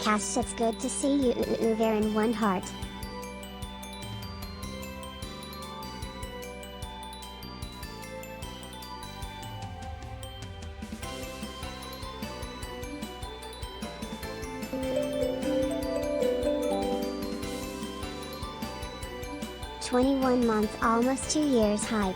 Cass, it's good to see you. There in one heart. "21 months, almost 2 years hype."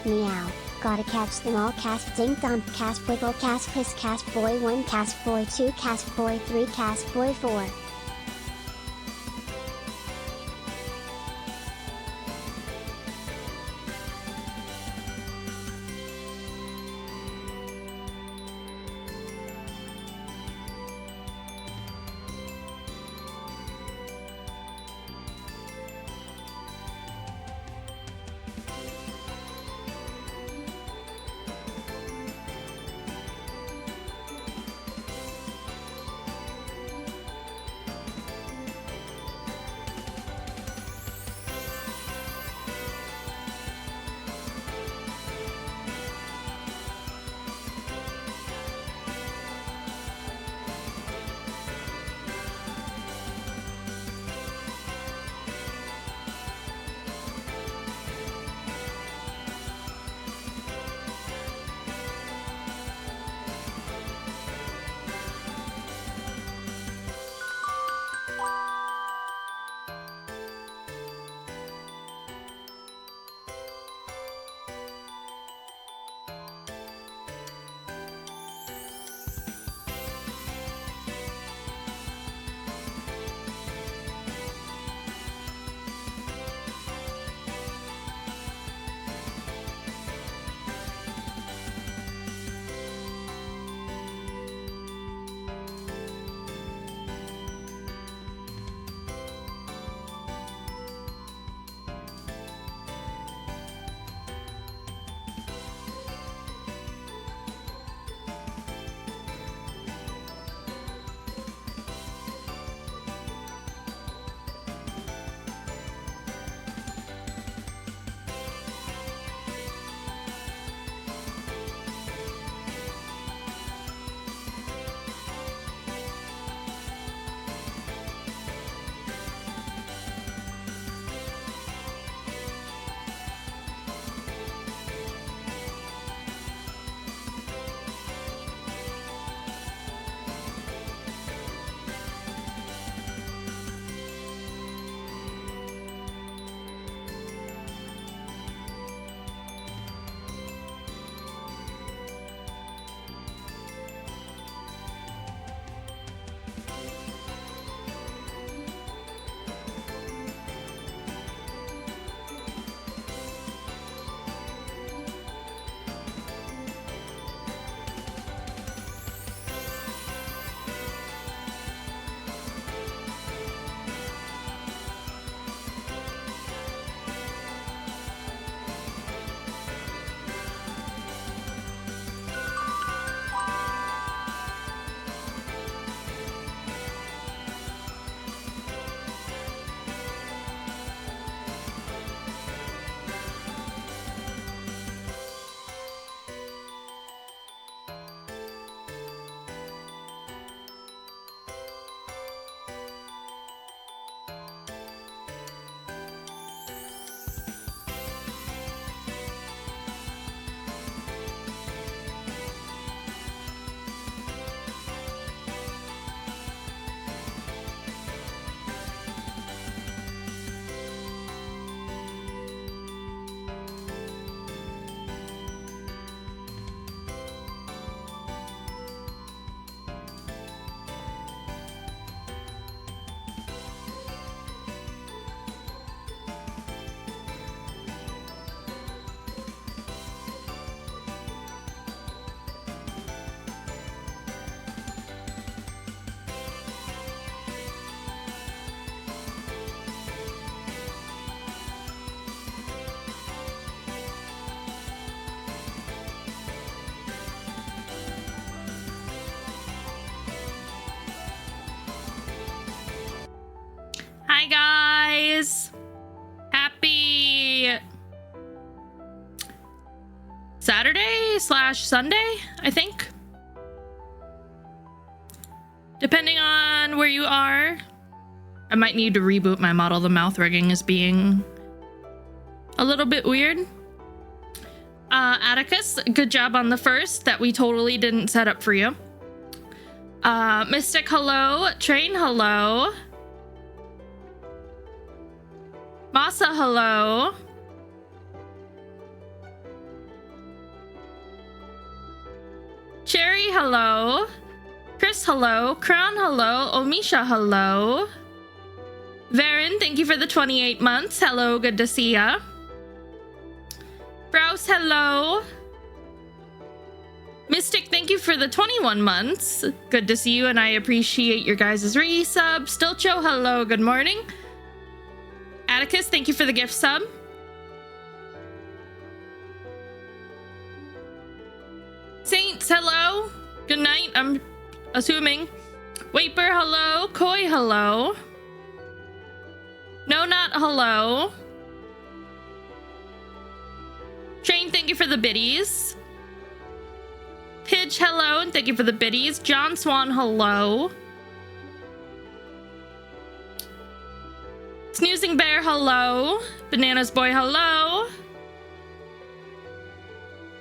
Meow. Gotta catch them all. Cast ding dong. Cast wiggle. Cast piss. Cast boy 1. Cast boy 2. Cast boy 3. Cast boy 4. Hi guys! Happy Saturday/Sunday, I think. Depending on where you are. I might need to reboot my model. The mouth rigging is being a little bit weird. Atticus, good job on the first that we totally didn't set up for you. Mystic, hello. Train, hello. Masa, hello. Cherry, hello. Chris, hello. Crown, hello. Omisha, hello. Varen, thank you for the 28 months. Hello, good to see ya. Browse, hello. Mystic, thank you for the 21 months. Good to see you, and I appreciate your guys' resub. Stilcho, hello, good morning. Atticus, thank you for the gift sub. Saints, hello. Good night, I'm assuming. Waper, hello. Koi, hello. No, not hello. Train, thank you for the biddies. Pidge, hello, and thank you for the biddies. John Swan, hello. Snoozing Bear, hello. Bananas Boy, hello.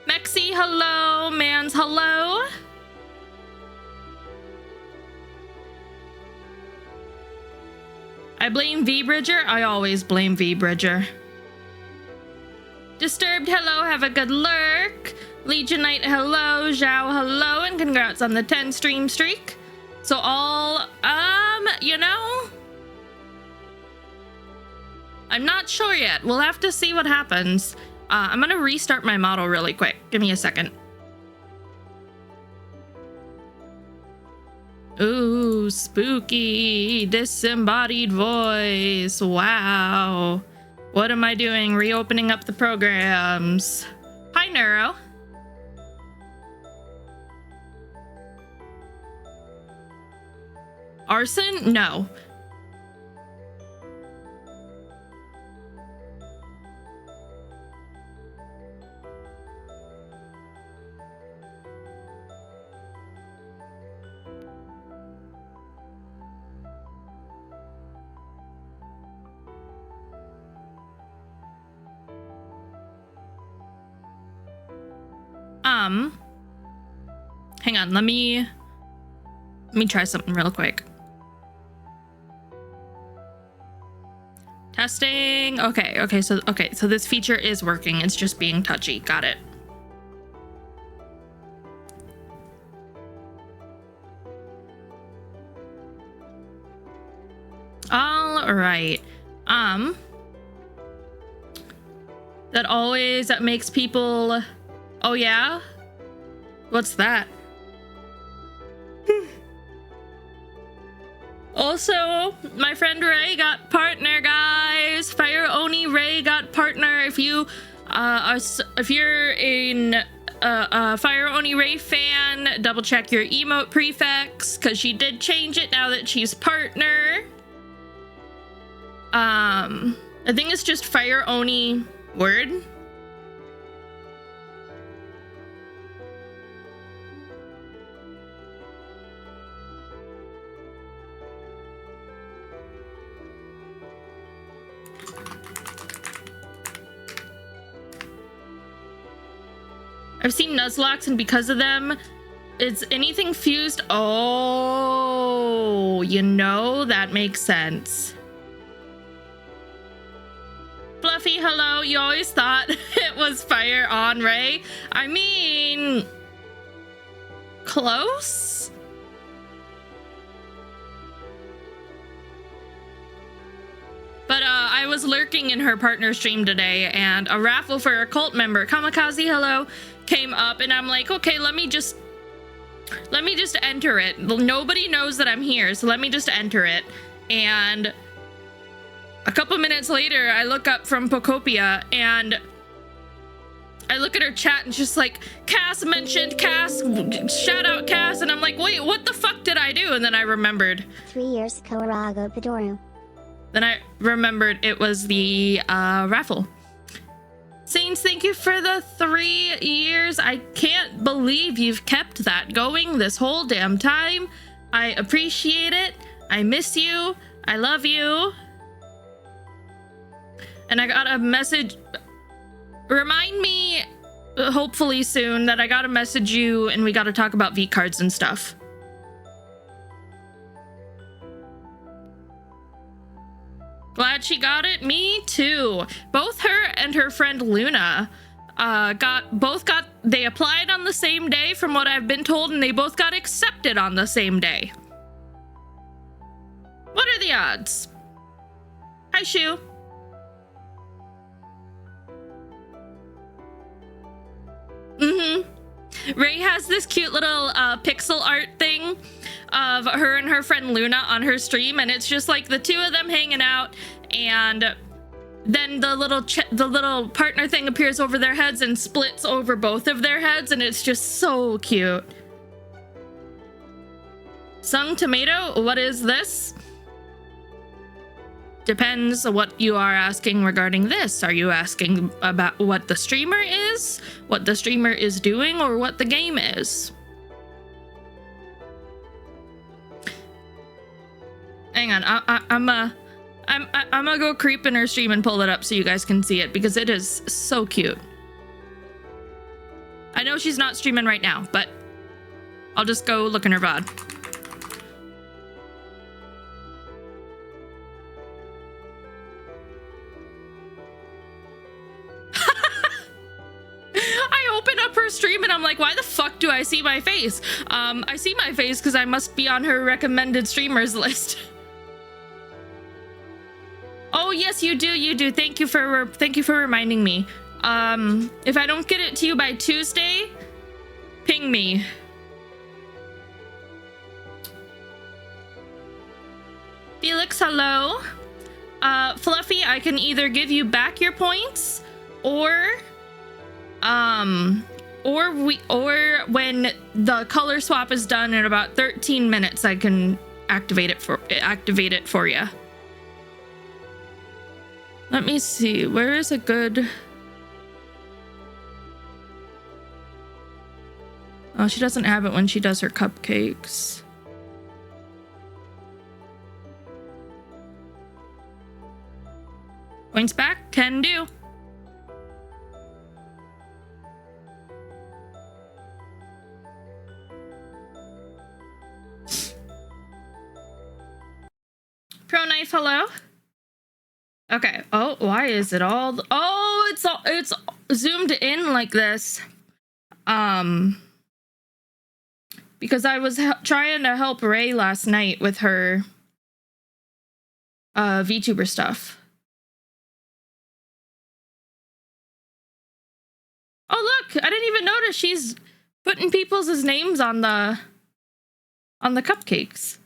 Mexi, hello. Mans, hello. I blame V-Bridger. I always blame V-Bridger. Disturbed, hello. Have a good lurk. Legionite, hello. Zhao, hello. And congrats on the 10 stream streak. So all, you know, I'm not sure yet. We'll have to see what happens. I'm gonna restart my model really quick. Give me a second. Ooh, spooky, disembodied voice. Wow. What am I doing? Reopening up the programs. Hi, Neuro. Arson? No. Hang on, let me try something real quick. Testing. Okay, so this feature is working. It's just being touchy. Got it. All right. That makes people. Oh yeah? What's that? Also, my friend Ray got partner, guys. Fire Oni Ray got partner. If you're a Fire Oni Ray fan, double check your emote prefix because she did change it now that she's partner. I think it's just Fire Oni word. I've seen Nuzlocke, and because of them, it's anything fused. Oh, you know, that makes sense. Fluffy, hello. You always thought it was Fire on Ray. I mean, close? But I was lurking in her partner stream today, and a raffle for a cult member, Kamikaze, hello, came up, and I'm like, okay, let me just enter it. Nobody knows that I'm here, so let me just enter it. And a couple minutes later, I look up from Pocopia, and I look at her chat, and she's like, Cass mentioned, Cass, shout out Cass, and I'm like, wait, what the fuck did I do? And then I remembered. 3 years Koarago Padoru. Then I remembered it was the raffle. Saints, thank you for the 3 years. I can't believe you've kept that going this whole damn time. I appreciate it. I miss you. I love you. And I got a message. Remind me, hopefully soon, that I gotta message you and we gotta talk about V cards and stuff. Glad she got it. Me too. Both her and her friend Luna they applied on the same day from what I've been told, and they both got accepted on the same day. What are the odds? Hi, Shu. Ray has this cute little pixel art thing of her and her friend Luna on her stream, and it's just like the two of them hanging out, and then the little partner thing appears over their heads and splits over both of their heads, and it's just so cute. Sung Tomato, what is this? Depends what you are asking regarding this. Are you asking about what the streamer is, what the streamer is doing, or what the game is? Hang on, I'm gonna go creep in her stream and pull it up so you guys can see it, because it is so cute. I know she's not streaming right now, but I'll just go look in her VOD. Stream and I'm like, why the fuck do I see my face? I see my face because I must be on her recommended streamers list. Oh yes, you do. Thank you for reminding me. If I don't get it to you by Tuesday, ping me. Felix, hello. Fluffy, I can either give you back your points or when the color swap is done in about 13 minutes, I can activate it for you. Let me see. Where is a good? Oh, she doesn't have it when she does her cupcakes. Points back, can do. Pro Knife, hello. Okay. Oh, why is it all? Oh, it's zoomed in like this. Because I was trying to help Ray last night with her VTuber stuff. Oh, look! I didn't even notice she's putting people's names on the cupcakes.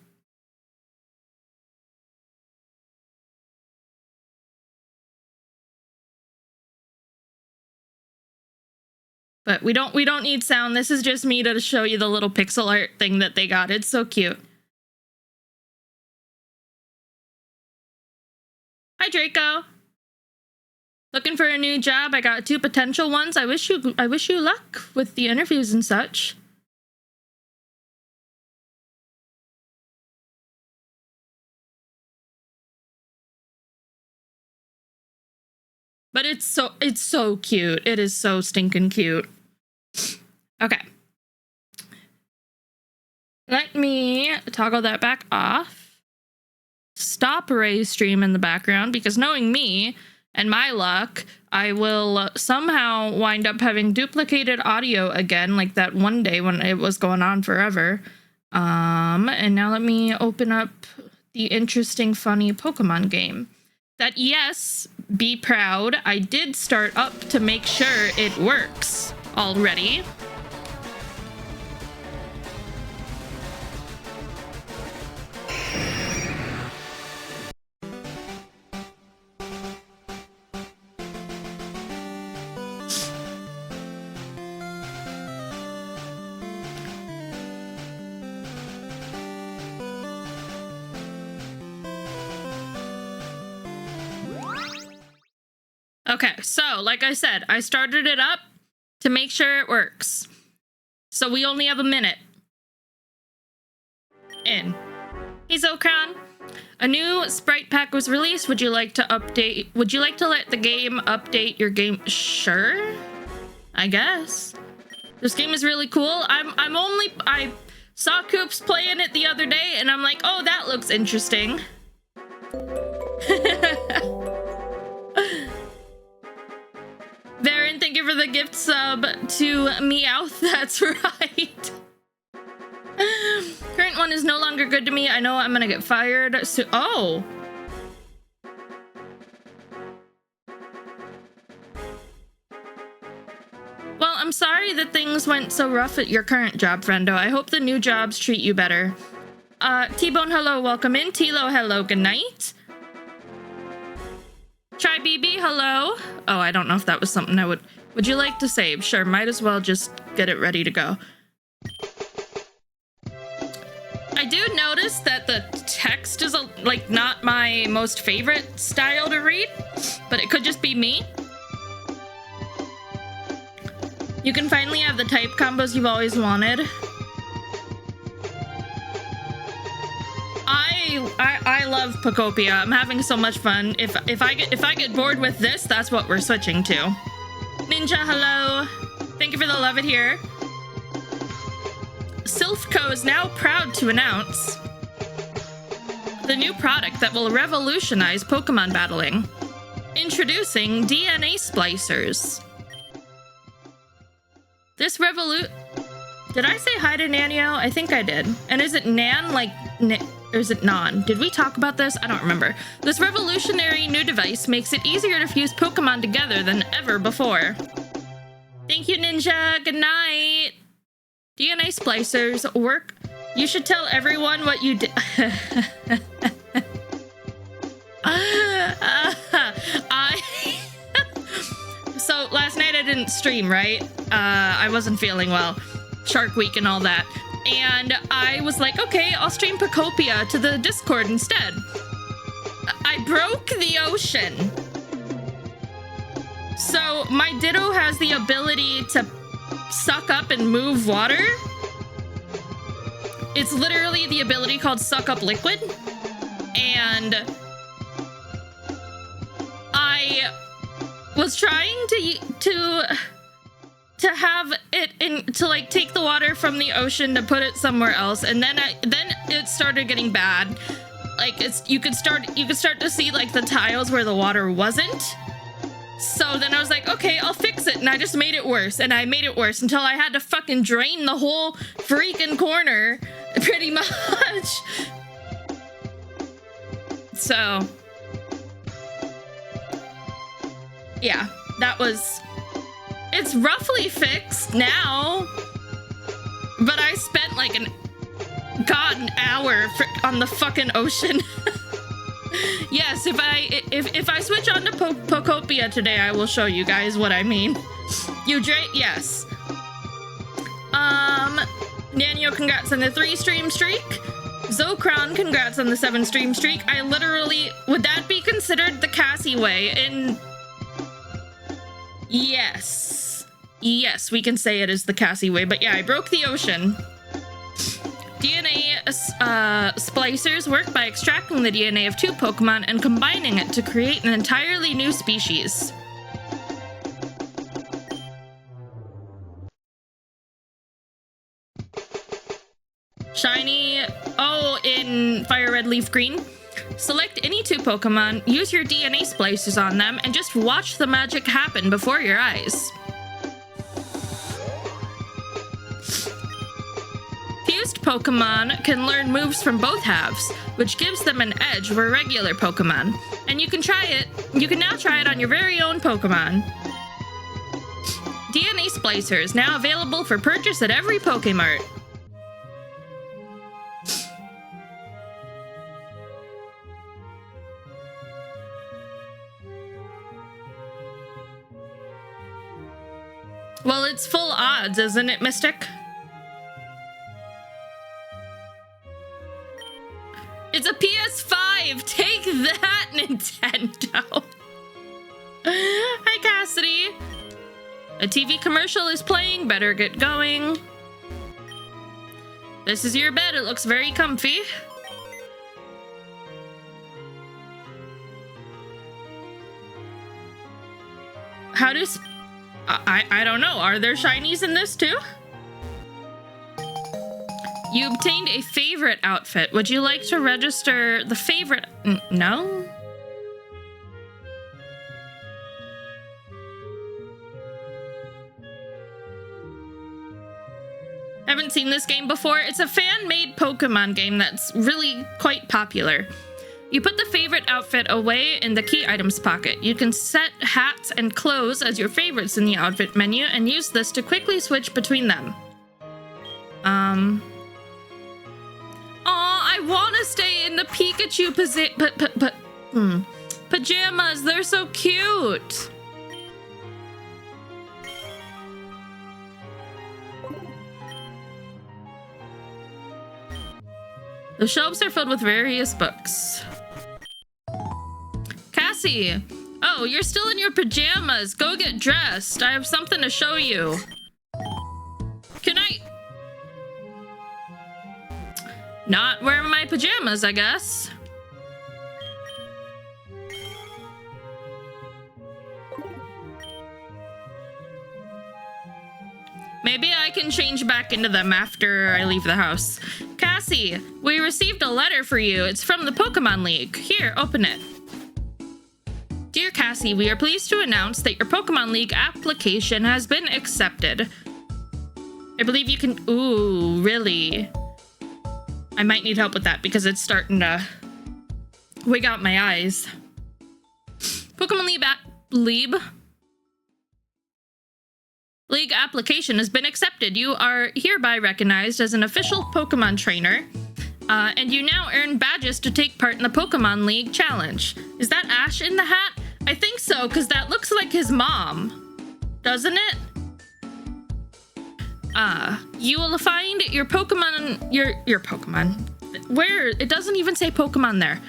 But we don't need sound. This is just me to show you the little pixel art thing that they got. It's so cute. Hi, Draco. Looking for a new job? I got 2 potential ones. I wish you luck with the interviews and such. But it's so cute. It is so stinking cute. Okay. Let me toggle that back off. Stop Ray's stream in the background, because knowing me and my luck, I will somehow wind up having duplicated audio again, like that one day when it was going on forever. And now let me open up the interesting, funny Pokemon game. That, yes, be proud, I did start up to make sure it works already. Okay, so like I said, I started it up to make sure it works. So we only have a minute. In. Hey Zokran. A new sprite pack was released. Would you like to update? Would you like to let the game update your game? Sure. I guess. This game is really cool. I saw Coops playing it the other day and I'm like, oh, that looks interesting. Varen, thank you for the gift sub to Meowth. That's right. Current one is no longer good to me. I know I'm gonna get fired soon. Oh. Well, I'm sorry that things went so rough at your current job, friendo. I hope the new jobs treat you better. T-Bone, hello, welcome in. Tilo, hello, good night. Try BB, hello. Oh, I don't know if that was something I would you like to save? Sure, might as well just get it ready to go. I do notice that the text is like not my most favorite style to read, but it could just be me. You can finally have the type combos you've always wanted. I love Pocopia. I'm having so much fun. If I get bored with this, that's what we're switching to. Ninja, hello. Thank you for the love it here. Silphco is now proud to announce the new product that will revolutionize Pokemon battling. Introducing DNA splicers. This Did I say hi to Nanio? I think I did. And is it Nan like or is it Non? Did we talk about this? I don't remember. This revolutionary new device makes it easier to fuse Pokemon together than ever before. Thank you, Ninja. Good night. DNA splicers work. You should tell everyone what you did. So last night I didn't stream, right? I wasn't feeling well. Shark Week and all that. And I was like, okay, I'll stream Pocopia to the Discord instead. I broke the ocean. So my Ditto has the ability to suck up and move water. It's literally the ability called Suck Up Liquid. And I was trying to have it to like take the water from the ocean to put it somewhere else, and then it started getting bad. Like you could start to see like the tiles where the water wasn't. So then I was like, okay, I'll fix it, and I just made it worse, and I made it worse until I had to fucking drain the whole freaking corner, pretty much. So yeah, that was. It's roughly fixed now, but I spent like an hour on the fucking ocean. Yes, if I switch on to Pocopia today, I will show you guys what I mean. Yes. Nanio, congrats on the 3 stream streak. Zokron, congrats on the 7 stream streak. I literally, would that be considered the Cassie way? Yes, we can say it is the Cassie way, but yeah, I broke the ocean. DNA splicers work by extracting the DNA of 2 Pokemon and combining it to create an entirely new species. Shiny, in Fire Red Leaf Green. Select any 2 Pokemon, use your DNA splicers on them, and just watch the magic happen before your eyes. Fused Pokemon can learn moves from both halves, which gives them an edge over regular Pokemon. And you can now try it on your very own Pokemon. DNA splicers, now available for purchase at every Pokemart. Well, it's full odds, isn't it, Mystic? It's a PS5! Take that, Nintendo! I Cassidy. A TV commercial is playing. Better get going. This is your bed. It looks very comfy. How does... I don't know. Are there shinies in this too? You obtained a favorite outfit. Would you like to register the favorite? No? Haven't seen this game before. It's a fan-made Pokemon game that's really quite popular. You put the favorite outfit away in the key items pocket. You can set hats and clothes as your favorites in the outfit menu and use this to quickly switch between them. Aw, I want to stay in the Pikachu pajamas. They're so cute. The shelves are filled with various books. Cassie! Oh, you're still in your pajamas. Go get dressed. I have something to show you. Can I... not wear my pajamas, I guess. Maybe I can change back into them after I leave the house. Cassie, we received a letter for you. It's from the Pokemon League. Here, open it. Dear Cassie, we are pleased to announce that your Pokemon League application has been accepted. I believe you can... Ooh, really? I might need help with that because it's starting to wig out my eyes. Pokemon League application has been accepted. You are hereby recognized as an official Pokemon trainer, and you now earn badges to take part in the Pokemon League challenge. Is that Ash in the hat? I think so, because that looks like his mom, doesn't it? You will find your Pokemon, your Pokemon. Where? It doesn't even say Pokemon there.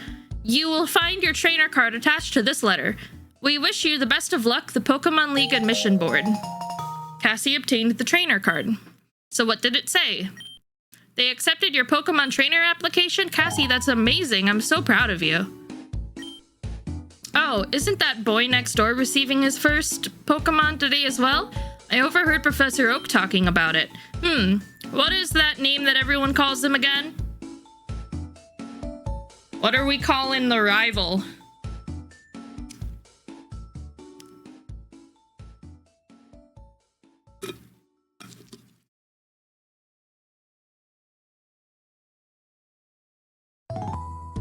You will find your trainer card attached to this letter. We wish you the best of luck, the Pokemon League admission board. Cassie obtained the trainer card. So what did it say? They accepted your Pokemon trainer application? Cassie, that's amazing. I'm so proud of you. Oh, isn't that boy next door receiving his first Pokemon today as well? I overheard Professor Oak talking about it. What is that name that everyone calls him again? What are we calling the rival?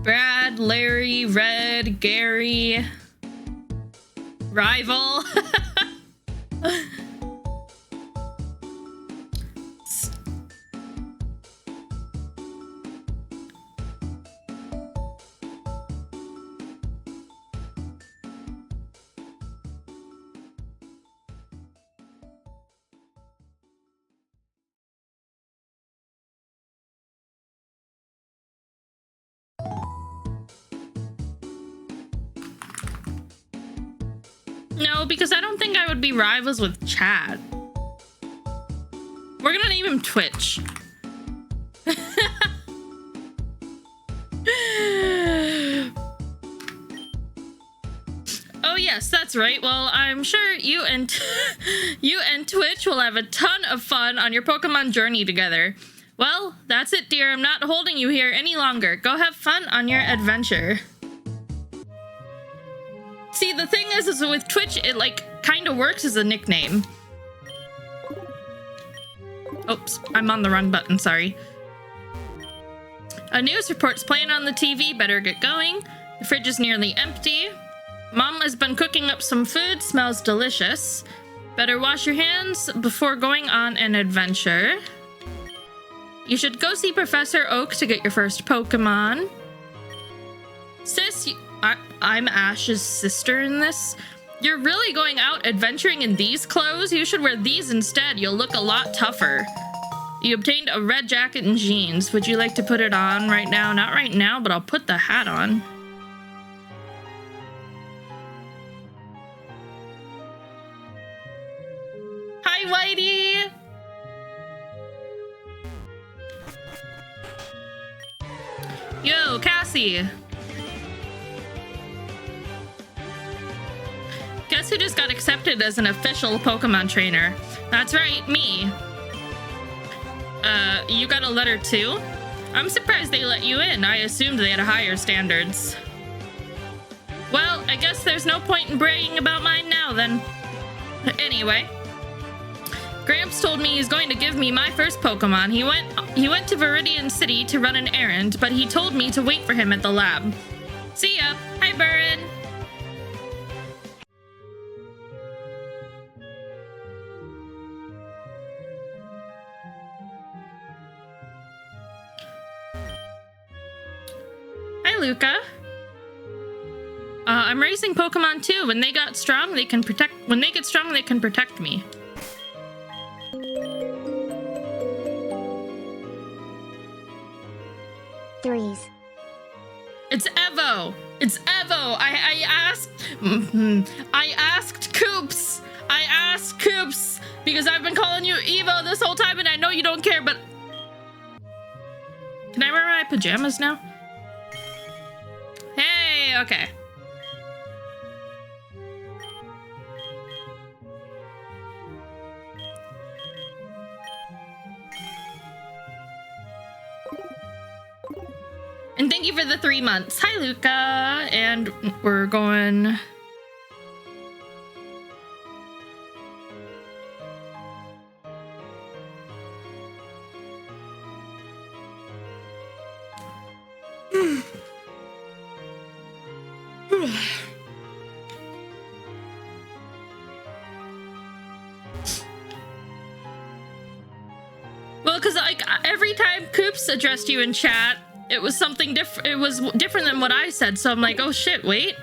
Brad, Larry, Red, Gary, rival. No, because I don't think I would be rivals with Chad. We're gonna name him Twitch. Oh yes, that's right. Well, I'm sure you and Twitch will have a ton of fun on your Pokemon journey together. Well, that's it, dear. I'm not holding you here any longer. Go have fun on your adventure. See, the thing is with Twitch, it, like, kind of works as a nickname. Oops, I'm on the wrong button, sorry. A news report's playing on the TV, better get going. The fridge is nearly empty. Mom has been cooking up some food, smells delicious. Better wash your hands before going on an adventure. You should go see Professor Oak to get your first Pokemon. Sis, I'm Ash's sister in this. You're really going out adventuring in these clothes? You should wear these instead. You'll look a lot tougher. You obtained a red jacket and jeans. Would you like to put it on right now? Not right now, but I'll put the hat on. Yo, Cassie! Guess who just got accepted as an official Pokemon trainer? That's right, me. You got a letter too? I'm surprised they let you in. I assumed they had higher standards. Well, I guess there's no point in bragging about mine now then. Anyway, Gramps told me he's going to give me my first Pokemon. He went to Viridian City to run an errand, but he told me to wait for him at the lab. See ya. Hi, Burren. Hi, Luca. I'm raising Pokemon too. When they get strong, they can protect me. Threes. It's Evo. It's Evo. I asked Coops. I asked Coops because I've been calling you Evo this whole time, and I know you don't care. But can I wear my pajamas now? Hey. Okay. And thank you for the 3 months. Hi, Luca. And we're going... Well, because like every time Coops addressed you in chat, it was something different. It was different than what I said. So I'm like, oh shit, wait.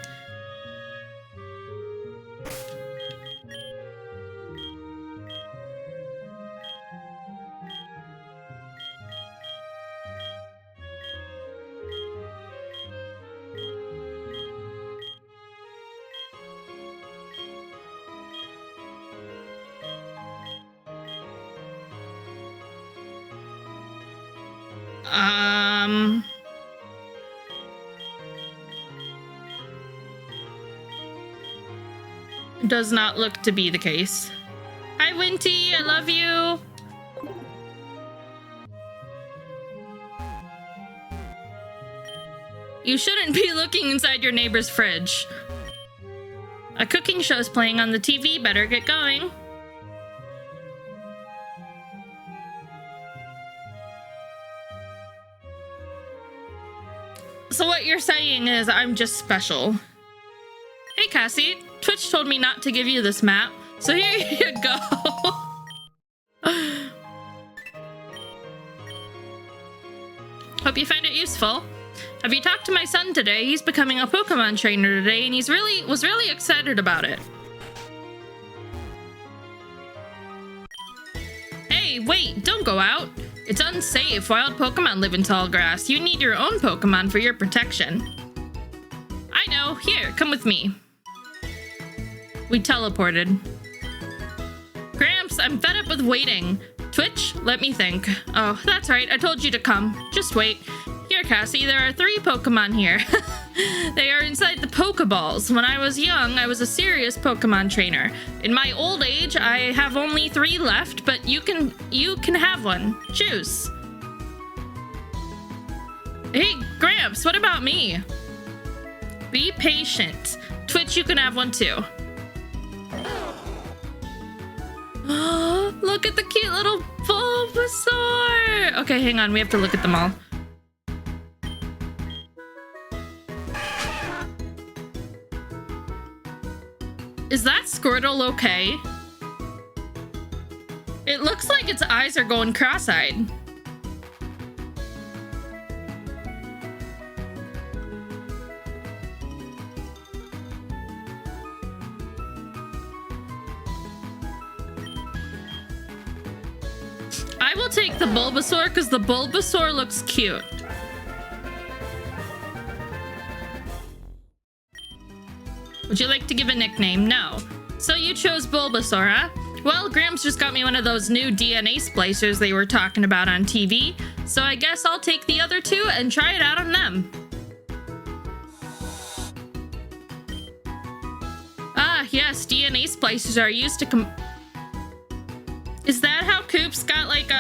Does not look to be the case. Hi, Winty, I love you. You shouldn't be looking inside your neighbor's fridge. A cooking show's playing on the TV, better get going. So what you're saying is I'm just special. Hey, Cassie. Twitch told me not to give you this map, so here you go. Hope you find it useful. Have you talked to my son today? He's becoming a Pokemon trainer today, and was really excited about it. Hey, wait, don't go out. It's unsafe. Wild Pokemon live in tall grass. You need your own Pokemon for your protection. I know. Here, come with me. We teleported. Gramps, I'm fed up with waiting. Twitch, let me think. Oh, that's right. I told you to come. Just wait. Here, Cassie, there are 3 Pokemon here. They are inside the Pokeballs. When I was young, I was a serious Pokemon trainer. In my old age, I have only 3 left, but you can have one. Choose. Hey, Gramps, what about me? Be patient. Twitch, you can have one too. Look at the cute little Bulbasaur! Okay, hang on. We have to look at them all. Is that Squirtle okay? It looks like its eyes are going cross-eyed. I will take the Bulbasaur because the Bulbasaur looks cute. Would you like to give a nickname? No. So you chose Bulbasaur, huh? Well, Grams just got me one of those new DNA splicers they were talking about on TV, so I guess I'll take the other two and try it out on them. Ah, yes, DNA splicers are used to Is that how Coop's got like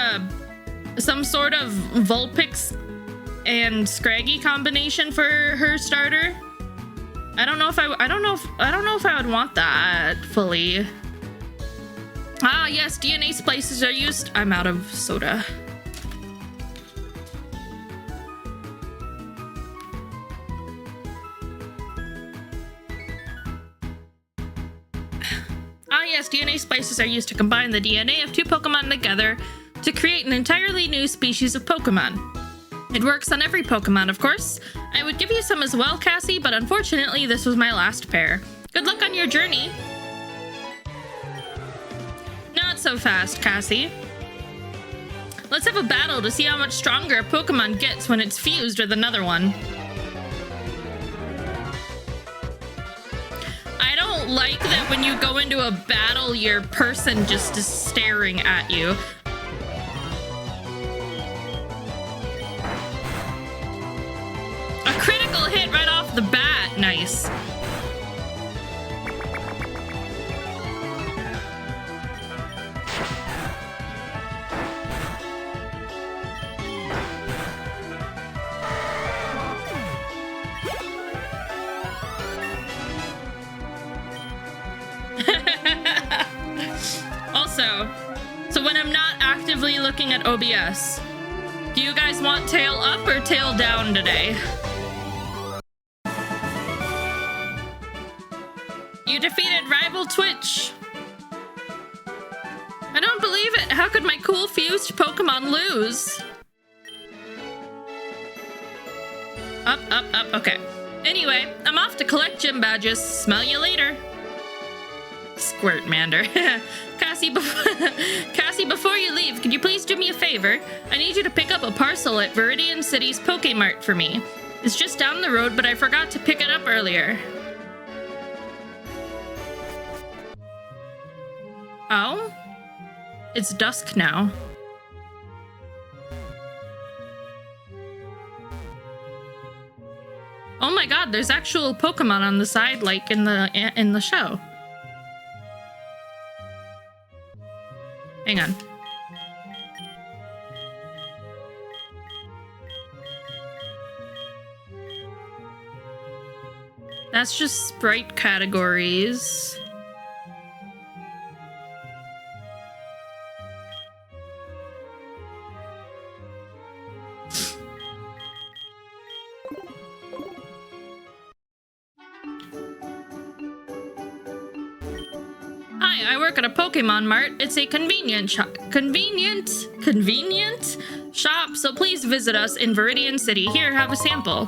some sort of Vulpix and Scraggy combination for her starter? I don't know if I would want that fully. Ah, yes, DNA splicers are used. I'm out of soda. Ah, yes, DNA splicers are used to combine the DNA of two Pokemon together to create an entirely new species of Pokemon. It works on every Pokemon, of course. I would give you some as well, Cassie, but unfortunately this was my last pair. Good luck on your journey. Not so fast, Cassie. Let's have a battle to see how much stronger a Pokemon gets when it's fused with another one. I don't like that when you go into a battle, your person just is staring at you. A critical hit right off the bat. Nice. Also, so when I'm not actively looking at OBS, do you guys want tail up or tail down today? You defeated rival Twitch. I don't believe it. How could my cool fused Pokemon lose? Up, up, up. Okay. Anyway, I'm off to collect gym badges. Smell you later. Squirtmander. Cassie, before you leave, could you please do me a favor? I need you to pick up a parcel at Viridian City's Pokemart for me. It's just down the road, but I forgot to pick it up earlier. Oh? It's dusk now. Oh my god, there's actual Pokemon on the side, like in the show. Hang on. That's just sprite categories. Hi, I work at a Pokemon Mart. It's a convenient shop, so please visit us in Viridian City. Here, have a sample.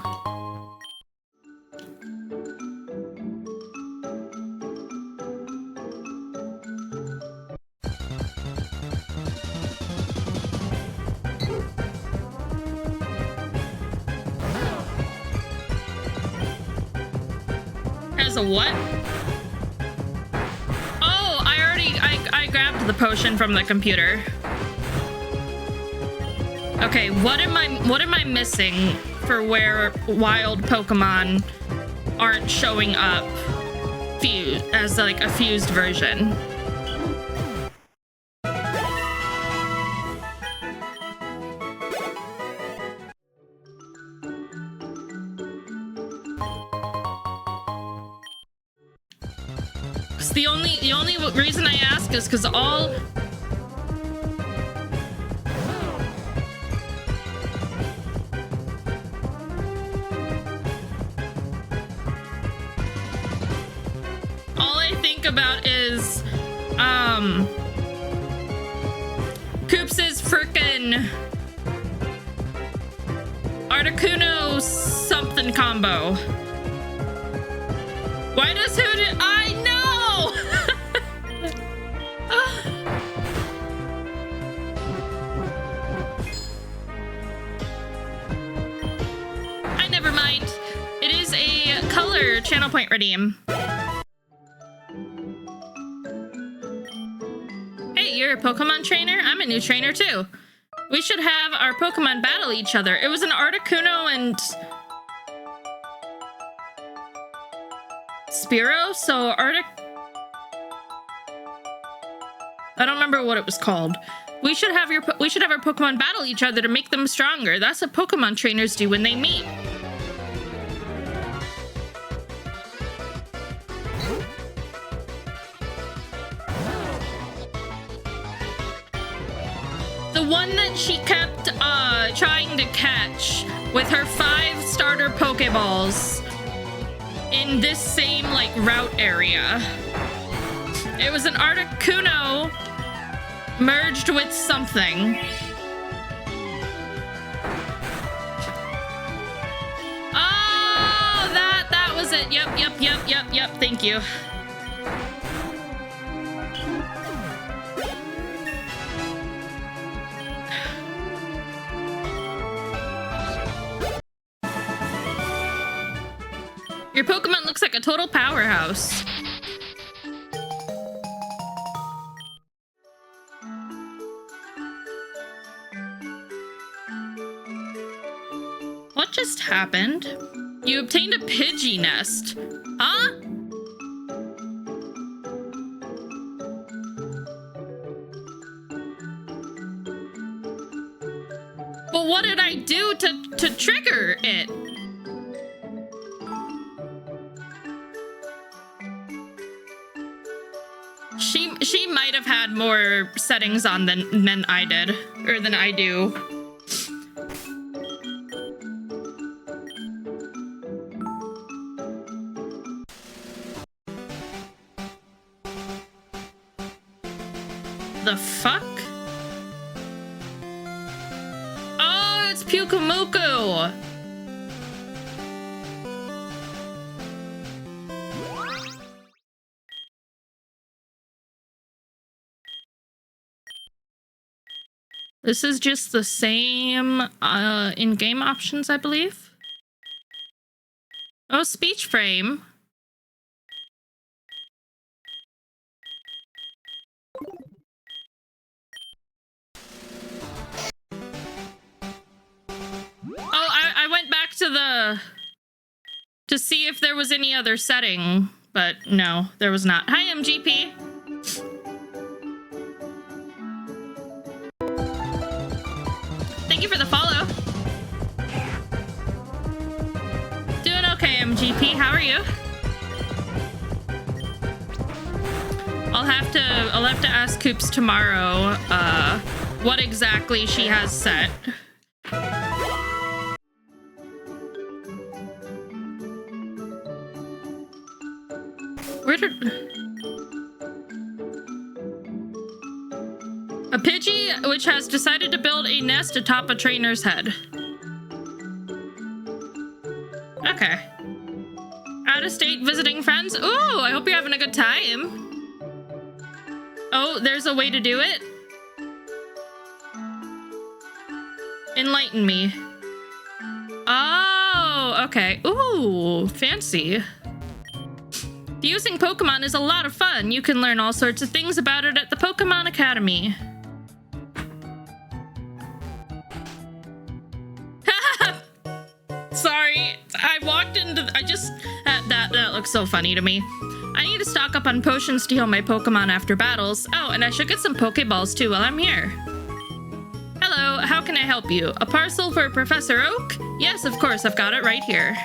Has a what? I grabbed the potion from the computer. Okay, what am I missing for where wild Pokemon aren't showing up as like a fused version? The only reason I ask is because all I think about is Koops' frickin' Articuno something combo. Why does I know? Never mind. It is a color channel point redeem. you're a Pokemon trainer? I'm a new trainer too. We should have our Pokemon battle each other. It was an Articuno and Spearow, so I don't remember what it was called. We should have our Pokemon battle each other to make them stronger. That's what Pokemon trainers do when they meet. The one that she kept trying to catch with her 5 starter Pokeballs in this same like route area. It was an Articuno merged with something. Oh, that was it. Yep. Thank you. Your Pokemon looks like a total powerhouse. What just happened? You obtained a Pidgey nest. Huh? But what did I do to trigger it? She might have had more settings on than I did, or than I do. The fuck? Oh, it's Pyukumuku! This is just the same in-game options, I believe. Oh, speech frame. Oh, I went back to see if there was any other setting, but no, there was not. Hi, MGP. Thank you for the follow. Doing okay, MGP. How are you? I'll have to ask Coops tomorrow what exactly she has set. Where did a Pidgey which has decided to build a nest atop a trainer's head. Okay. Out of state visiting friends. Ooh, I hope you're having a good time. Oh, there's a way to do it? Enlighten me. Oh, okay. Ooh, fancy. Using Pokemon is a lot of fun. You can learn all sorts of things about it at the Pokemon Academy. Sorry, I walked into... That looks so funny to me. I need to stock up on potions to heal my Pokemon after battles. Oh, and I should get some Pokeballs too while I'm here. Hello, how can I help you? A parcel for Professor Oak? Yes, of course, I've got it right here.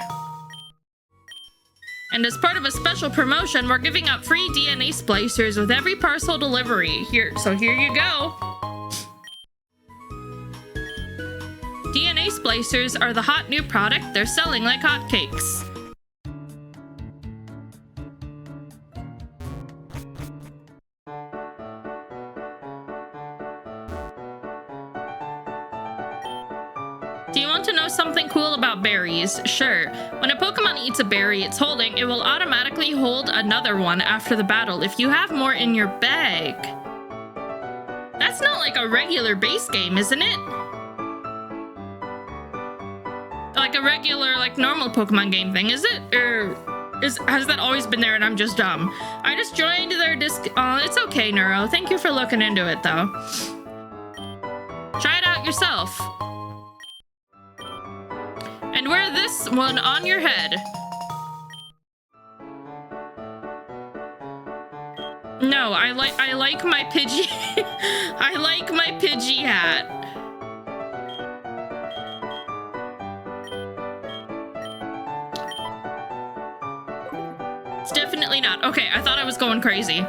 And as part of a special promotion, we're giving out free DNA splicers with every parcel delivery. Here you go. DNA splicers are the hot new product. They're selling like hotcakes. Do you want to know something cool about berries? Sure. When a Pokemon eats a berry it's holding, it will automatically hold another one after the battle if you have more in your bag. That's not like a regular base game, isn't it? Like a regular, like normal Pokemon game thing, is it? Or Has that always been there and I'm just dumb? I just joined their oh, it's okay, Neuro. Thank you for looking into it, though. Try it out yourself. And wear this one on your head. No, I like my Pidgey. I like my Pidgey hat. It's definitely not. Okay, I thought I was going crazy.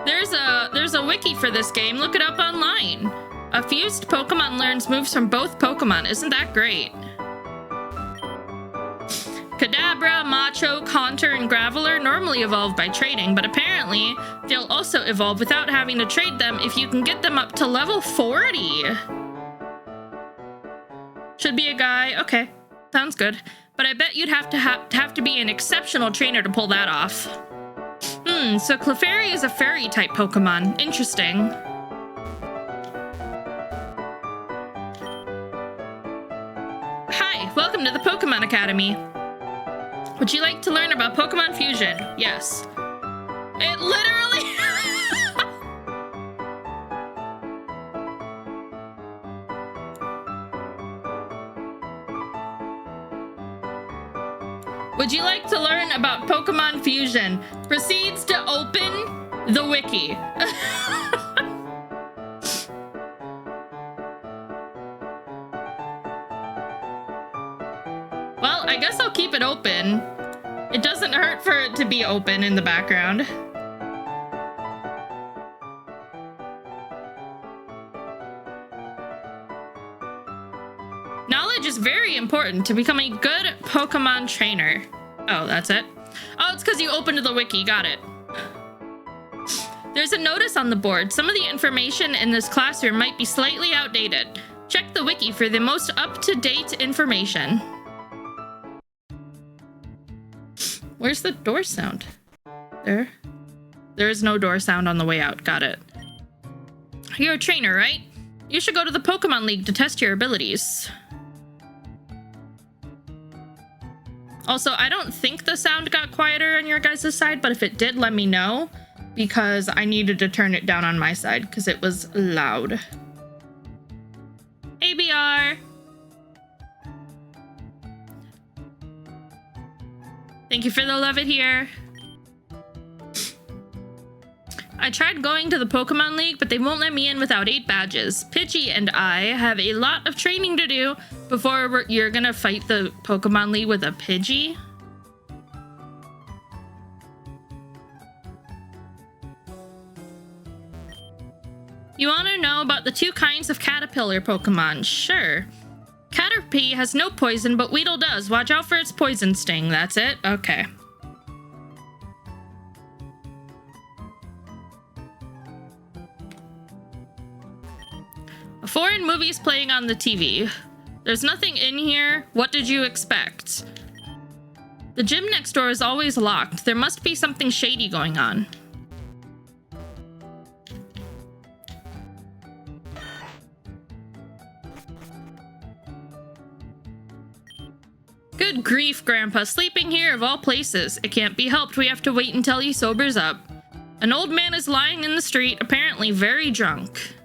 There's a wiki for this game. Look it up online. A fused Pokemon learns moves from both Pokemon. Isn't that great? Kadabra, Macho, Haunter, and Graveler normally evolve by trading, but apparently they'll also evolve without having to trade them if you can get them up to level 40. Should be a guy. Okay, sounds good. But I bet you'd have to be an exceptional trainer to pull that off. So Clefairy is a fairy-type Pokemon. Interesting. Hi, welcome to the Pokemon Academy. Would you like to learn about Pokemon Fusion? Yes. It literally... Would you like to learn about Pokemon Fusion? Proceeds to open the wiki. Well, I guess I'll keep it open. It doesn't hurt for it to be open in the background. Knowledge is very important to become a good Pokemon trainer. Oh, that's it? Oh, it's because you opened the wiki. Got it. There's a notice on the board. Some of the information in this classroom might be slightly outdated. Check the wiki for the most up-to-date information. Where's the door sound? There? There is no door sound on the way out. Got it. You're a trainer, right? You should go to the Pokemon League to test your abilities. Also, I don't think the sound got quieter on your guys' side, but if it did, let me know, because I needed to turn it down on my side because it was loud. ABR! Thank you for the love it here. I tried going to the Pokemon League, but they won't let me in without 8 badges. Pidgey and I have a lot of training to do before you're gonna fight the Pokemon League with a Pidgey. You want to know about the 2 kinds of caterpillar Pokemon? Sure. Caterpie has no poison, but Weedle does. Watch out for its poison sting. That's it? Okay. A foreign movie's playing on the TV. There's nothing in here. What did you expect? The gym next door is always locked. There must be something shady going on. Good grief, Grandpa. Sleeping here of all places. It can't be helped. We have to wait until he sobers up. An old man is lying in the street, apparently very drunk.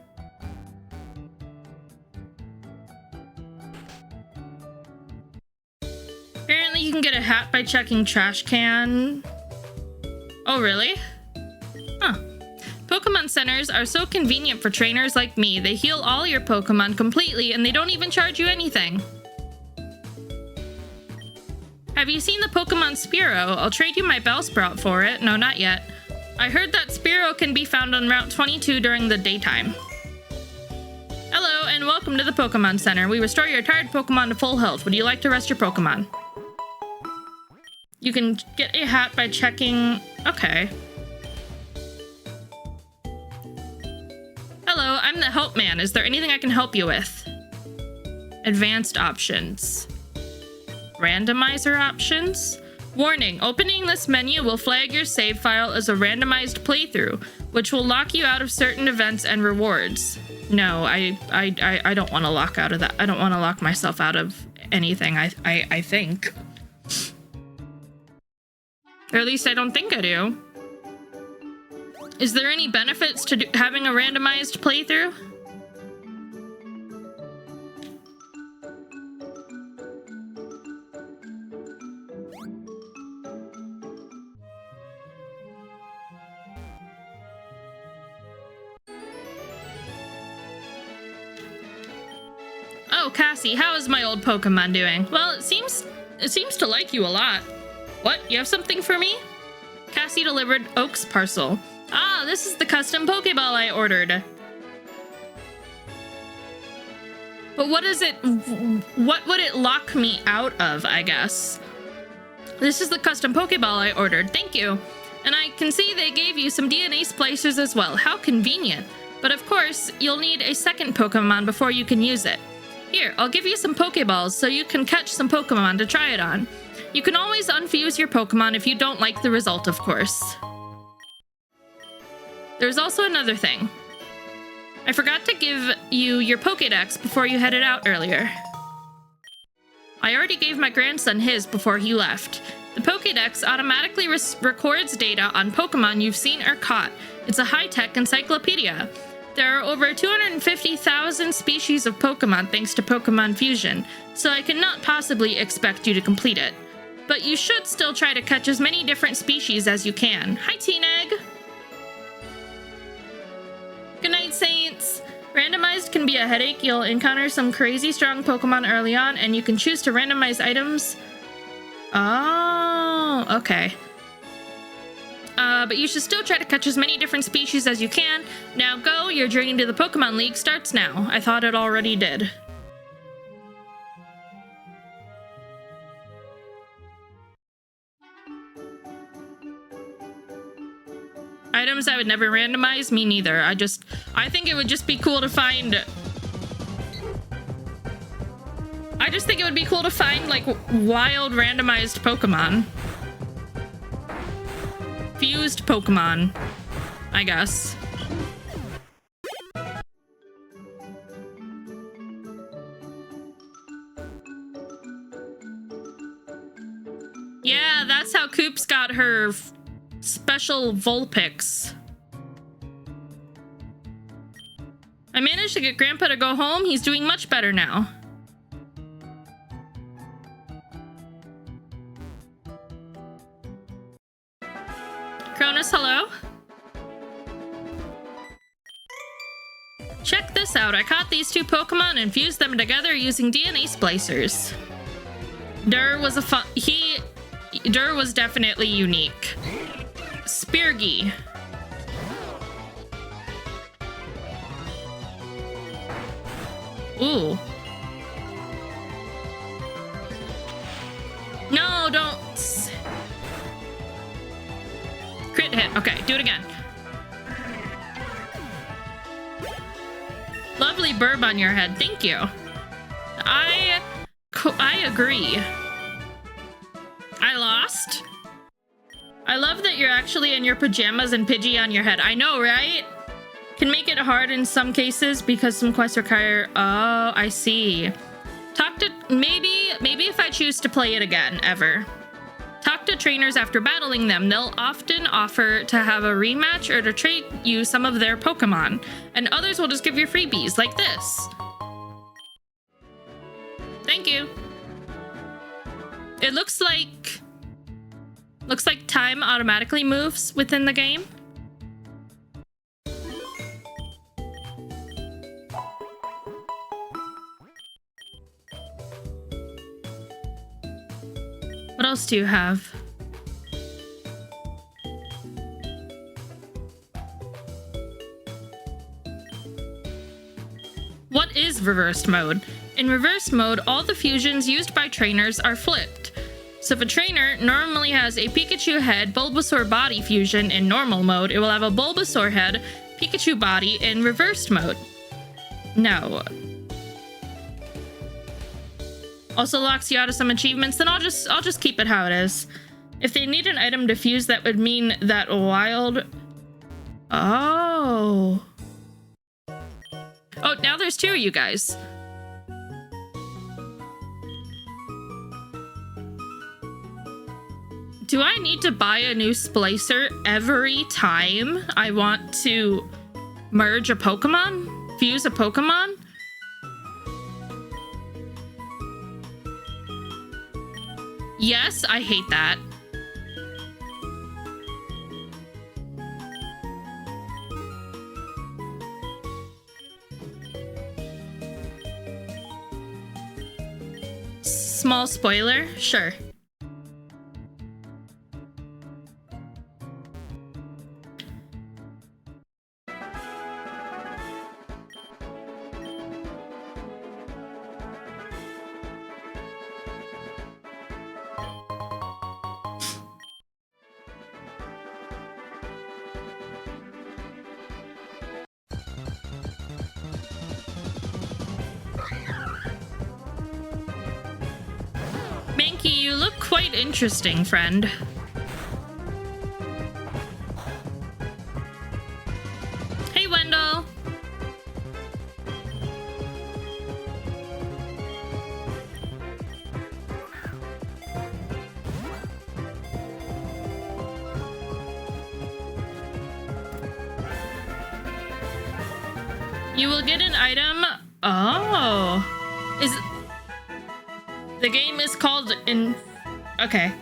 Apparently you can get a hat by checking trash can. Oh, really? Huh. Pokemon centers are so convenient for trainers like me. They heal all your Pokemon completely and they don't even charge you anything. Have you seen the Pokemon Spearow? I'll trade you my Bellsprout for it. No, not yet. I heard that Spearow can be found on Route 22 during the daytime. Hello, and welcome to the Pokemon Center. We restore your tired Pokemon to full health. Would you like to rest your Pokemon? You can get a hat by checking... Okay. Hello, I'm the help man. Is there anything I can help you with? Advanced options. Randomizer options? Warning, opening this menu will flag your save file as a randomized playthrough, which will lock you out of certain events and rewards. No, I don't want to lock out of that. I don't want to lock myself out of anything, I think. Or at least I don't think I do. Is there any benefits to having a randomized playthrough? Oh, Cassie, how is my old Pokemon doing? Well, it seems to like you a lot. What? You have something for me? Cassie delivered Oak's parcel. Ah, this is the custom Pokeball I ordered. But what is it? What would it lock me out of, I guess? This is the custom Pokeball I ordered. Thank you. And I can see they gave you some DNA splicers as well. How convenient. But of course, you'll need a second Pokemon before you can use it. Here, I'll give you some Pokeballs so you can catch some Pokemon to try it on. You can always unfuse your Pokemon if you don't like the result, of course. There's also another thing. I forgot to give you your Pokédex before you headed out earlier. I already gave my grandson his before he left. The Pokédex automatically records data on Pokemon you've seen or caught. It's a high-tech encyclopedia. There are over 250,000 species of Pokemon thanks to Pokemon Fusion, so I cannot possibly expect you to complete it. But you should still try to catch as many different species as you can. Hi, Teen-Egg! Good night, Saints! Randomized can be a headache. You'll encounter some crazy strong Pokemon early on, and you can choose to randomize items. Oh, okay. But you should still try to catch as many different species as you can. Now go, your journey to the Pokemon League starts now. I thought it already did. Items I would never randomize? Me neither. I think it would just be cool to find... I just think it would be cool to find, like, wild randomized Pokemon. Fused Pokemon, I guess. Yeah, that's how Coops got her special Vulpix. I managed to get Grandpa to go home. He's doing much better now. Cronus, hello? Check this out. I caught these two Pokemon and fused them together using DNA splicers. Dur was Dur was definitely unique. Speargy. Ooh. No, don't. Crit hit. Okay, do it again. Lovely burb on your head. Thank you. I agree. I lost. I love that you're actually in your pajamas and Pidgey on your head. I know, right? Can make it hard in some cases because some quests require... Oh, I see. Talk to... Maybe if I choose to play it again, ever. Talk to trainers after battling them. They'll often offer to have a rematch or to trade you some of their Pokemon. And others will just give you freebies, like this. Thank you. It looks like time automatically moves within the game. What else do you have? What is reversed mode? In reverse mode, all the fusions used by trainers are flipped. So if a trainer normally has a Pikachu head, Bulbasaur body fusion in normal mode, it will have a Bulbasaur head, Pikachu body in reversed mode. No. Also locks you out of some achievements, then I'll just keep it how it is. If they need an item to fuse, that would mean that wild... Oh. Oh, now there's two of you guys. Do I need to buy a new splicer every time I want to merge a Pokemon? Fuse a Pokemon? Yes, I hate that. Small spoiler? Sure. Mankey, you look quite interesting, friend. Hey, Wendell. You will get an item. Oh. The game is called Okay.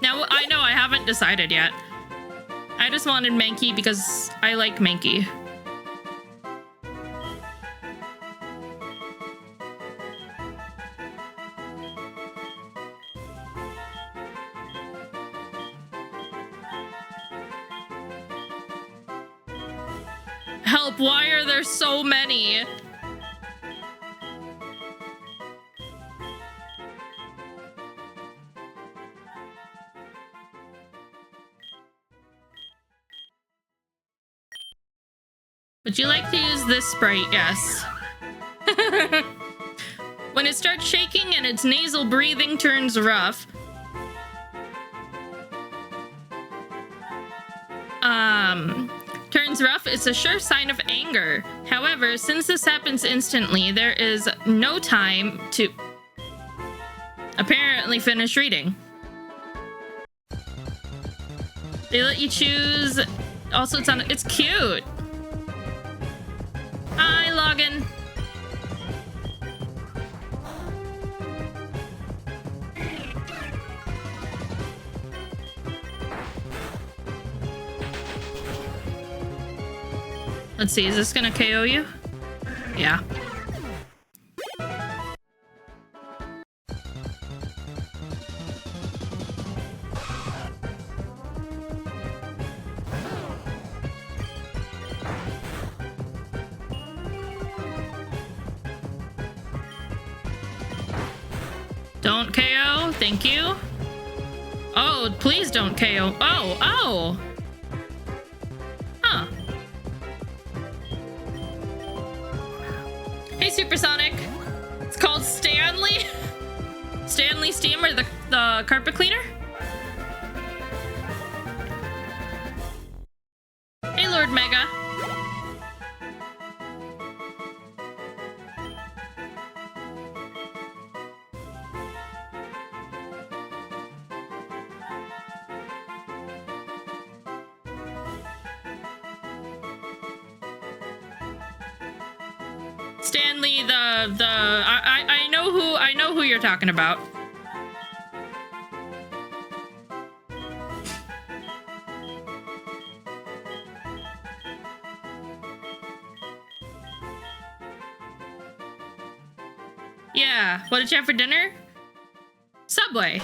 Now, I know I haven't decided yet. I just wanted Mankey because I like Mankey. Help, why are there so many? Would you like to use this sprite? Yes. When it starts shaking and its nasal breathing turns rough. Turns rough, it's a sure sign of anger. However, since this happens instantly, there is no time to apparently finish reading. They let you choose. Also, it's cute. Hi, Login. Let's see, is this gonna KO you? Yeah. Don't KO, thank you. Oh, please don't KO. Oh. Huh. Hey, Supersonic. It's called Stanley. Stanley Steamer, the carpet cleaner. Hey, Lord Mega. Stanley, I know who you're talking about. Yeah, what did you have for dinner? Subway.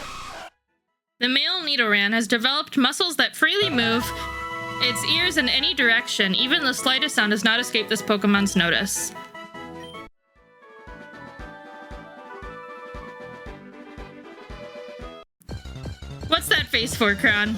The male Nidoran has developed muscles that freely move its ears in any direction. Even the slightest sound does not escape this Pokemon's notice. What's that face for, Crown?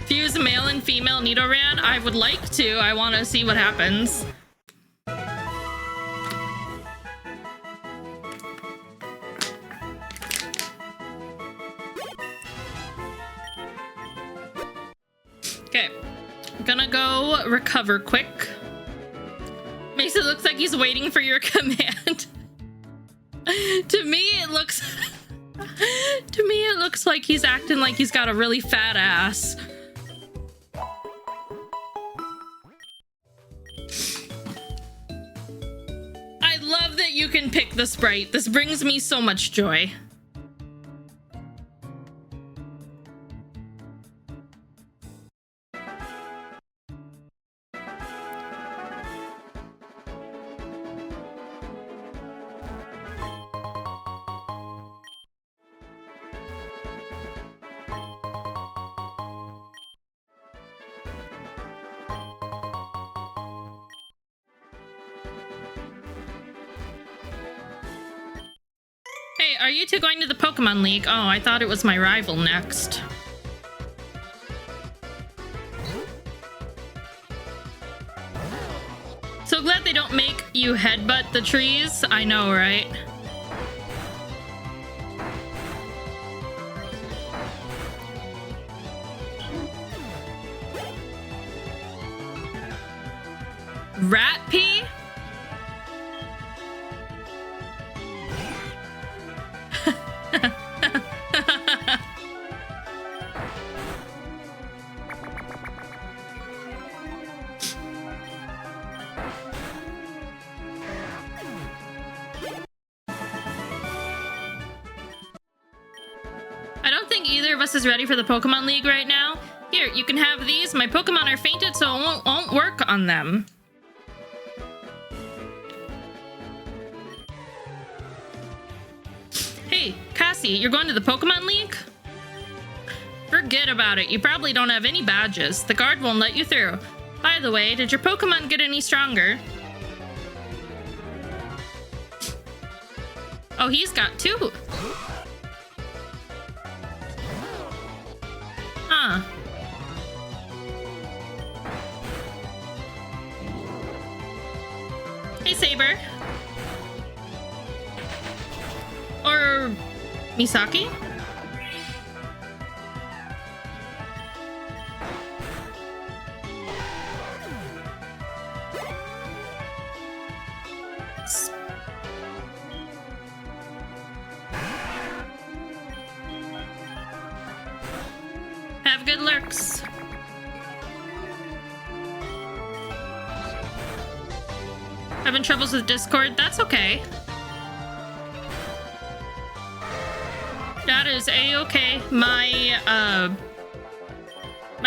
Fuse male and female Nidoran? I would like to. I want to see what happens. Okay. Gonna go recover quick. Makes it look like he's waiting for your command. To me, it looks... to me, it looks like he's acting like he's got a really fat ass. I love that you can pick the sprite. This brings me so much joy. Hey, are you two going to the Pokemon League? Oh, I thought it was my rival next. So glad they don't make you headbutt the trees. I know, right? Rat pee? I don't think either of us is ready for the Pokemon League right now. Here, you can have these. My Pokemon are fainted, so it won't work on them. Hey, Cassie, you're going to the Pokemon League? Forget about it. You probably don't have any badges. The guard won't let you through. By the way, did your Pokemon get any stronger? Oh, he's got two. Huh. Hey, Saber. Or Misaki? Have good lurks. Having troubles with Discord? That's okay. That is a-okay. My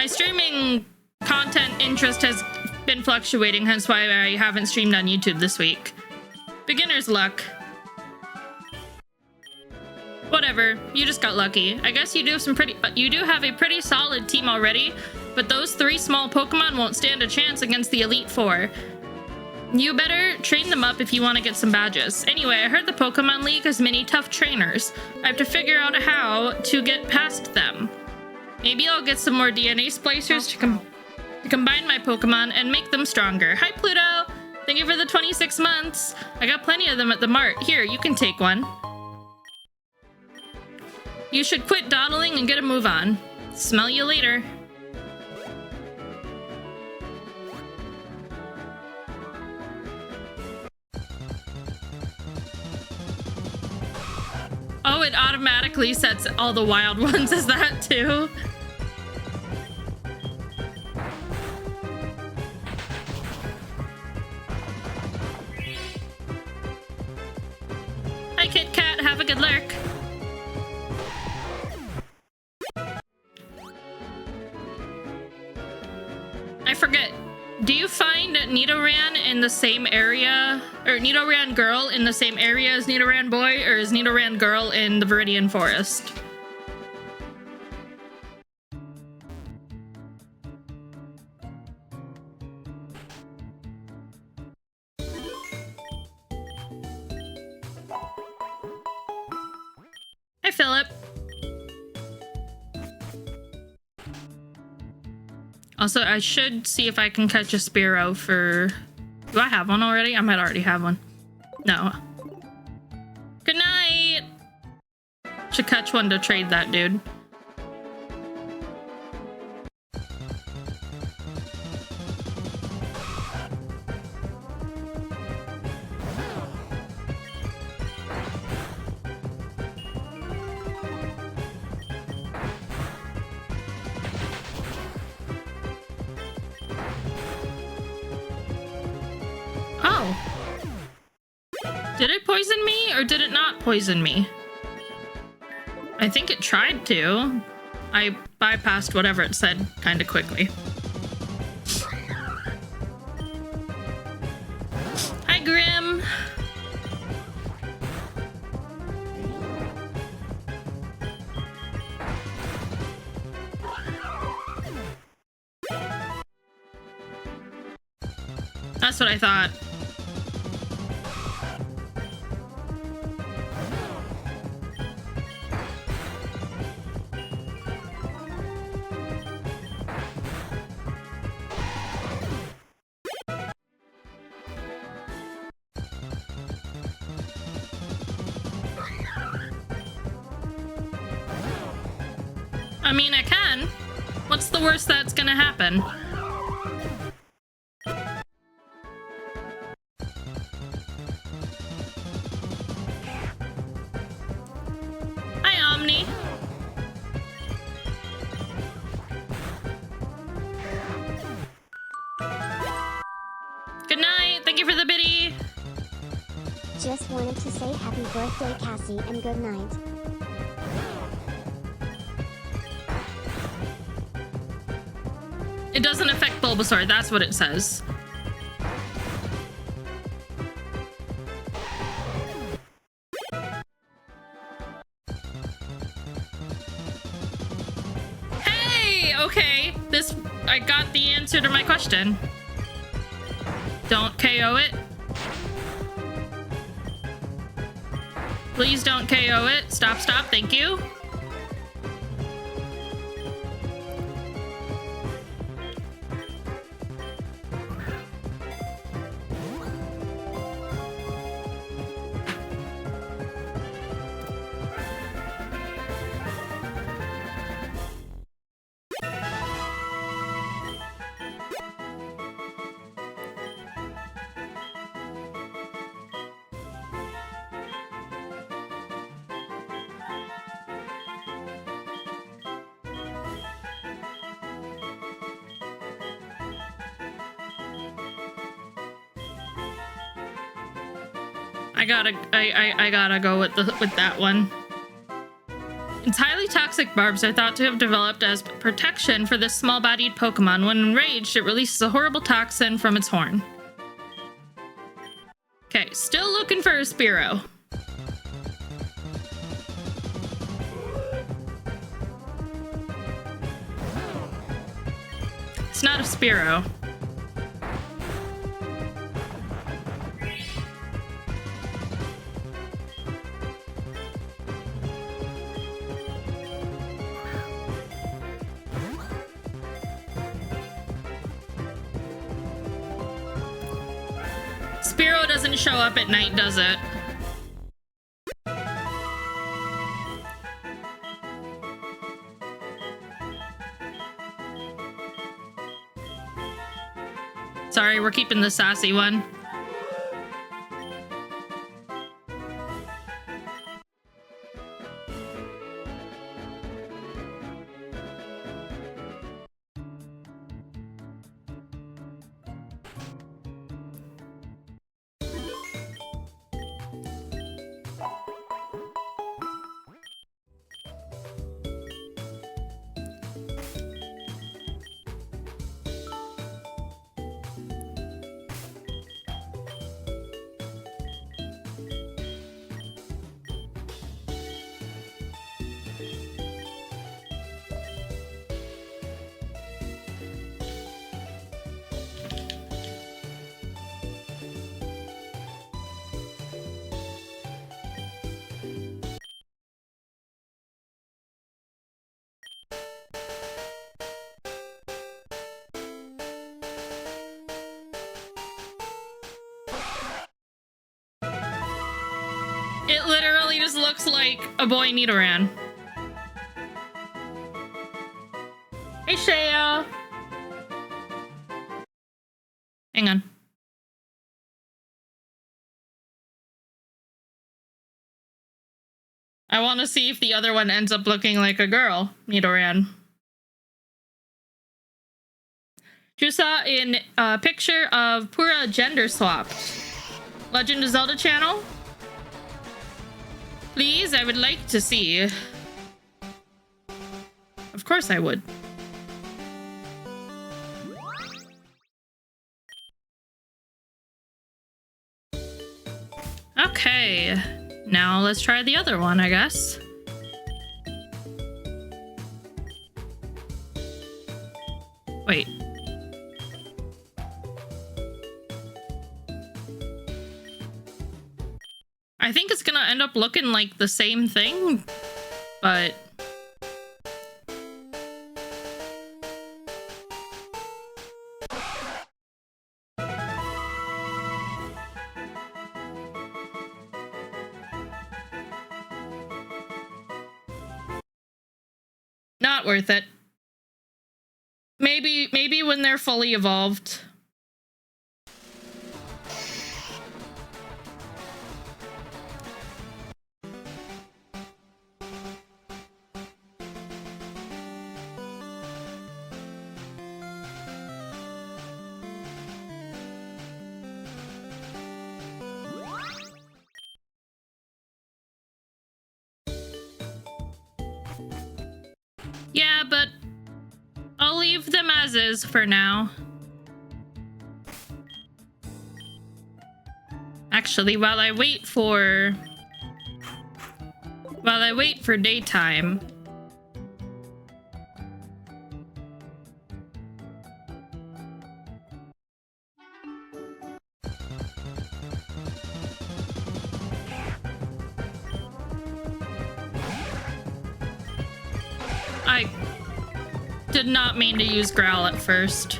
streaming content interest has been fluctuating, hence why I haven't streamed on YouTube this week. Beginner's luck. Whatever, you just got lucky. I guess you do have a pretty solid team already, but those 3 small Pokemon won't stand a chance against the Elite 4. You better train them up if you want to get some badges. Anyway, I heard the Pokemon League has many tough trainers. I have to figure out how to get past them. Maybe I'll get some more DNA splicers to combine my Pokemon and make them stronger. Hi, Pluto! Thank you for the 26 months. I got plenty of them at the mart. Here, you can take one. You should quit dawdling and get a move on. Smell you later. Oh, it automatically sets all the wild ones as that too. Hi, Kit Kat. Have a good lurk. I forget. Do you find Nidoran in the same area, or Nidoran girl in the same area as Nidoran boy, or is Nidoran girl in the Viridian Forest? Hi, Philip. Also, I should see if I can catch a Spearow for... Do I have one already? I might already have one. No. Good night! Should catch one to trade that dude. poison me, or did it not poison me? I think it tried to. I bypassed whatever it said kind of quickly. Hi, Grim. That's what I thought. I mean, I can. What's the worst that's gonna happen? Hi, Omni. Good night. Thank you for the biddy. Just wanted to say happy birthday, Cassie, and good night. It doesn't affect Bulbasaur, that's what it says. Hey! Okay, I got the answer to my question. Don't KO it. Please don't KO it. Stop, thank you. I gotta go with that one. Its highly toxic barbs are thought to have developed as protection for this small-bodied Pokemon. When enraged, it releases a horrible toxin from its horn. Okay, still looking for a Spearow. It's not a Spearow. Spearow doesn't show up at night, does it? Sorry, we're keeping the sassy one. It literally just looks like a boy Nidoran. Hey, Shaya. Hang on. I want to see if the other one ends up looking like a girl, Nidoran. Just saw in a picture of Pura gender swapped. Legend of Zelda channel. Please, I would like to see. Of course I would. Okay, now let's try the other one, I guess. Wait. I think it's gonna end up looking like the same thing, but... not worth it. Maybe when they're fully evolved. Yeah, but I'll leave them as is for now. Actually, while I wait for daytime, I did not mean to use Growl at first.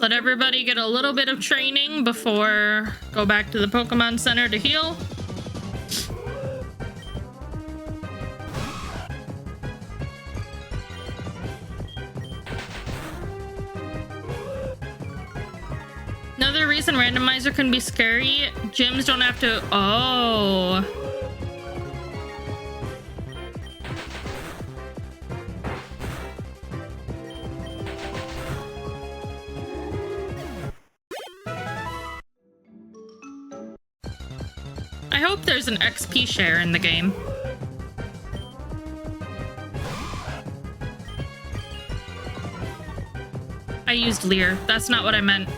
Let everybody get a little bit of training before go back to the Pokemon Center to heal. Another reason randomizer can be scary, gyms don't have to... Oh. I hope there's an XP share in the game. I used Leer. That's not what I meant.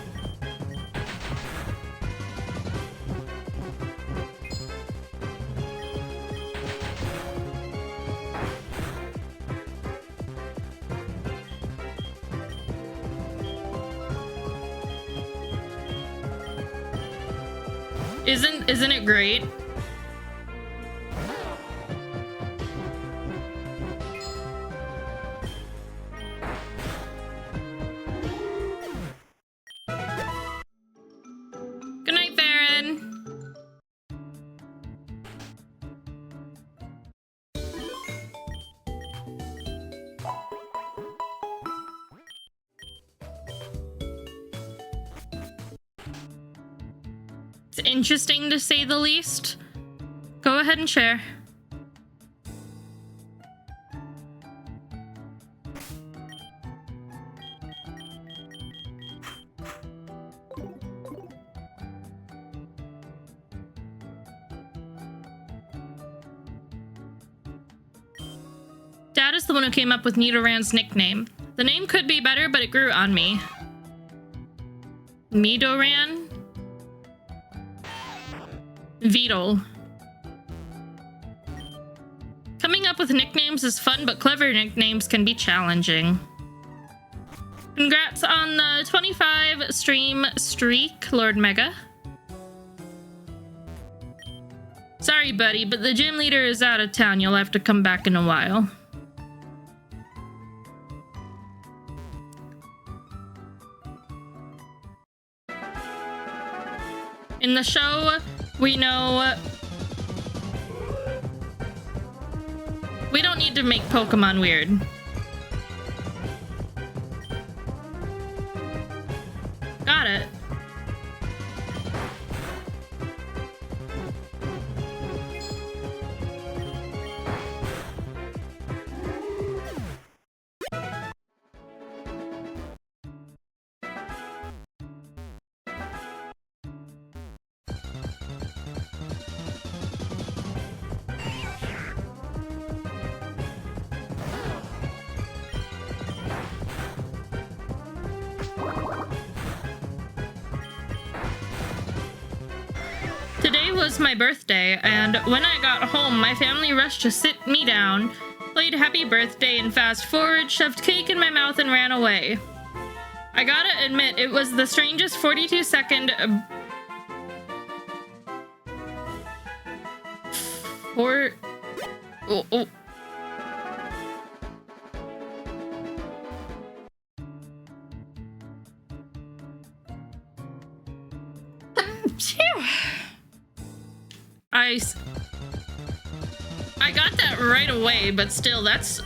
Isn't it great? Good night, Farron. It's interesting to say the least. Go ahead and share. Dad is the one who came up with Nidoran's nickname. The name could be better, but it grew on me. Nidoran? Beetle. Coming up with nicknames is fun, but clever nicknames can be challenging. Congrats on the 25 stream streak, Lord Mega. Sorry, buddy, but the gym leader is out of town. You'll have to come back in a while. In the show, we know... we don't need to make Pokemon weird. Got it. Today was my birthday, and when I got home, my family rushed to sit me down, played Happy Birthday and Fast Forward, shoved cake in my mouth, and ran away. I gotta admit, it was the strangest 42-second... Oh. I got that right away, but still, that's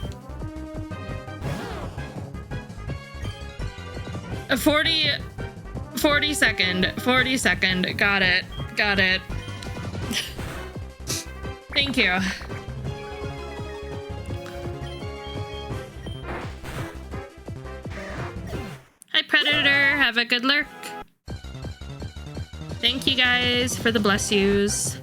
a 40 second. Got it. Thank you. Hi, Predator. Have a good lurk. Thank you guys for the bless yous.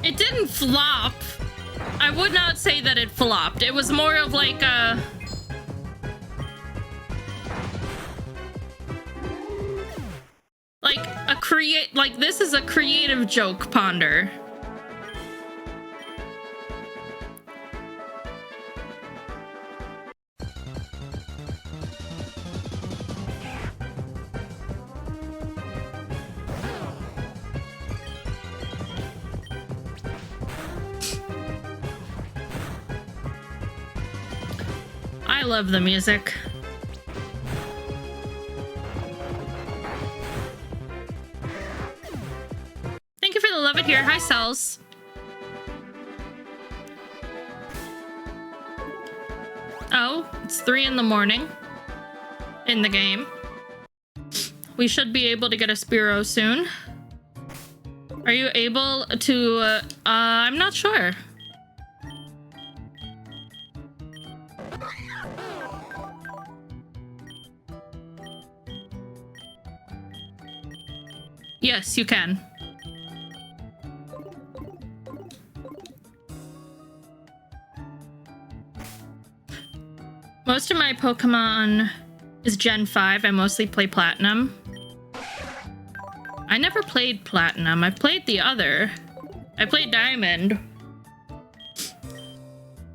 It didn't flop. I would not say that it flopped. It was more of like a... like this is a creative joke, Ponder. I love the music. Thank you for the love it here. Hi, Cells. Oh, it's 3 in the morning in the game. We should be able to get a Spearow soon. Are you able to, I'm not sure. Yes, you can. Most of my Pokemon is Gen 5. I mostly play Platinum. I never played Platinum. I played the other. I played Diamond.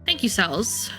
Thank you, Cells.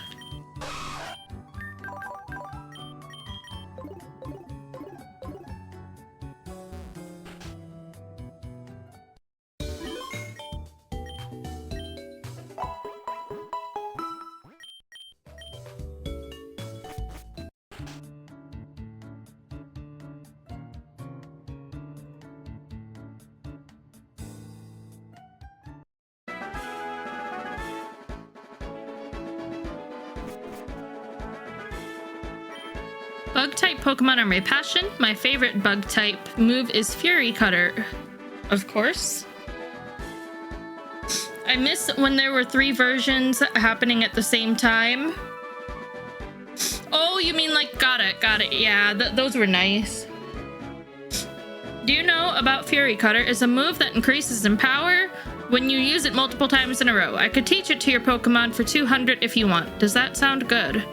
Bug-type Pokemon are my passion. My favorite bug-type move is Fury Cutter. Of course. I miss when there were 3 versions happening at the same time. Oh, you mean like, got it. Yeah, those were nice. Do you know about Fury Cutter? It's a move that increases in power when you use it multiple times in a row. I could teach it to your Pokemon for 200 if you want. Does that sound good?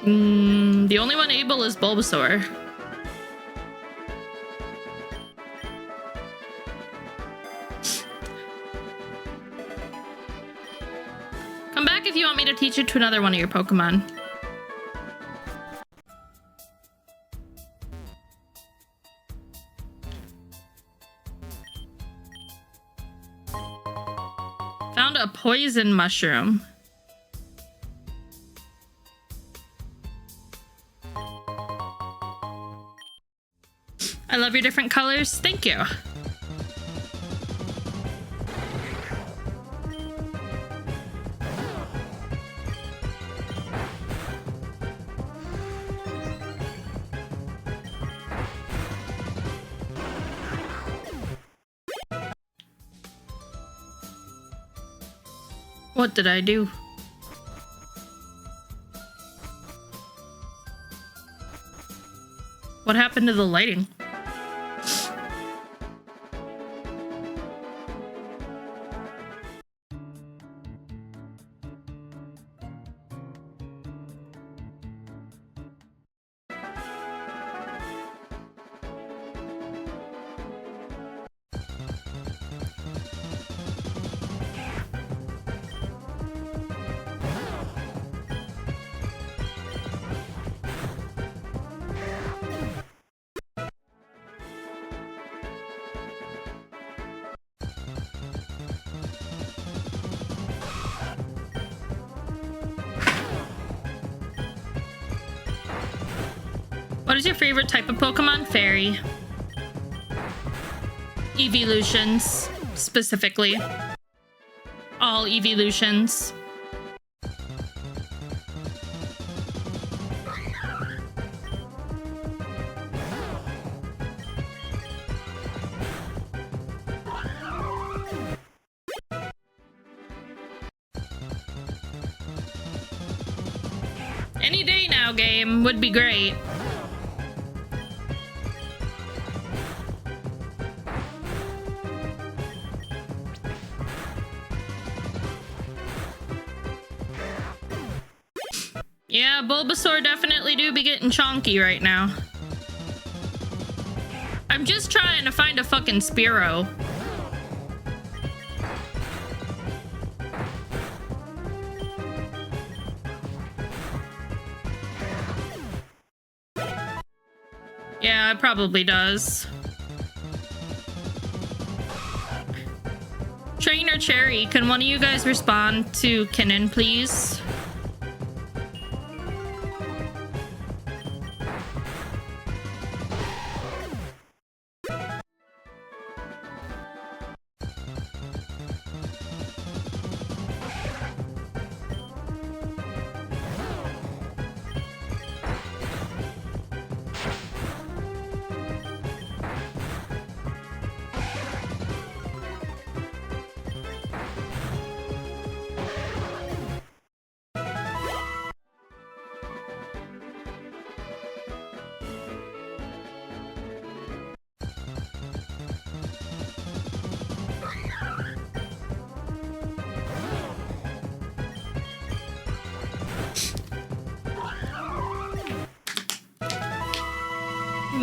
The only one able is Bulbasaur. Come back if you want me to teach it to another one of your Pokemon. Found a poison mushroom. I love your different colors. Thank you. What did I do? What happened to the lighting? What is your favorite type of Pokemon? Fairy. Evolutions, specifically. All evolutions. Any day now, game would be great. Yeah, Bulbasaur definitely do be getting chonky right now. I'm just trying to find a fucking Spearow. Yeah, it probably does. Trainer Cherry, can one of you guys respond to Kinnan, please?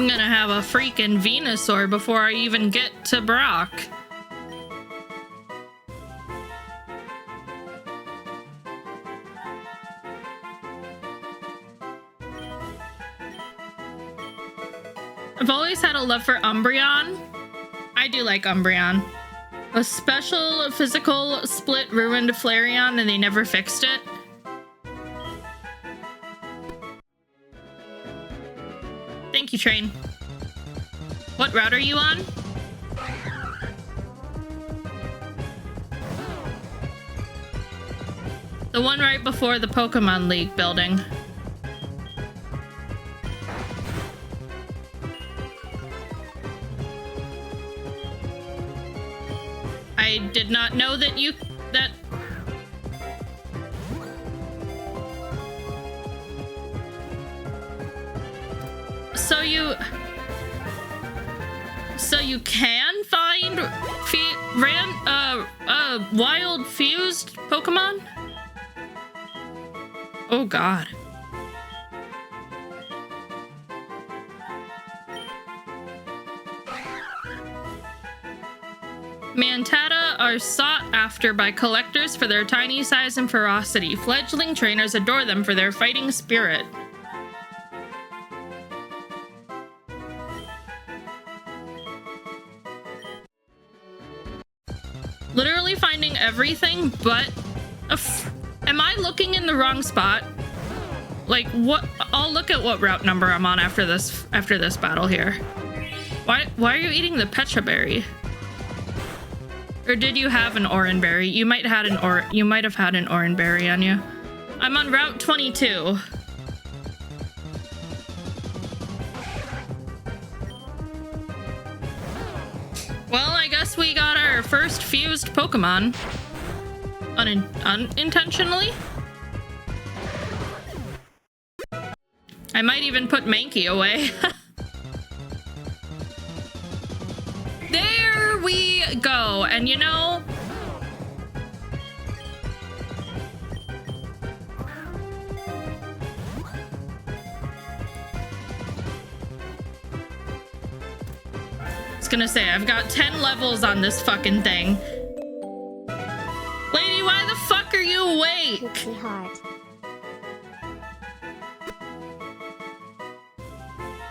I'm gonna have a freaking Venusaur before I even get to Brock. I've always had a love for Umbreon. I do like Umbreon. A special physical split ruined Flareon and they never fixed it. Thank you, Train. What route are you on? The one right before the Pokemon League building. I did not know that So you can find wild fused Pokemon? Oh god. Mantata Pokopia are sought after by collectors for their tiny size and ferocity. Fledgling trainers adore them for their fighting spirit. Literally finding everything but am I looking in the wrong spot? Like, what? I'll look at what route number I'm on after this battle here. Why are you eating the Petra berry? Or did you have an oran berry? You might have had an oran berry on you. I'm on route 22. Well, I guess we got our first fused Pokemon. Unintentionally? I might even put Mankey away. There we go. And you know... I was gonna say, I've got 10 levels on this fucking thing. Lady, why the fuck are you awake? Pixie heart.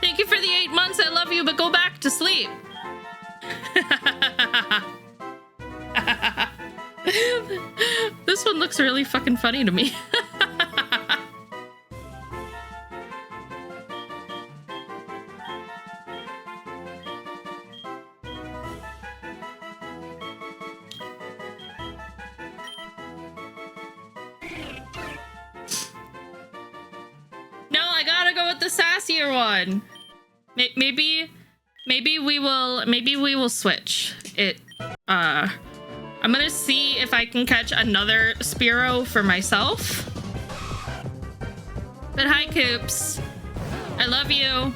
Thank you for the 8 months. I love you, but go back to sleep. This one looks really fucking funny to me. No, I gotta go with the sassier one. Maybe we will switch it. I'm gonna see if I can catch another Spearow for myself. But hi, Coops. I love you.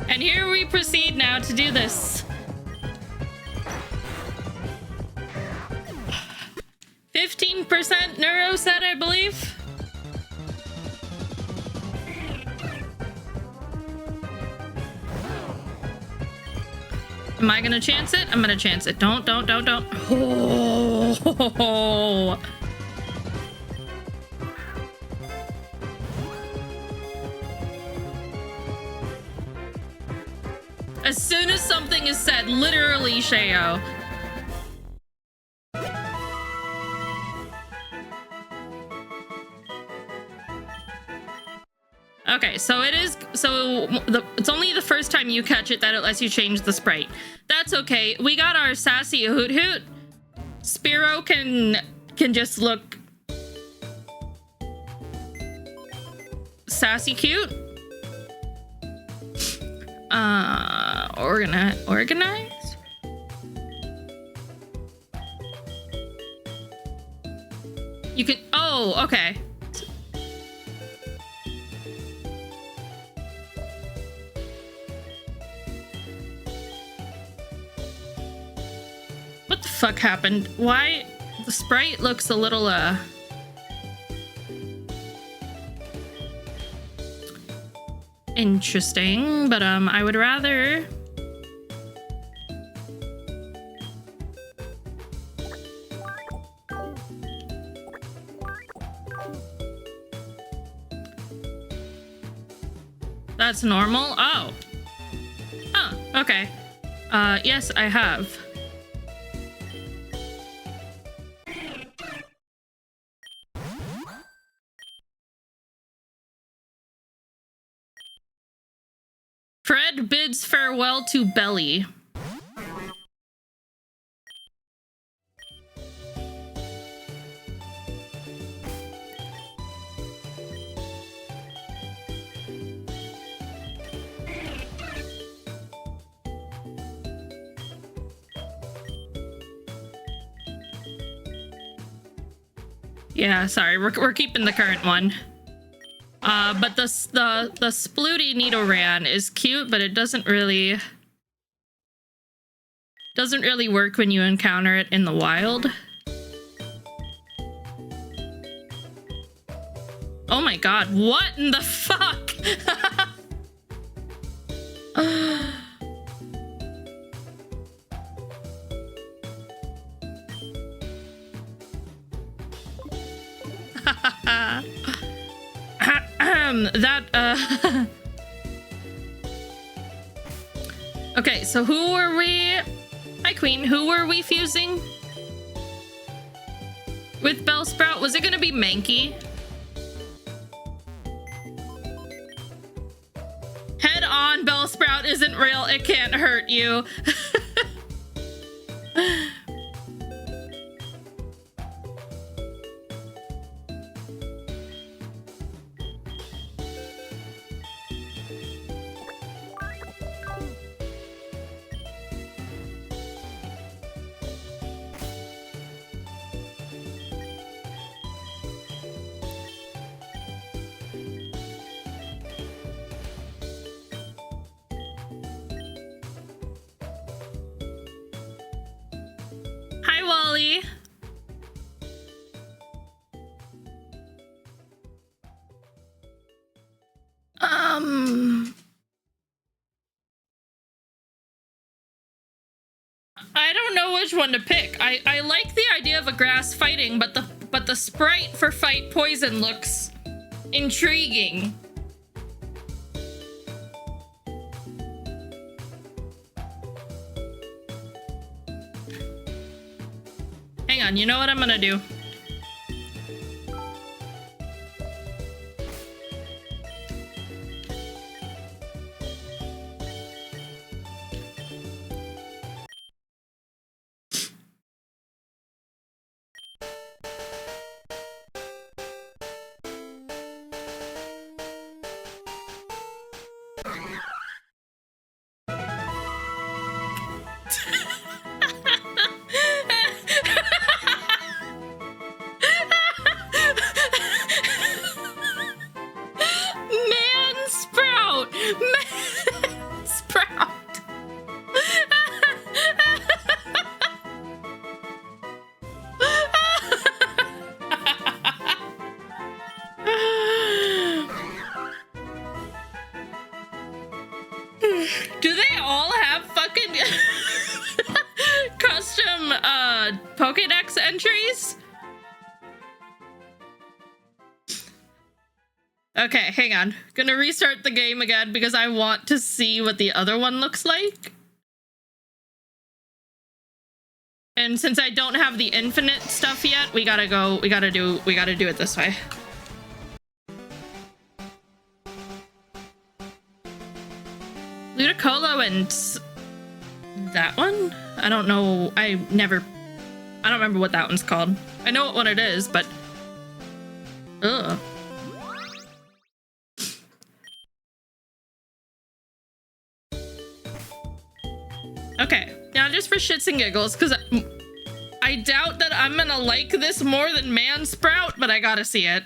And here we proceed now to do this. 15% neuro set, I believe. Am I gonna chance it? I'm gonna chance it. Don't. Oh. As soon as something is said, literally, Sheo. Okay, so it's only the first time you catch it that it lets you change the sprite. That's okay. We got our sassy Hoot Hoot. Spearow can just look sassy cute. Organize? You can, oh, okay. What the fuck happened? Why? The sprite looks a little, interesting, but, I would rather... That's normal? Oh. Oh, okay. Yes, I have. Fred bids farewell to Belly. Yeah, sorry, we're keeping the current one. But the Splooty Nidoran is cute, but it doesn't really work when you encounter it in the wild. Oh my god, what in the fuck? Okay, so who were we? Hi, Queen. Who were we fusing with Bellsprout? Was it gonna be Mankey? Head on, Bellsprout isn't real. It can't hurt you. Hi, Wally. I don't know which one to pick. I like the idea of a grass fighting, but the sprite for fight poison looks intriguing. Hang on, you know what I'm gonna do? Man Sprout! Man Sprout! Do they all have fucking custom Pokédex entries? Okay, hang on. Gonna restart the game again because I want to see what the other one looks like. And since I don't have the infinite stuff yet, we gotta do it this way. Ludicolo and that one? I don't know. I don't remember what that one's called. I know what one it is, but ugh. Okay, now just for shits and giggles, because I doubt that I'm gonna like this more than Man Sprout, but I gotta see it.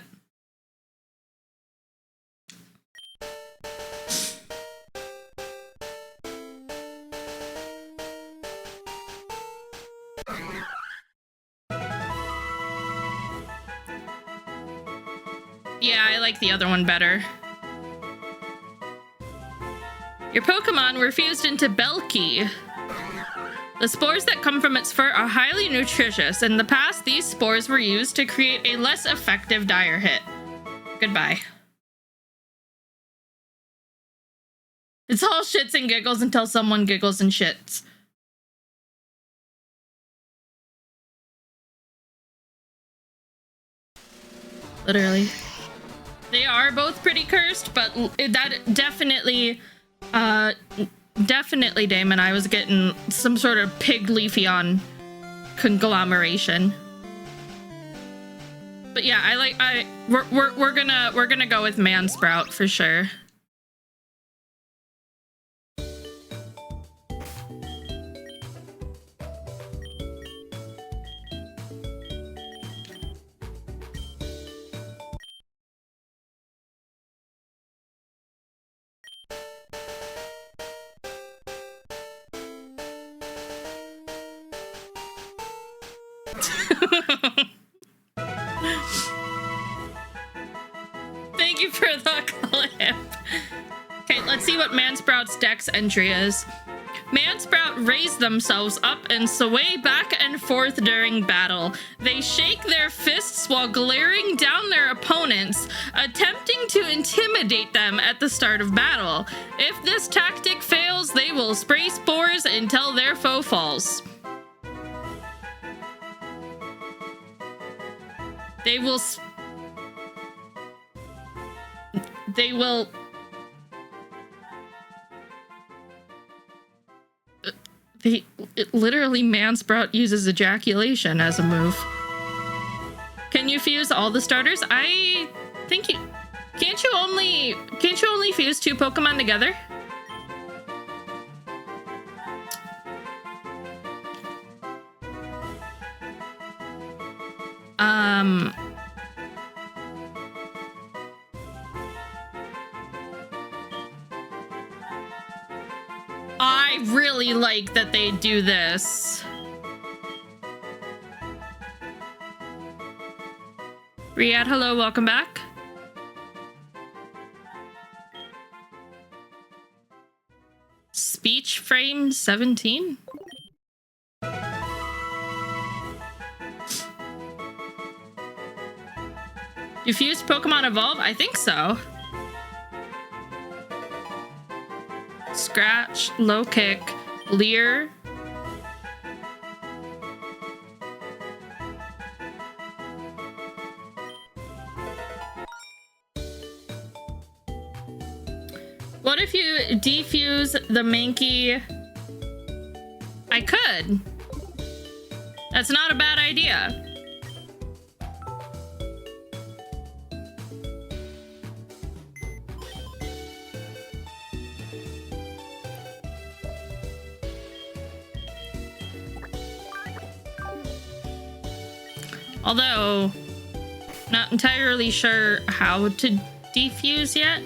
Yeah, I like the other one better. Your Pokemon were fused into Belky. The spores that come from its fur are highly nutritious. In the past, these spores were used to create a less effective dire hit. Goodbye. It's all shits and giggles until someone giggles and shits. Literally. They are both pretty cursed, but that definitely, Damon, I was getting some sort of pig Leafeon conglomeration. But yeah, we're gonna go with Man Sprout for sure. Thank you for the clip. Okay, let's see what Mansprout's dex entry is. Mansprout raise themselves up and sway back and forth during battle. They shake their fists while glaring down their opponents, attempting to intimidate them at the start of battle. If this tactic fails, they will spray spores until their foe falls. They will literally Mansprout uses ejaculation as a move. Can you fuse all the starters? I think you can't you only fuse 2 Pokemon together? I really like that they do this. Riyadh, hello, welcome back. Speech frame 17? You fused Pokemon Evolve? I think so. Scratch, low kick, leer. What if you defuse the Mankey? I could. That's not a bad idea. Although, not entirely sure how to defuse yet.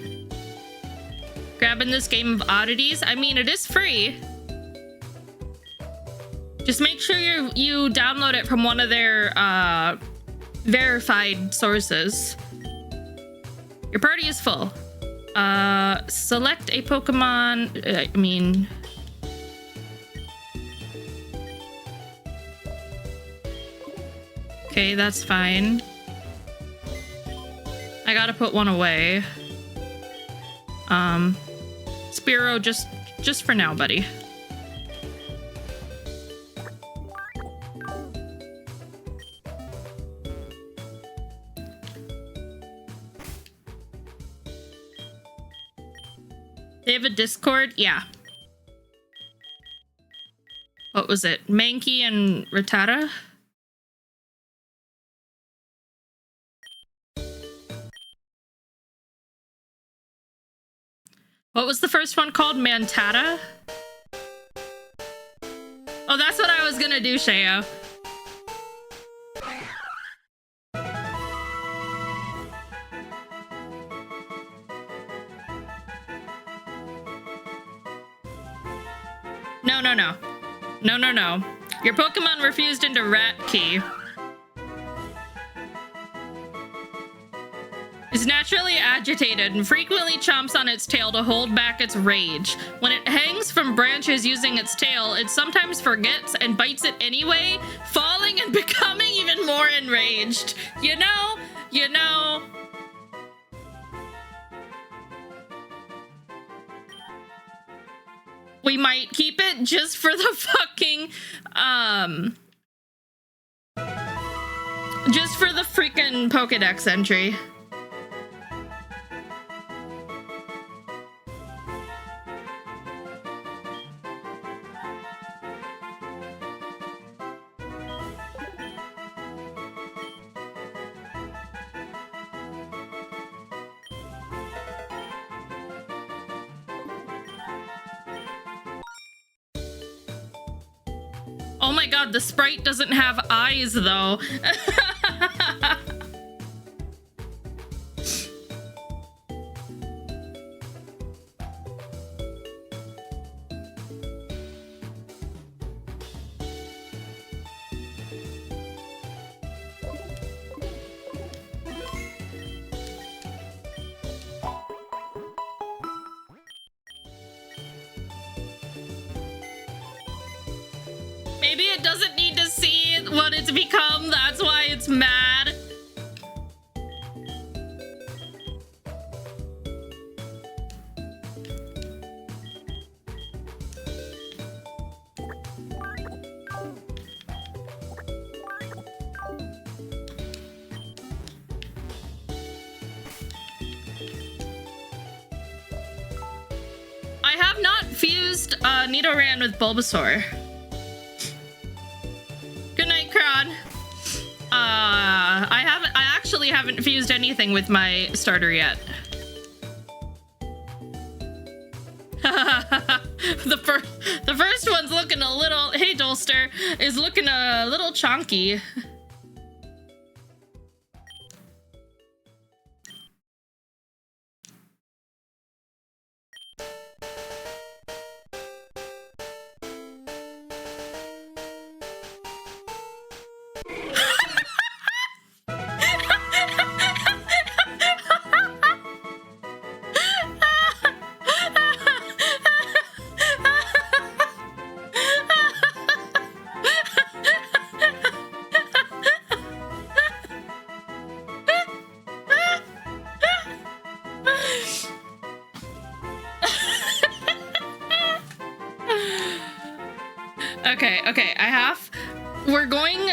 Grabbing this game of oddities. I mean, it is free. Just make sure you download it from one of their verified sources. Your party is full. Select a Pokemon. Okay, that's fine. I gotta put one away. Spearow, just for now, buddy. They have a Discord? Yeah. What was it? Mankey and Rattata? What was the first one called? Mantata? Oh, that's what I was gonna do, Sheo. No. Your Pokemon refused into Rat Key. Is naturally agitated and frequently chomps on its tail to hold back its rage. When it hangs from branches using its tail, it sometimes forgets and bites it anyway, falling and becoming even more enraged. You know. We might keep it just for the fucking, just for the freaking Pokedex entry. Oh my god, the sprite doesn't have eyes, though. Maybe it doesn't need to see what it's become. That's why it's mad. I have not fused Nidoran with Bulbasaur. Good night, Kron. I actually haven't fused anything with my starter yet. the first one's looking a little, hey Dolster, is looking a little chonky. Okay, we're going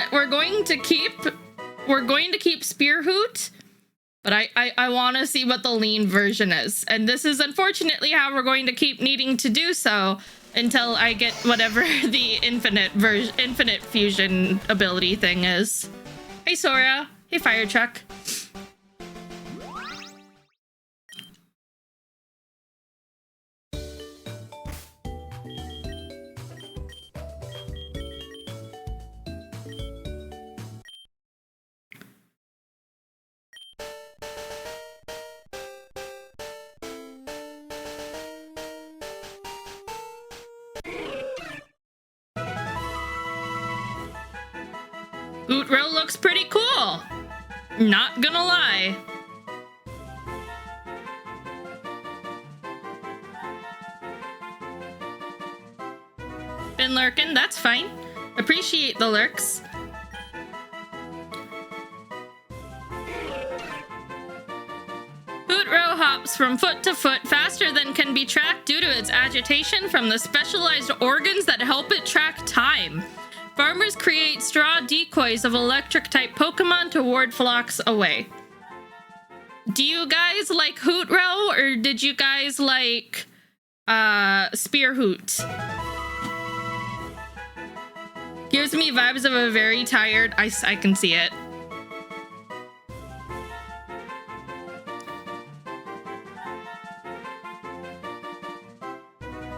to keep Spearhoot, but I want to see what the lean version is. And this is unfortunately how we're going to keep needing to do so until I get whatever the infinite fusion ability thing is. Hey Sora, hey Fire Truck. Boot-Row looks pretty cool. Not gonna lie. Been lurking, that's fine. Appreciate the lurks. Boot-Row hops from foot to foot faster than can be tracked due to its agitation from the specialized organs that help it track time. Farmers create straw decoys of electric-type Pokemon to ward flocks away. Do you guys like Hoot-Row, or did you guys like Spearhoot? Gives me vibes of a very tired... I can see it.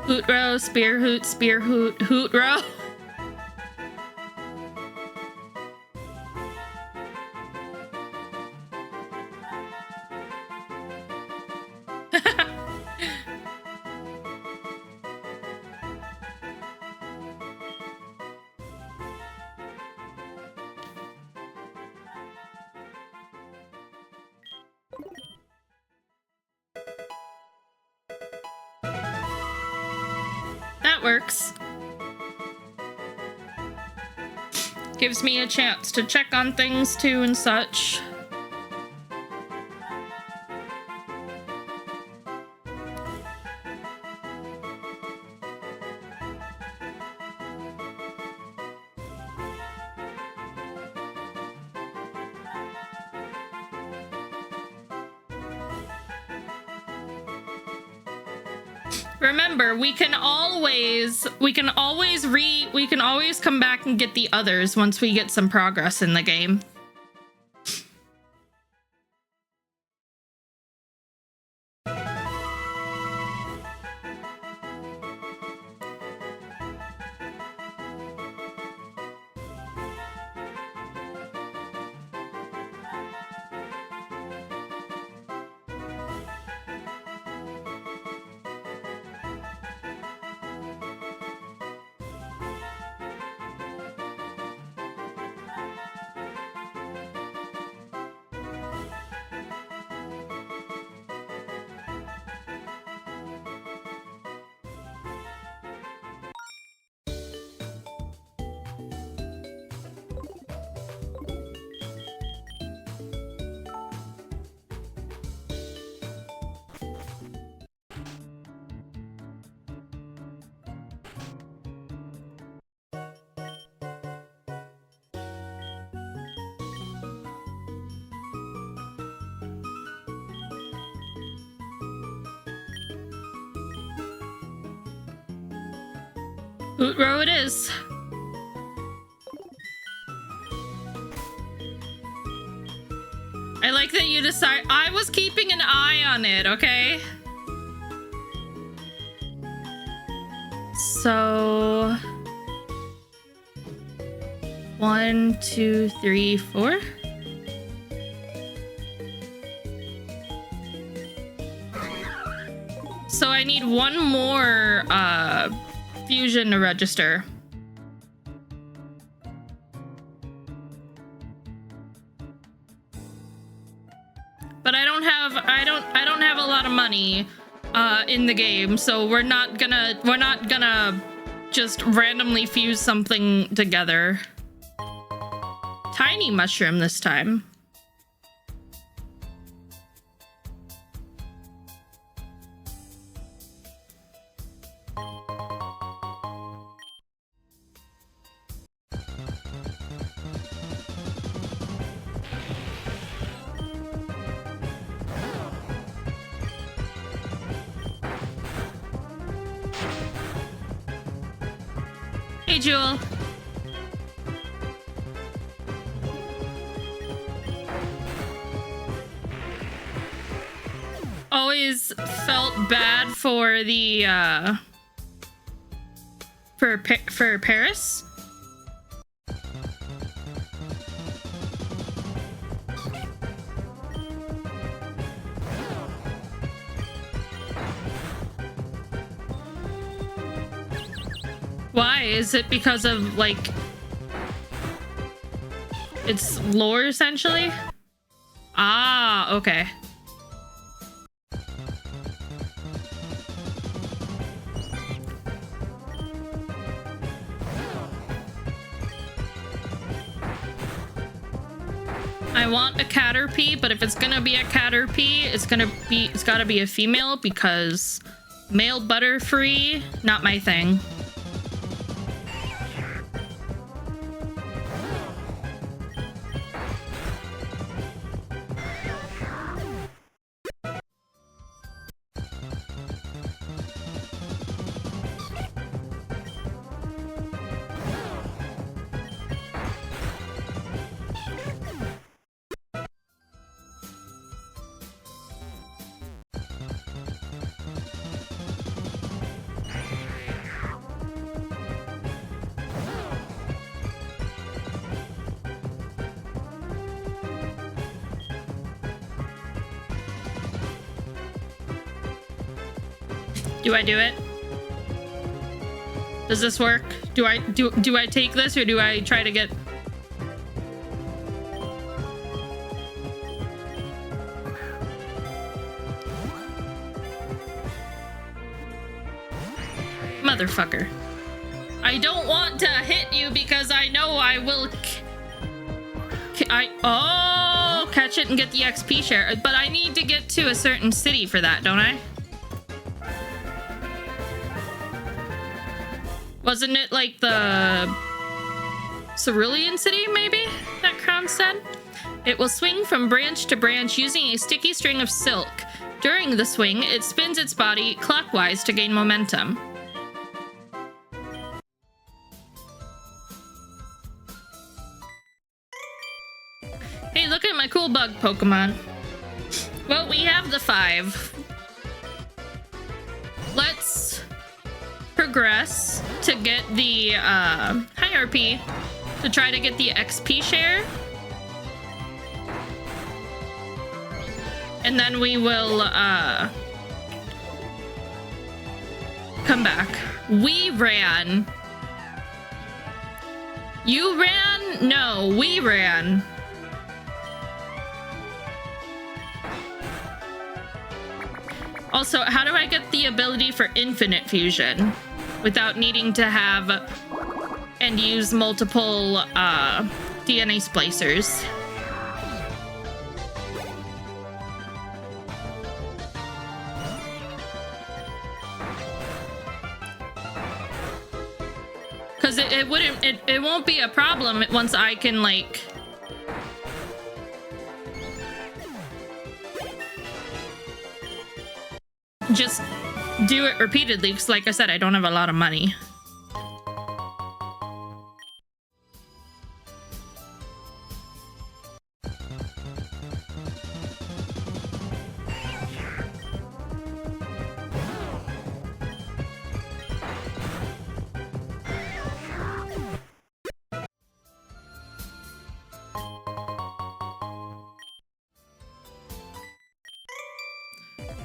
Hoot-Row, Spearhoot, Spearhoot, Hoot-Row. That works. Gives me a chance to check on things too and such. Remember, we can always come back and get the others once we get some progress in the game. Loot row it is. I like that you decide. I was keeping an eye on it, okay? So 1, 2, 3, 4. So I need one more fusion to register. But I don't have a lot of money in the game, so we're not gonna just randomly fuse something together. Tiny mushroom this time. Hey, Jewel. Always felt bad for the for Paris. Why? Is it because of, like, its lore, essentially? Ah, okay. I want a Caterpie, but if it's gonna be a Caterpie, it's gotta be a female, because male Butterfree, not my thing. Do I do it? Does this work? Do I take this, or do I try to get... Motherfucker. I don't want to hit you because I know I will... Oh, catch it and get the XP share. But I need to get to a certain city for that, don't I? Wasn't it like the Cerulean City, maybe? That Crown said? It will swing from branch to branch using a sticky string of silk. During the swing, it spins its body clockwise to gain momentum. Hey, look at my cool bug Pokemon. Well, we have the 5. Let's progress to get the hierarchy to try to get the XP share, and then we will come back. We ran. You ran? No, we ran. Also, how do I get the ability for infinite fusion without needing to have and use multiple DNA splicers? Because it won't be a problem once I can, like, just do it repeatedly, because like I said, I don't have a lot of money.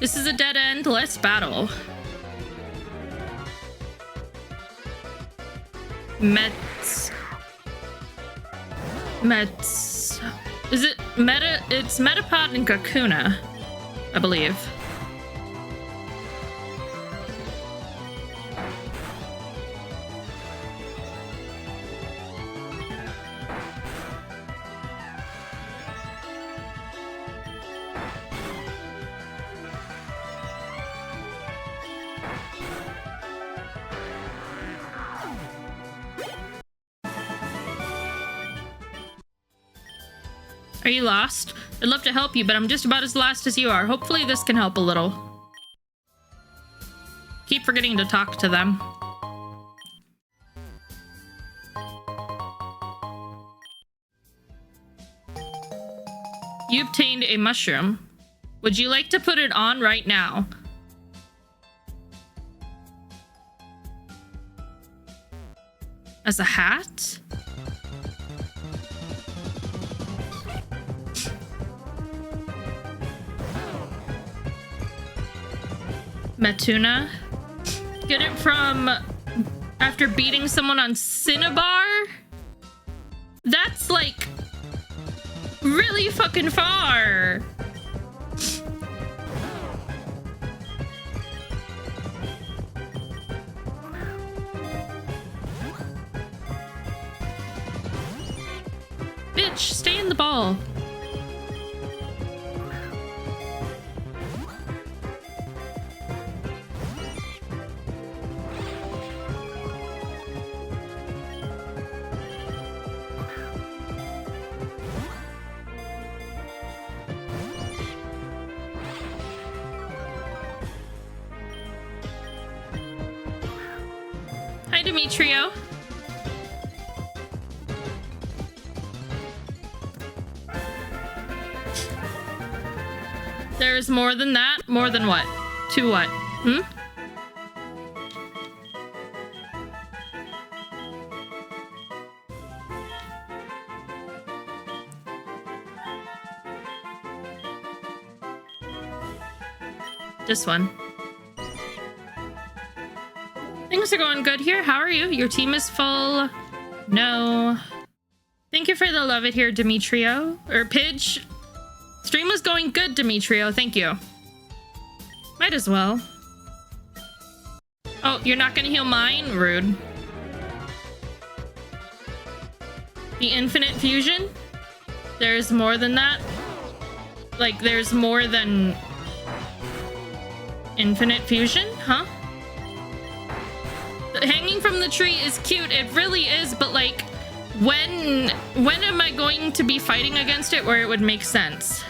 This is a dead end. Let's battle. Mets. Is it Meta? It's Metapod and Kakuna, I believe. Are you lost? I'd love to help you, but I'm just about as lost as you are. Hopefully this can help a little. Keep forgetting to talk to them. You obtained a mushroom. Would you like to put it on right now? As a hat? Metuna. Get it from after beating someone on Cinnabar? That's like really fucking far. Bitch, stay in the ball. Hi, Demetrio. There's more than that? More than what? To what? Hmm? This one. Things are going good here. How are you? Your team is full. No. Thank you for the love it here, Demetrio. Or Pidge. Stream was going good, Demetrio. Thank you. Might as well. Oh, you're not gonna heal mine? Rude. The infinite fusion? There's more than that? Like, there's more than infinite fusion? Huh? Hanging from the tree is cute. It really is, but like, when am I going to be fighting against it where it would make sense?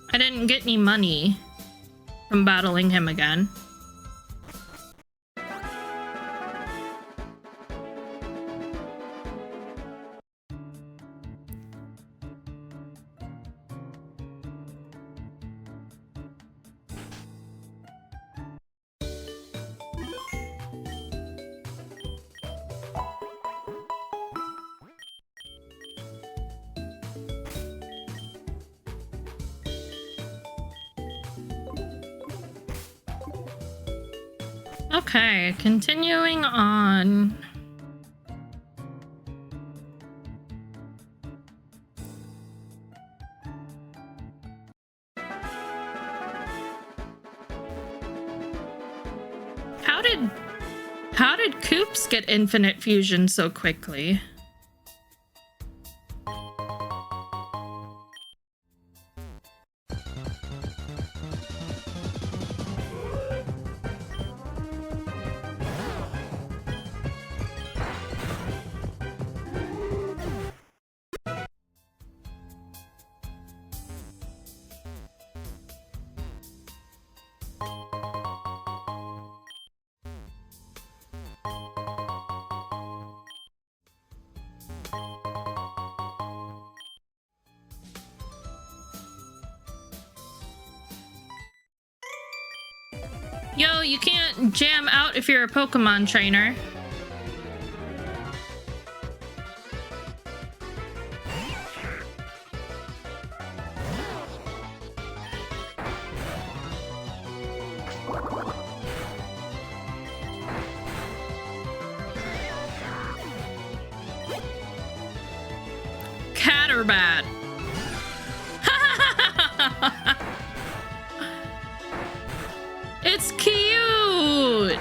I didn't get any money from battling him again. Okay, continuing on. How did Coops get infinite fusion so quickly? Yo, you can't jam out if you're a Pokemon trainer. Cat or bad? It's cute!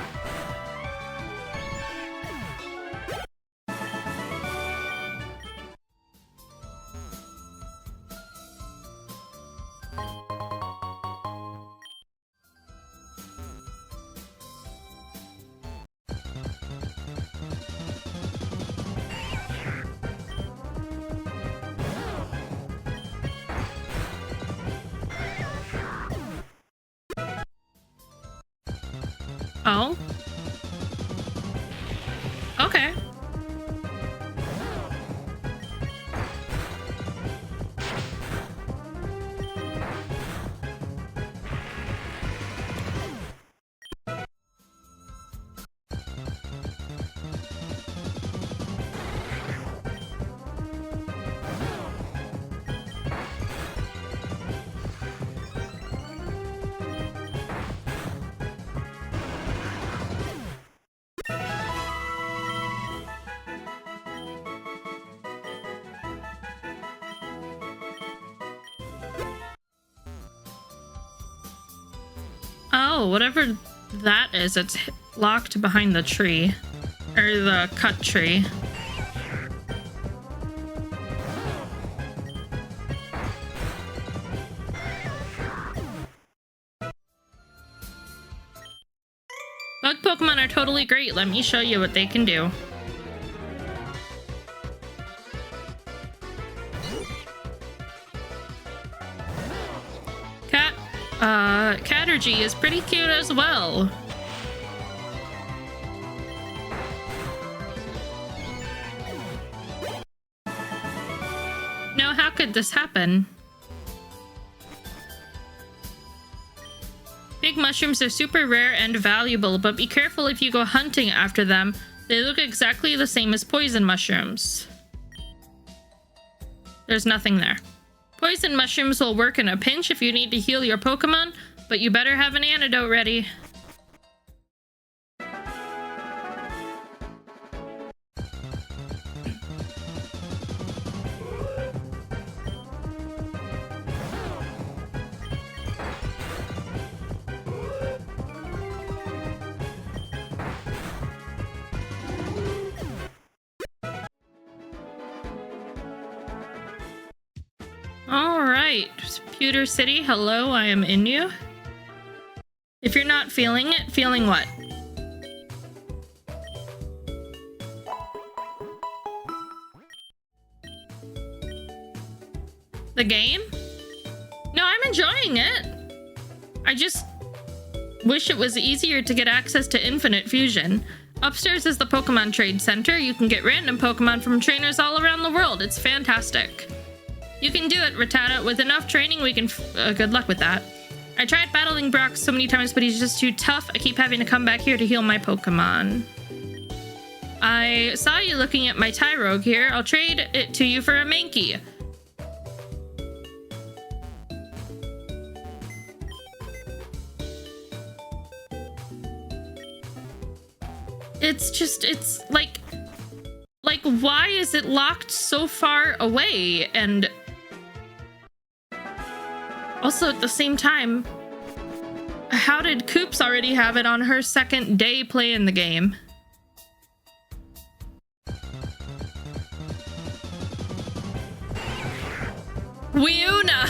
Oh? Okay. Oh, whatever that is, it's locked behind the tree. Or the cut tree. Bug Pokemon are totally great. Let me show you what they can do. Catergy is pretty cute as well. No, how could this happen? Big mushrooms are super rare and valuable, but be careful if you go hunting after them. They look exactly the same as poison mushrooms. There's nothing there. Poison mushrooms will work in a pinch if you need to heal your Pokemon, but you better have an antidote ready. Alright, Pewter City, hello, I am in you. If you're not feeling it, feeling what? The game? No, I'm enjoying it. I just wish it was easier to get access to Infinite Fusion. Upstairs is the Pokemon Trade Center. You can get random Pokemon from trainers all around the world. It's fantastic. You can do it, Rattata. With enough training, we can... good luck with that. I tried battling Brock so many times, but he's just too tough. I keep having to come back here to heal my Pokemon. I saw you looking at my Tyrogue here. I'll trade it to you for a Mankey. It's just, it's like, why is it locked so far away? And also at the same time, how did Coops already have it on her second day playing the game? Wiuna!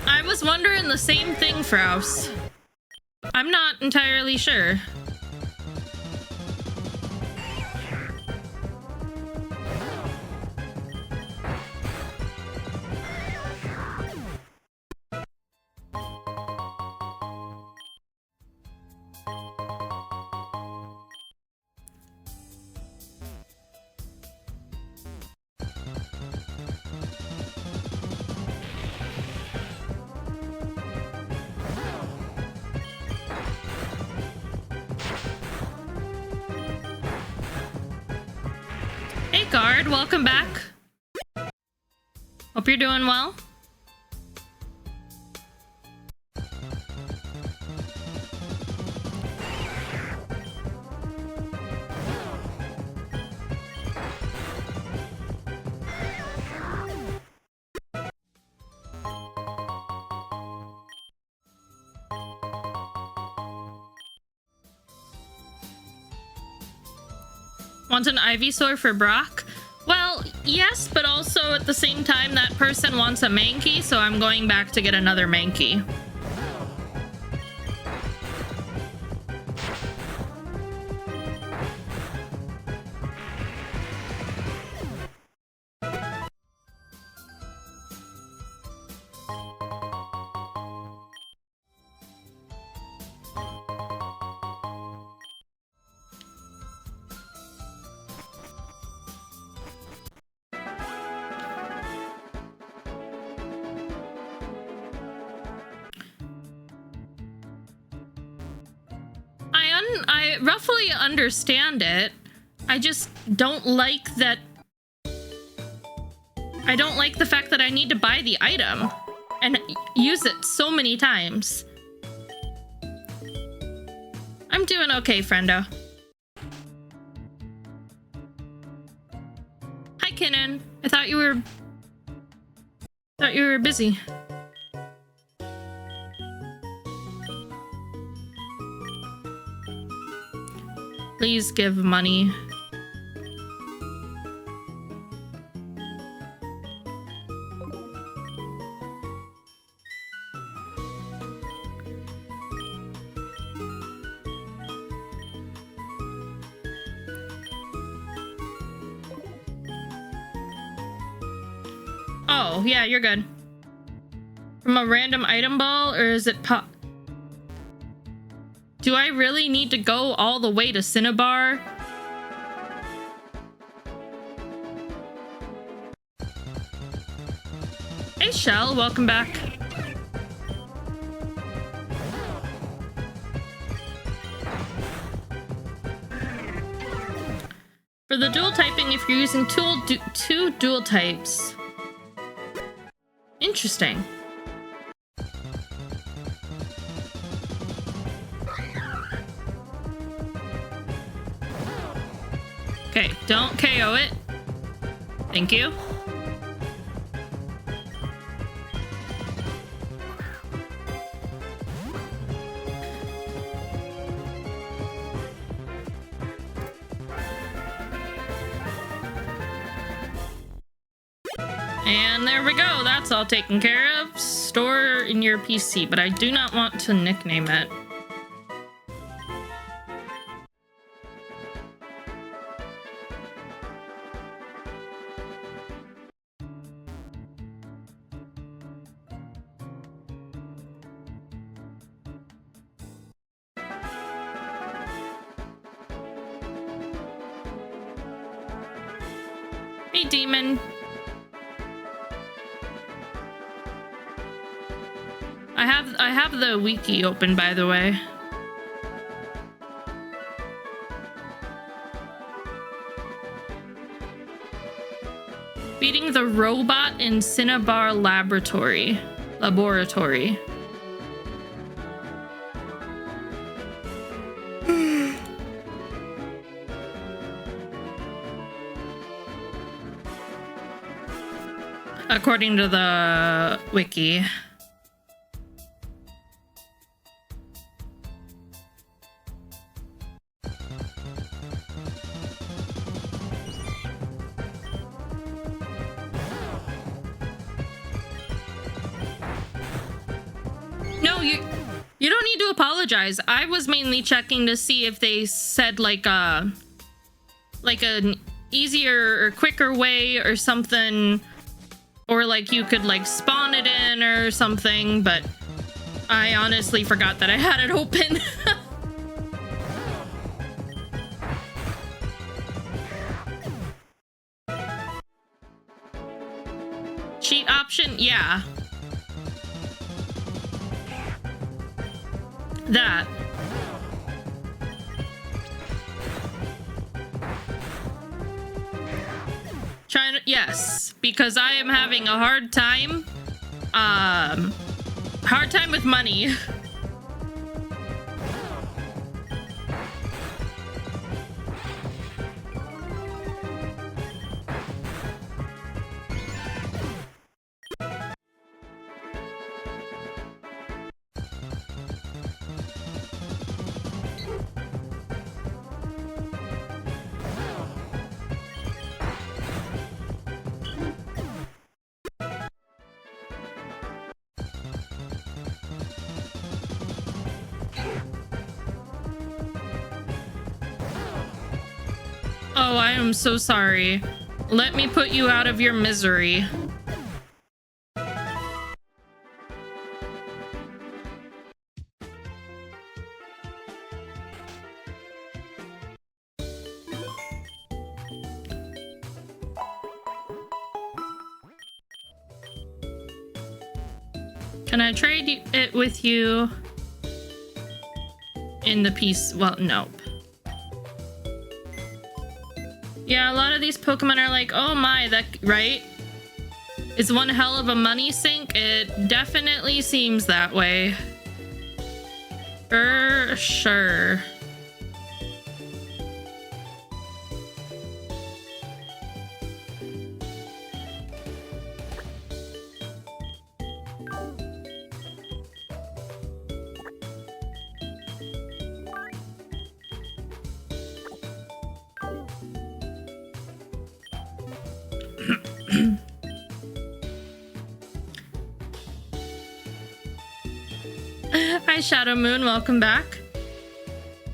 I was wondering the same thing, Fraus. I'm not entirely sure. Hey guard, welcome back. Hope you're doing well. Want an Ivysaur for Brock? Well, yes, but also at the same time that person wants a Mankey, so I'm going back to get another Mankey. I roughly understand it. I just don't like that. I don't like the fact that I need to buy the item and use it so many times. I'm doing okay, friendo. Hi, Kinnan. I thought you were busy. Please give money. Oh, yeah, you're good. From a random item ball, or is it pop? Do I really need to go all the way to Cinnabar? Hey, Shell, welcome back. For the dual typing, if you're using two dual types. Interesting. Okay, don't KO it. Thank you. And there we go. That's all taken care of. Store in your PC, but I do not want to nickname it. Hey, Demon. I have the wiki open, by the way. Beating the robot in Cinnabar Laboratory. According to the wiki. No, you don't need to apologize. I was mainly checking to see if they said like an easier or quicker way or something, or like you could like spawn it in or something, but I honestly forgot that I had it open. Cheat option? Yeah. That. yes, because I am having a hard time with money. Oh, I am so sorry. Let me put you out of your misery. Can I trade it with you in the piece? Well, nope. Yeah, a lot of these Pokemon are like, oh my, that, right? Is one hell of a money sink? It definitely seems that way. For sure. Hi, Shadow Moon, welcome back.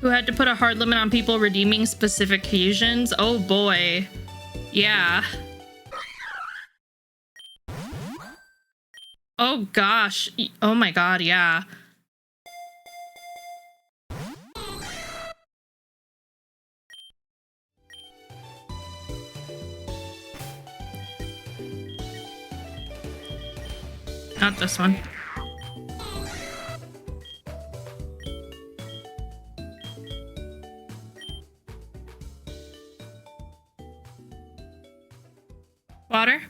Who had to put a hard limit on people redeeming specific fusions? Oh boy. Yeah. Oh gosh. Oh my god, yeah. Not this one. Water?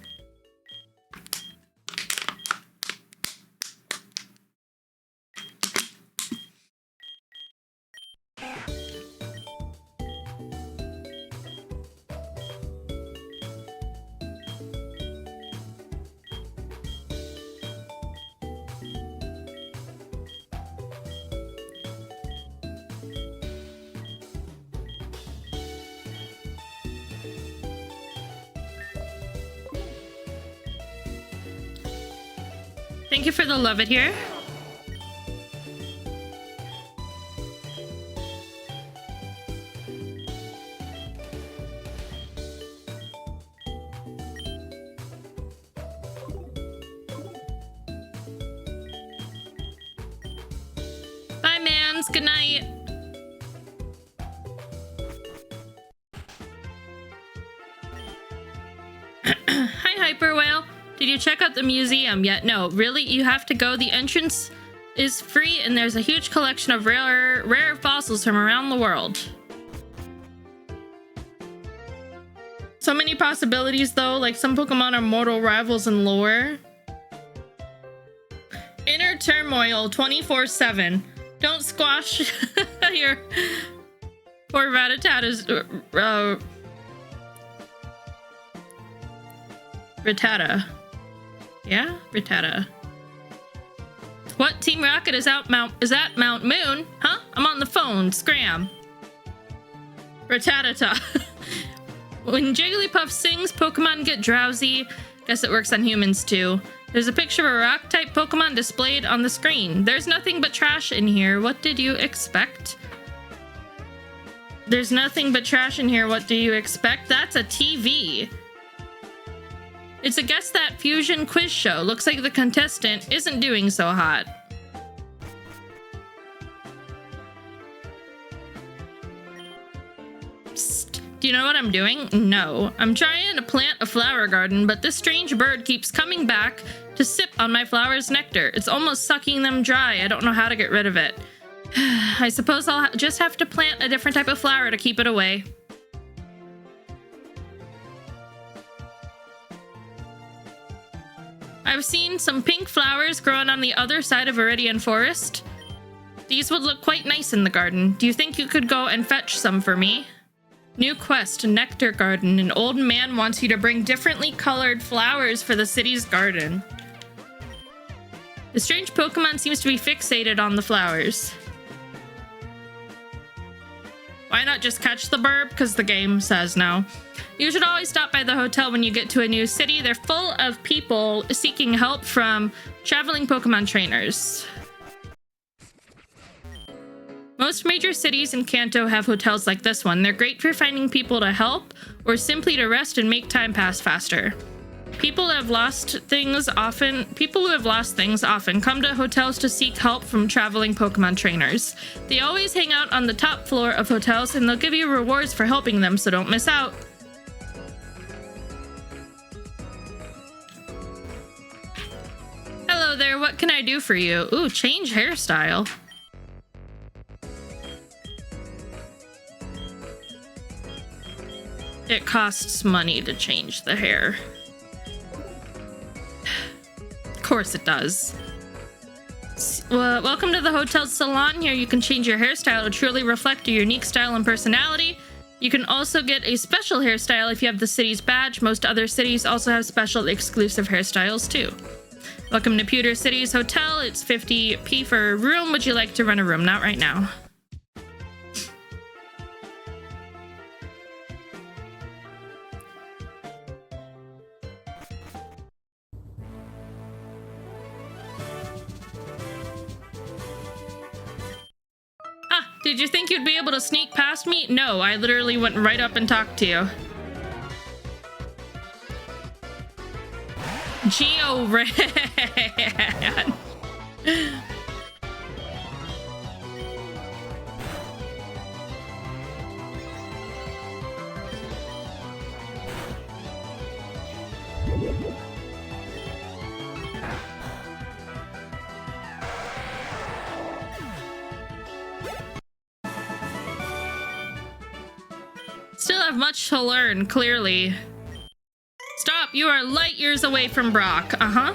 Thank you for the love it here. Bye, mans. Good night. Hi, Hyper Whale. Did you check out the museum yet? No, really? You have to go. The entrance is free and there's a huge collection of rare fossils from around the world. So many possibilities though, like some Pokemon are mortal rivals in lore. Inner turmoil 24/7. Don't squash your poor Rattata's Rattata. Yeah, Rattata. What? Team Rocket is at Mount Moon? Huh? I'm on the phone. Scram. Rattata. When Jigglypuff sings, Pokemon get drowsy. Guess it works on humans too. There's a picture of a rock-type Pokemon displayed on the screen. There's nothing but trash in here. What did you expect? There's nothing but trash in here. What do you expect? That's a TV. It's a Guess That Fusion quiz show. Looks like the contestant isn't doing so hot. Psst. Do you know what I'm doing? No. I'm trying to plant a flower garden, but this strange bird keeps coming back to sip on my flower's nectar. It's almost sucking them dry. I don't know how to get rid of it. I suppose I'll just have to plant a different type of flower to keep it away. I've seen some pink flowers growing on the other side of Viridian Forest. These would look quite nice in the garden. Do you think you could go and fetch some for me? New quest, Nectar Garden. An old man wants you to bring differently colored flowers for the city's garden. The strange Pokemon seems to be fixated on the flowers. Why not just catch the burb? Because the game says no. You should always stop by the hotel when you get to a new city. They're full of people seeking help from traveling Pokemon trainers. Most major cities in Kanto have hotels like this one. They're great for finding people to help or simply to rest and make time pass faster. People who have lost things often come to hotels to seek help from traveling Pokemon trainers. They always hang out on the top floor of hotels and they'll give you rewards for helping them, so don't miss out. Hello there, what can I do for you? Ooh, change hairstyle. It costs money to change the hair. Of course it does. Well, welcome to the hotel's salon. Here you can change your hairstyle to truly reflect your unique style and personality. You can also get a special hairstyle if you have the city's badge. Most other cities also have special exclusive hairstyles too. Welcome to Pewter City's hotel. It's 50p for a room. Would you like to rent a room? Not right now. Did you think you'd be able to sneak past me? No, I literally went right up and talked to you. Geo-Ran. Still have much to learn, clearly. Stop! You are light years away from Brock. Uh-huh.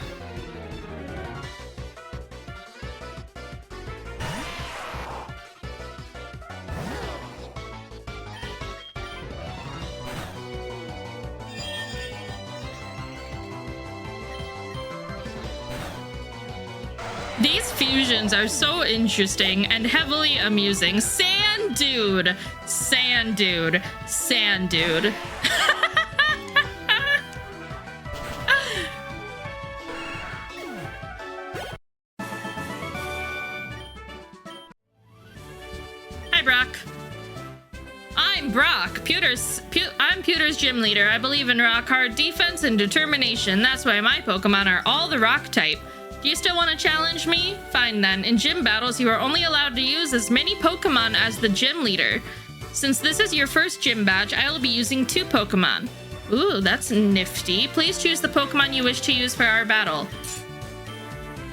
These fusions are so interesting and heavily amusing. Sand dude! Sand dude. Sand dude. Hi, Brock. I'm Brock. I'm Pewter's gym leader. I believe in rock hard defense and determination. That's why my Pokemon are all the rock type. Do you still want to challenge me? Fine then. In gym battles, you are only allowed to use as many Pokemon as the gym leader. Since this is your first gym badge, I will be using 2 Pokemon. Ooh, that's nifty. Please choose the Pokemon you wish to use for our battle.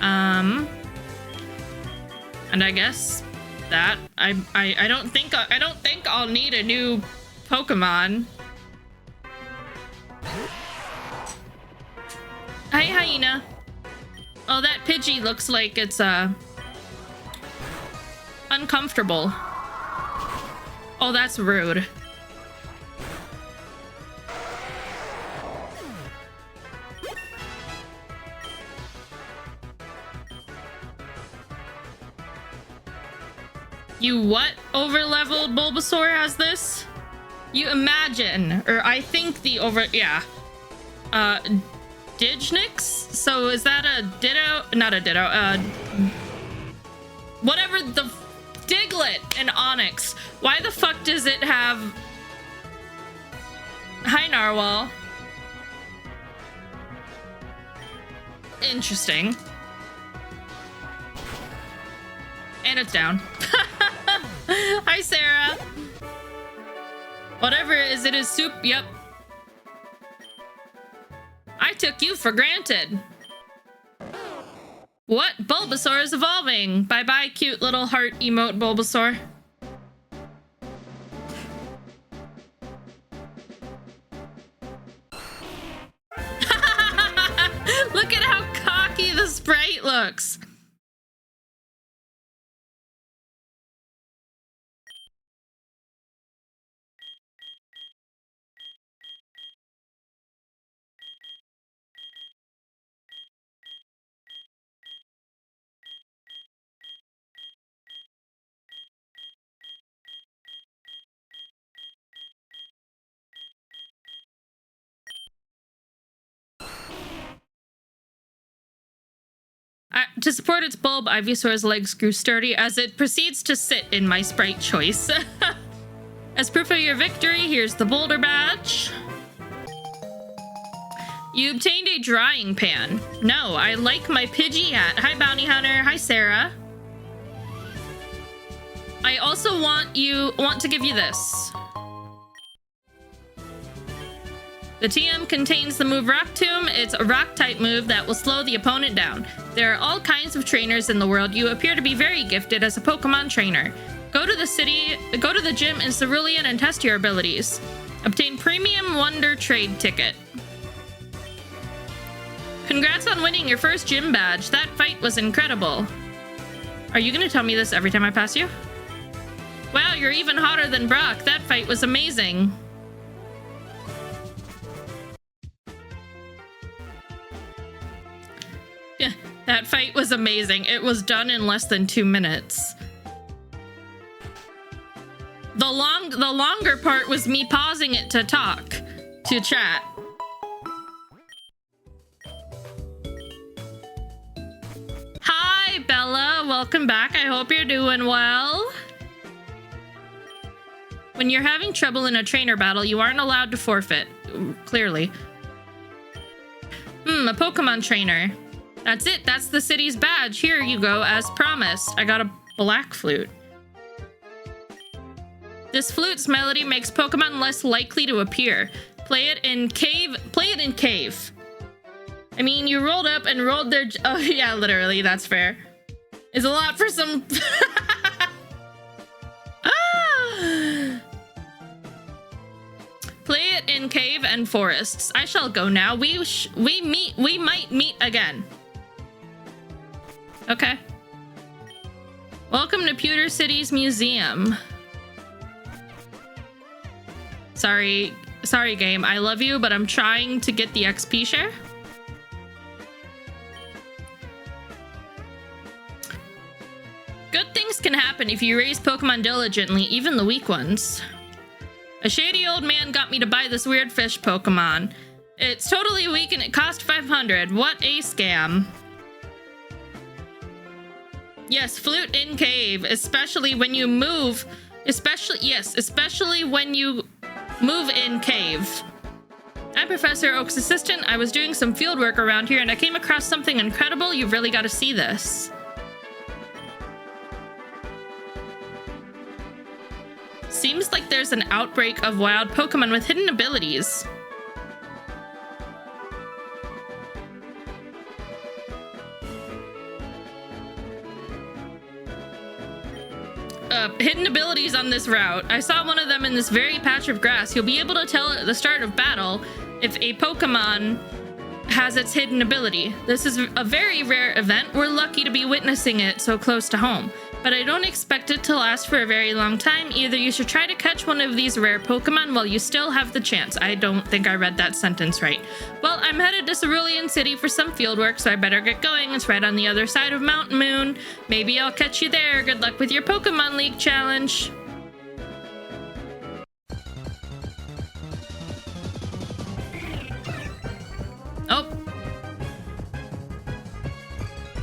And I guess that I don't think I'll need a new Pokemon. Hi, Hyena. Oh, that Pidgey looks like it's, uncomfortable. Oh, that's rude. You what? Over-leveled Bulbasaur has this? You imagine, or I think yeah. Dignix? So is that a Ditto? Not a Ditto, whatever the Diglett and Onyx. Why the fuck does it have... Hi, Narwhal. Interesting. And it's down. Hi, Sarah. Whatever it is soup. Yep. I took you for granted. What? Bulbasaur is evolving. Bye-bye, cute little heart emote Bulbasaur. Look at how looks. To support its bulb, Ivysaur's legs grew sturdy as it proceeds to sit in my sprite choice. As proof of your victory, here's the boulder badge. You obtained a drying pan. No, I like my Pidgey hat. Hi, Bounty Hunter. Hi, Sarah. I also want to give you this. The TM contains the move Rock Tomb. It's a rock-type move that will slow the opponent down. There are all kinds of trainers in the world. You appear to be very gifted as a Pokemon trainer. Go to the gym in Cerulean and test your abilities. Obtain Premium Wonder Trade Ticket. Congrats on winning your first gym badge. That fight was incredible. Are you gonna tell me this every time I pass you? Wow, you're even hotter than Brock. That fight was amazing. Yeah, that fight was amazing. It was done in less than 2 minutes. The longer part was me pausing it to talk, to chat. Hi, Bella. Welcome back. I hope you're doing well. When you're having trouble in a trainer battle, you aren't allowed to forfeit. Clearly. A Pokemon trainer. That's it. That's the city's badge. Here you go, as promised. I got a black flute. This flute's melody makes Pokemon less likely to appear. Play it in cave. I mean, you rolled up and rolled their... Oh, yeah, literally. That's fair. It's a lot for some... Play it in cave and forests. I shall go now. We might meet again. Okay. Welcome to Pewter City's museum. Sorry, game. I love you, but I'm trying to get the XP share. Good things can happen if you raise Pokemon diligently, even the weak ones. A shady old man got me to buy this weird fish Pokemon. It's totally weak and it cost 500. What a scam. Yes, flute in cave, especially when you move. Especially when you move in cave. I'm Professor Oak's assistant. I was doing some field work around here and I came across something incredible. You've really got to see this. Seems like there's an outbreak of wild Pokemon with hidden abilities. Hidden abilities on this route. I saw one of them in this very patch of grass. You'll be able to tell at the start of battle if a Pokemon has its hidden ability. This is a very rare event. We're lucky to be witnessing it so close to home. But I don't expect it to last for a very long time. Either you should try to catch one of these rare Pokemon while you still have the chance. I don't think I read that sentence right. Well, I'm headed to Cerulean City for some fieldwork, so I better get going. It's right on the other side of Mount Moon. Maybe I'll catch you there. Good luck with your Pokemon League challenge. Oh.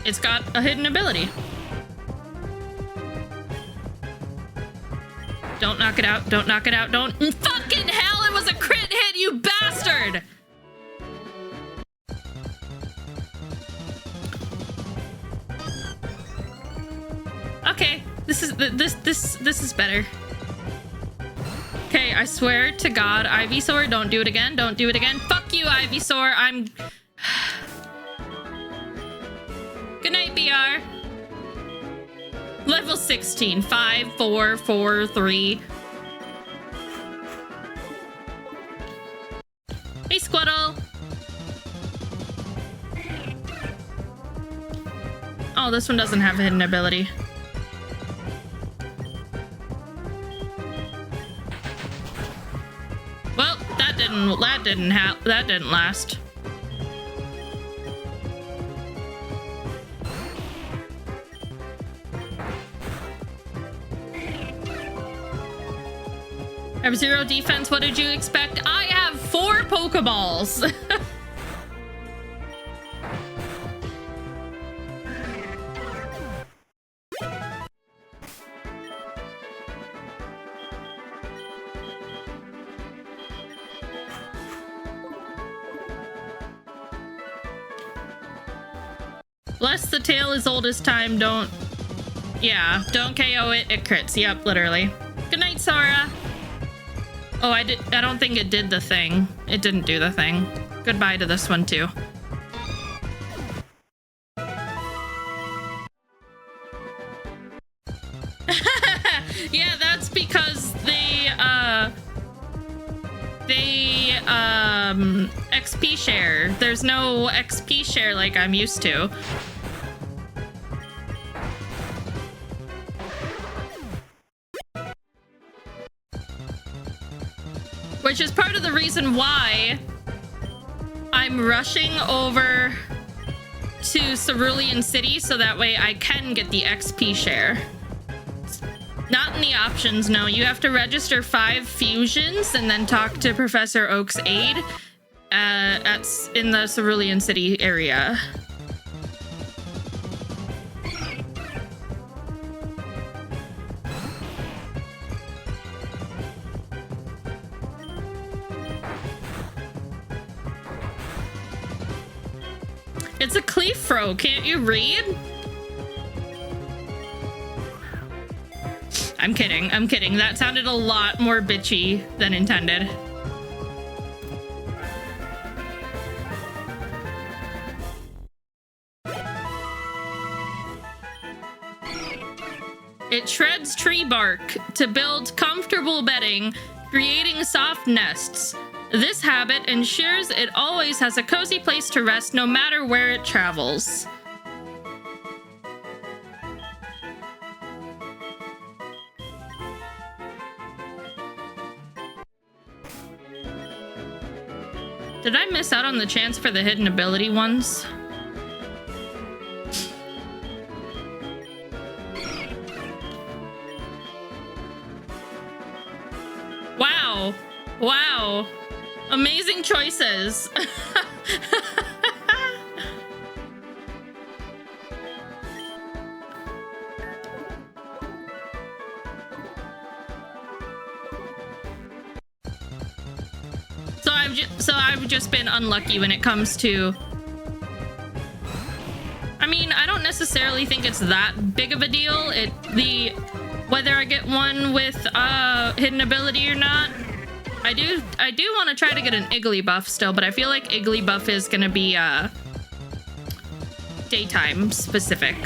It's got a hidden ability. Don't knock it out. Don't knock it out. Don't. Fucking hell, it was a crit hit, you bastard! Okay, this is better. Okay, I swear to God, Ivysaur, don't do it again. Don't do it again. Fuck you, Ivysaur. I'm... Good night, BR. Level 16. 5, 4, 4, 3. Hey, Squirtle. Oh, this one doesn't have a hidden ability. Well, that didn't last. I have 0 defense. What did you expect? I have 4 Pokeballs. Bless the tail as old as time. Don't KO it. It crits. Yep, literally. Good night, Sora. Oh, I don't think it did the thing. It didn't do the thing. Goodbye to this one too. Yeah, that's because they XP share. There's no XP share like I'm used to. Which is part of the reason why I'm rushing over to Cerulean City so that way I can get the XP share. Not in the options, no. You have to register 5 fusions and then talk to Professor Oak's aide in the Cerulean City area. It's a Clefro, can't you read? I'm kidding, I'm kidding. That sounded a lot more bitchy than intended. It shreds tree bark to build comfortable bedding, creating soft nests. This habit ensures it always has a cozy place to rest no matter where it travels. Did I miss out on the chance for the hidden ability ones? Wow. Wow. Amazing choices. So I've just been unlucky when it comes to... I mean, I don't necessarily think it's that big of a deal. Whether I get one with hidden ability or not. I do want to try to get an Igglybuff still, but I feel like Igglybuff is gonna be daytime specific.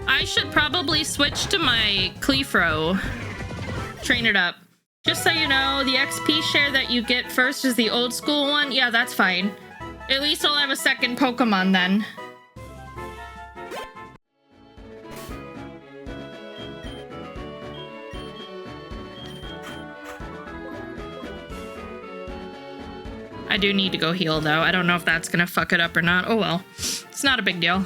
I should probably switch to my Clefro. Train it up. Just so you know, the XP share that you get first is the old school one. Yeah, that's fine. At least I'll have a second Pokemon then. I do need to go heal, though. I don't know if that's gonna fuck it up or not. Oh well. It's not a big deal.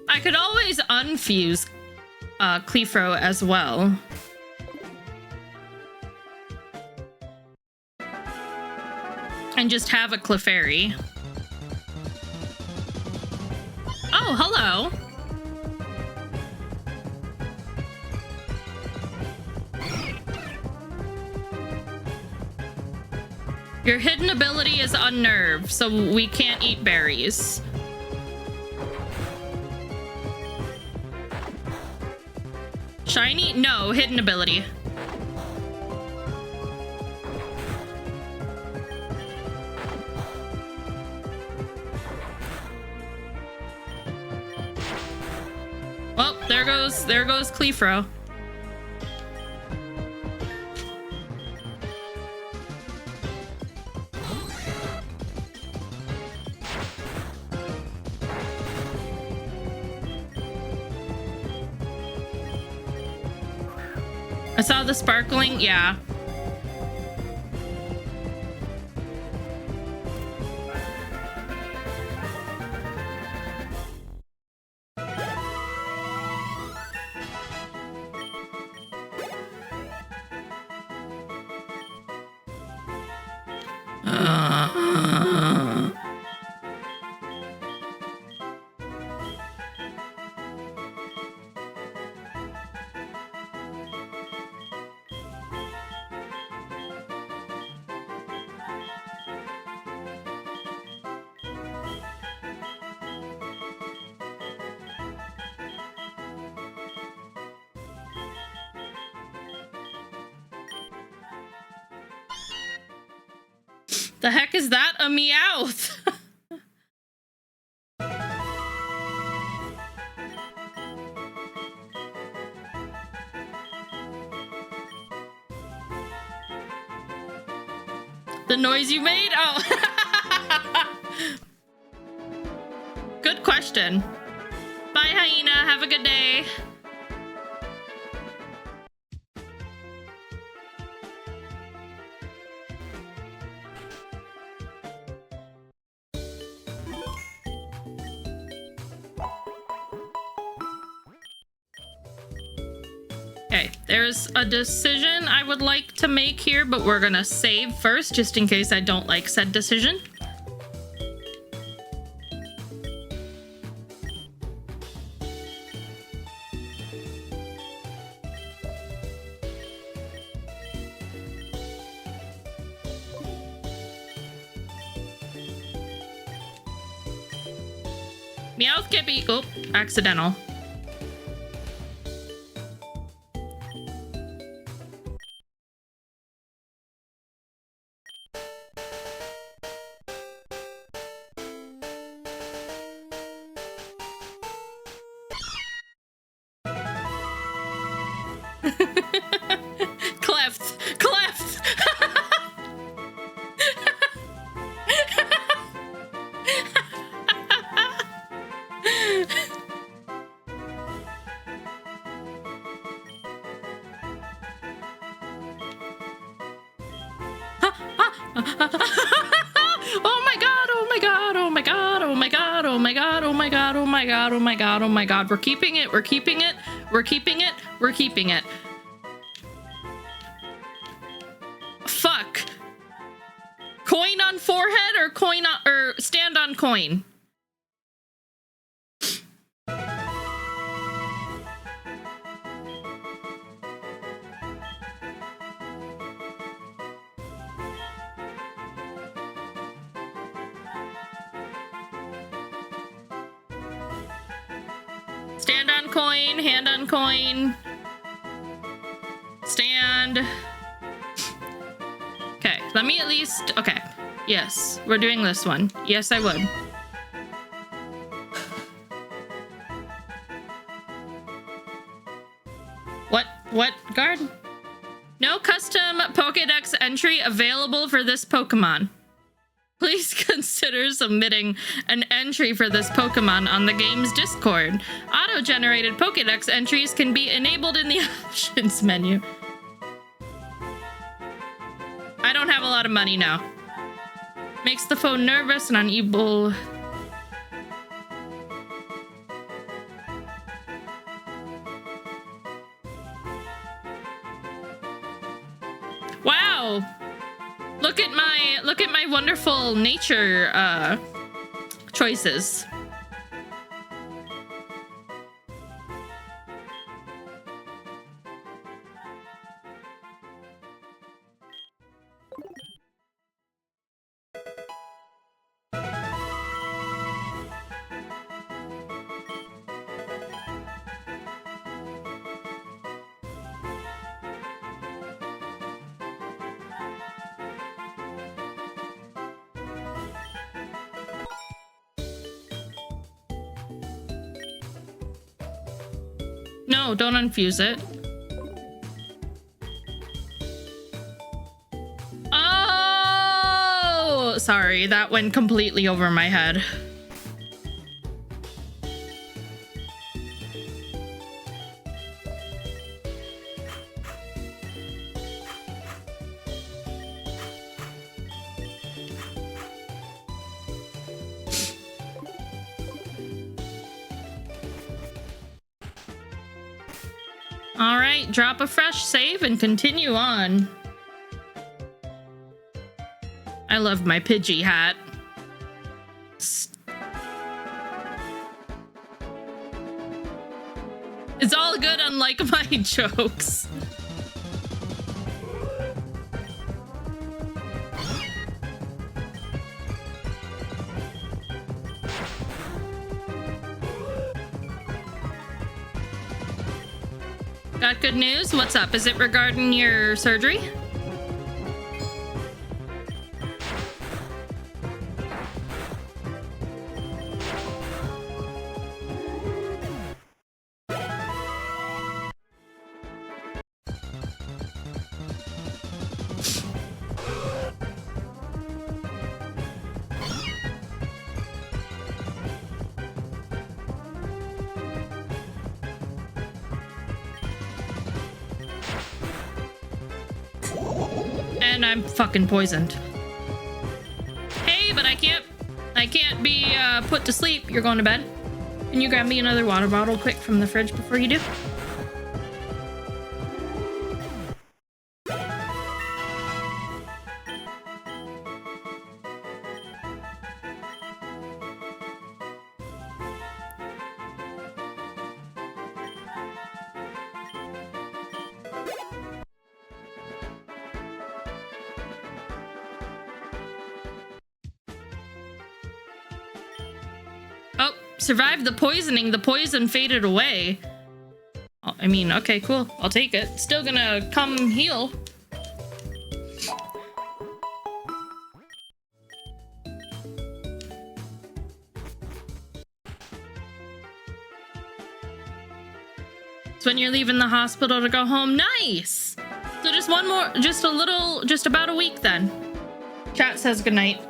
I could always unfuse Clefro as well. And just have a Clefairy. Oh, hello. Your hidden ability is Unnerve, so we can't eat berries. Shiny? No, hidden ability. there goes Clefro. I saw the sparkling, yeah. The heck is that? A Meowth! The noise you made? Oh. Good question. Bye, Hyena. Have a good day. Okay, there's a decision I would like to make here, but we're gonna save first, just in case I don't like said decision. Meowth can't be, oh, accidental. Cleft! Cleft! Oh my god, oh my god, oh my god, oh my god, oh my god, oh my god, oh my god, oh my god, oh my god. We're keeping it, we're keeping it, we're keeping it, we're keeping it. Fuck. Coin on forehead or coin on, or stand on coin? Stand on coin, hand on coin. Stand. Okay, let me at least, okay. Yes, we're doing this one. Yes, I would. What, guard? No custom Pokédex entry available for this Pokemon. Please consider submitting an entry for this Pokemon on the game's Discord. Auto-generated Pokédex entries can be enabled in the options menu. I don't have a lot of money now. Makes the phone nervous and unable. Wow. Look at my wonderful nature choices. No, don't unfuse it. Oh, sorry, that went completely over my head. All right, drop a fresh save and continue on. I love my Pidgey hat. It's all good, unlike my jokes. Got good news? What's up? Is it regarding your surgery? And I'm fucking poisoned. Hey, but I can't be put to sleep. You're going to bed. Can you grab me another water bottle quick from the fridge before you do? Oh, survived the poisoning. The poison faded away. Oh, I mean, okay, cool. I'll take it. Still gonna come heal. It's when you're leaving the hospital to go home. Nice! So just one more, just about a week then. Chat says goodnight.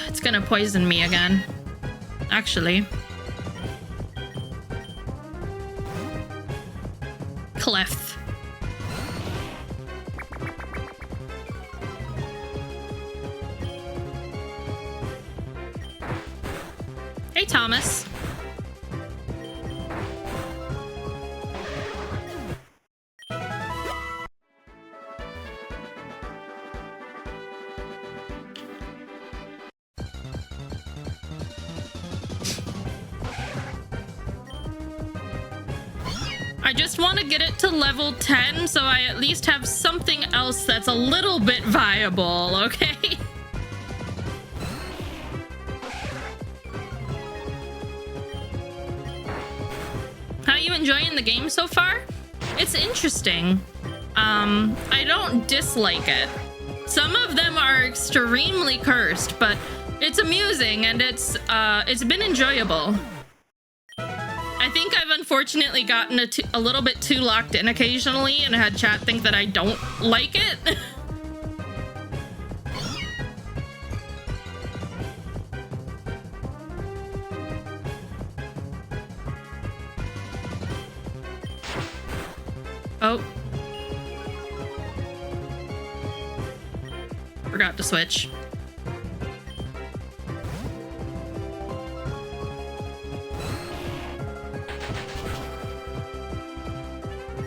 It's gonna poison me again. Actually. Clef. Hey, Thomas. I just want to get it to level 10 so I at least have something else that's a little bit viable, okay? How you enjoying the game so far? It's interesting. I don't dislike it. Some of them are extremely cursed, but it's amusing and it's been enjoyable. I think I've unfortunately gotten a little bit too locked in occasionally and had chat think that I don't like it. Oh. Forgot to switch.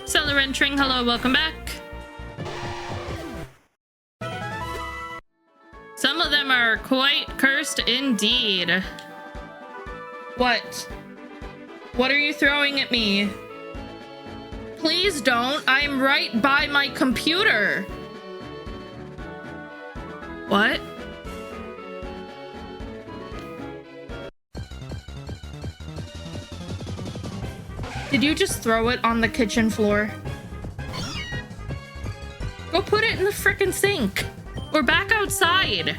Seller entering, hello, welcome back. Some of them are quite cursed indeed. What? What are you throwing at me? Please don't. I'm right by my computer. What? Did you just throw it on the kitchen floor? Go put it in the frickin' sink. Or back outside.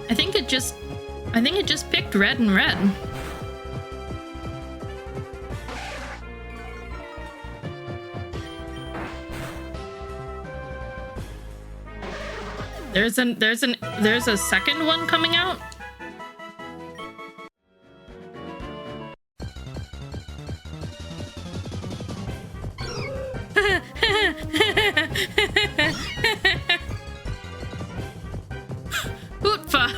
I think it just picked red and red. There's a second one coming out. Hootfa.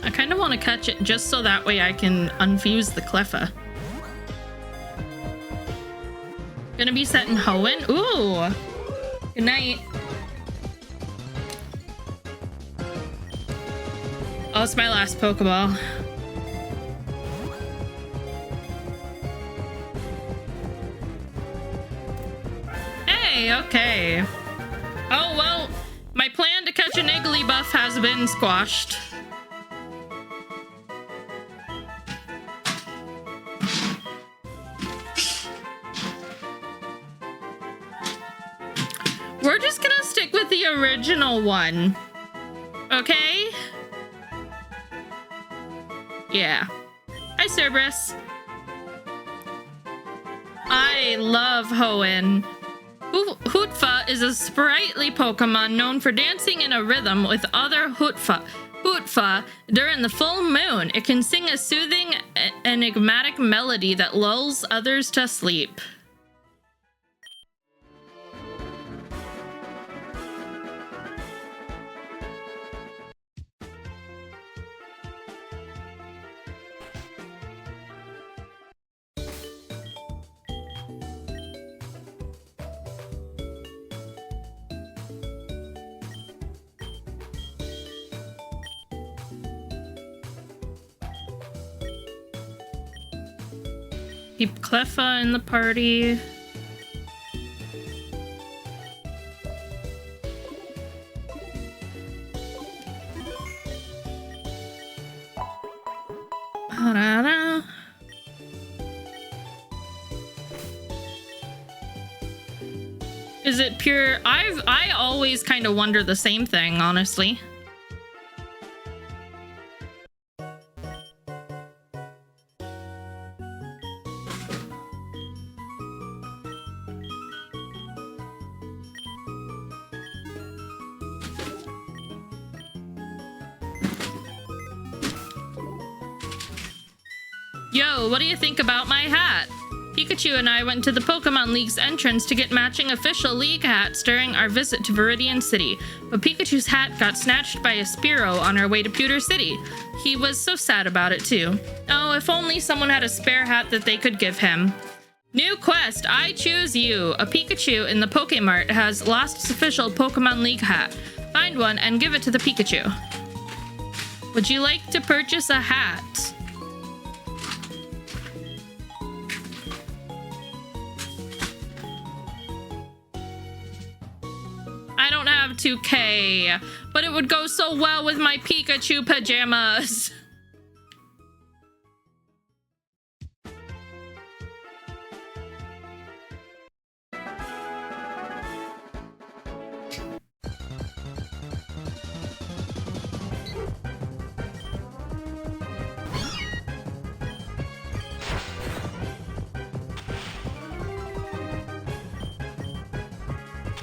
I kind of want to catch it just so that way I can unfuse the Cleffa. Gonna be set in Hoenn. Ooh. Good night. Oh, it's my last Pokeball. Hey, okay. Oh, well, my plan to catch an Igglybuff has been squashed. We're just gonna stick with the original one. Okay? Yeah. Hi, Cerberus. I love Hoenn. Hootfa is a sprightly Pokemon known for dancing in a rhythm with other Hootfa during the full moon. It can sing a soothing, enigmatic melody that lulls others to sleep. Keep Cleffa in the party. Is it pure? I always kind of wonder the same thing, honestly. Yo, what do you think about my hat? Pikachu and I went to the Pokemon League's entrance to get matching official league hats during our visit to Viridian City, but Pikachu's hat got snatched by a Spearow on our way to Pewter City. He was so sad about it too. Oh, if only someone had a spare hat that they could give him. New quest, I choose you. A Pikachu in the Pokemart has lost its official Pokemon League hat. Find one and give it to the Pikachu. Would you like to purchase a hat? I don't have 2K, but it would go so well with my Pikachu pajamas.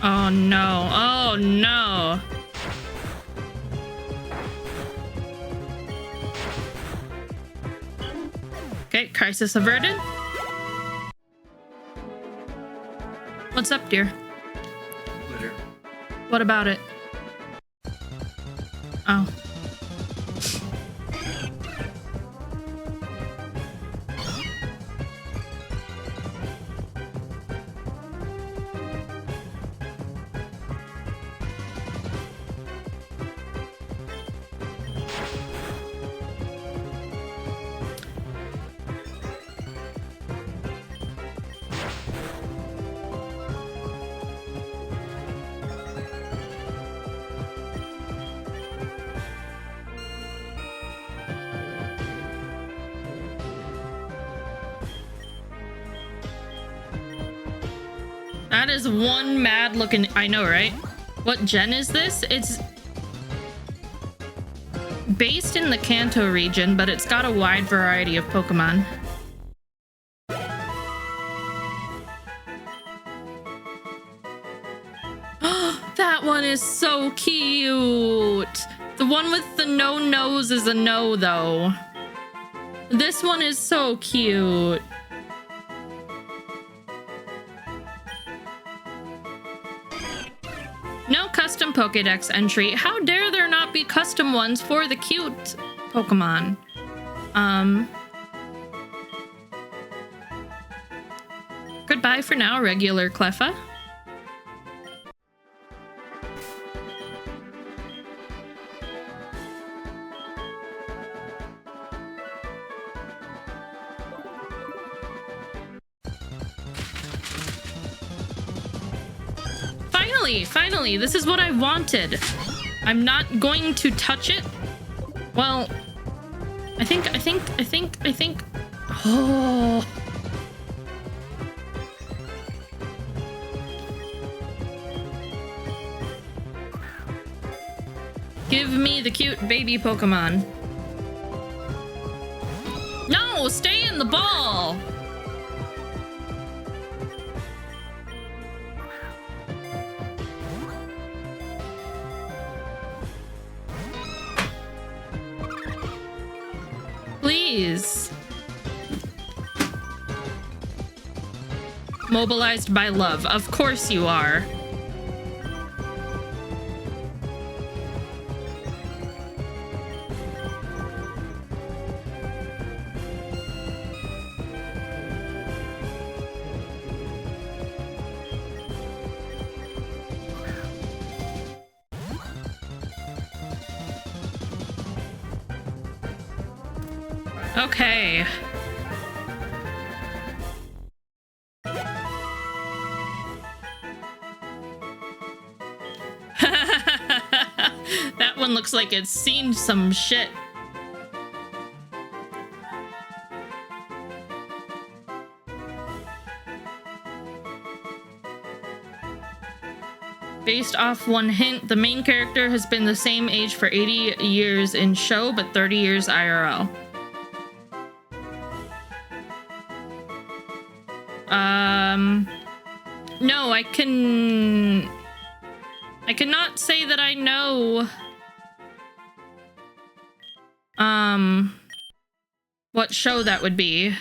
Oh no, oh no. Okay, crisis averted. What's up, dear? Litter. What about it? Oh. That is one mad looking... I know, right? What gen is this? It's based in the Kanto region, but it's got a wide variety of Pokemon. That one is so cute. The one with the no nose is a no, though. This one is so cute. No custom Pokédex entry. How dare there not be custom ones for the cute Pokemon? Goodbye for now, regular Cleffa. Finally, this is what I wanted. I'm not going to touch it. Well, I think. Oh. Give me the cute baby Pokemon. No, stay in the ball. Please. Mobilized by love. Of course you are. Okay. That one looks like it's seen some shit. Based off one hint, the main character has been the same age for 80 years in show, but 30 years IRL. No, I cannot say that I know, what show that would be.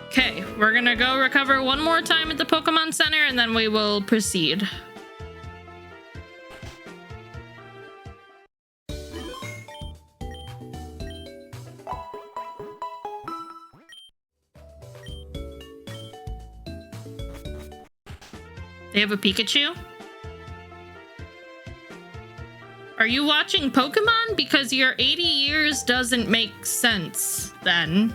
Okay, we're gonna go recover one more time at the Pokemon Center, and then we will proceed. They have a Pikachu? Are you watching Pokemon? Because your 80 years doesn't make sense, then.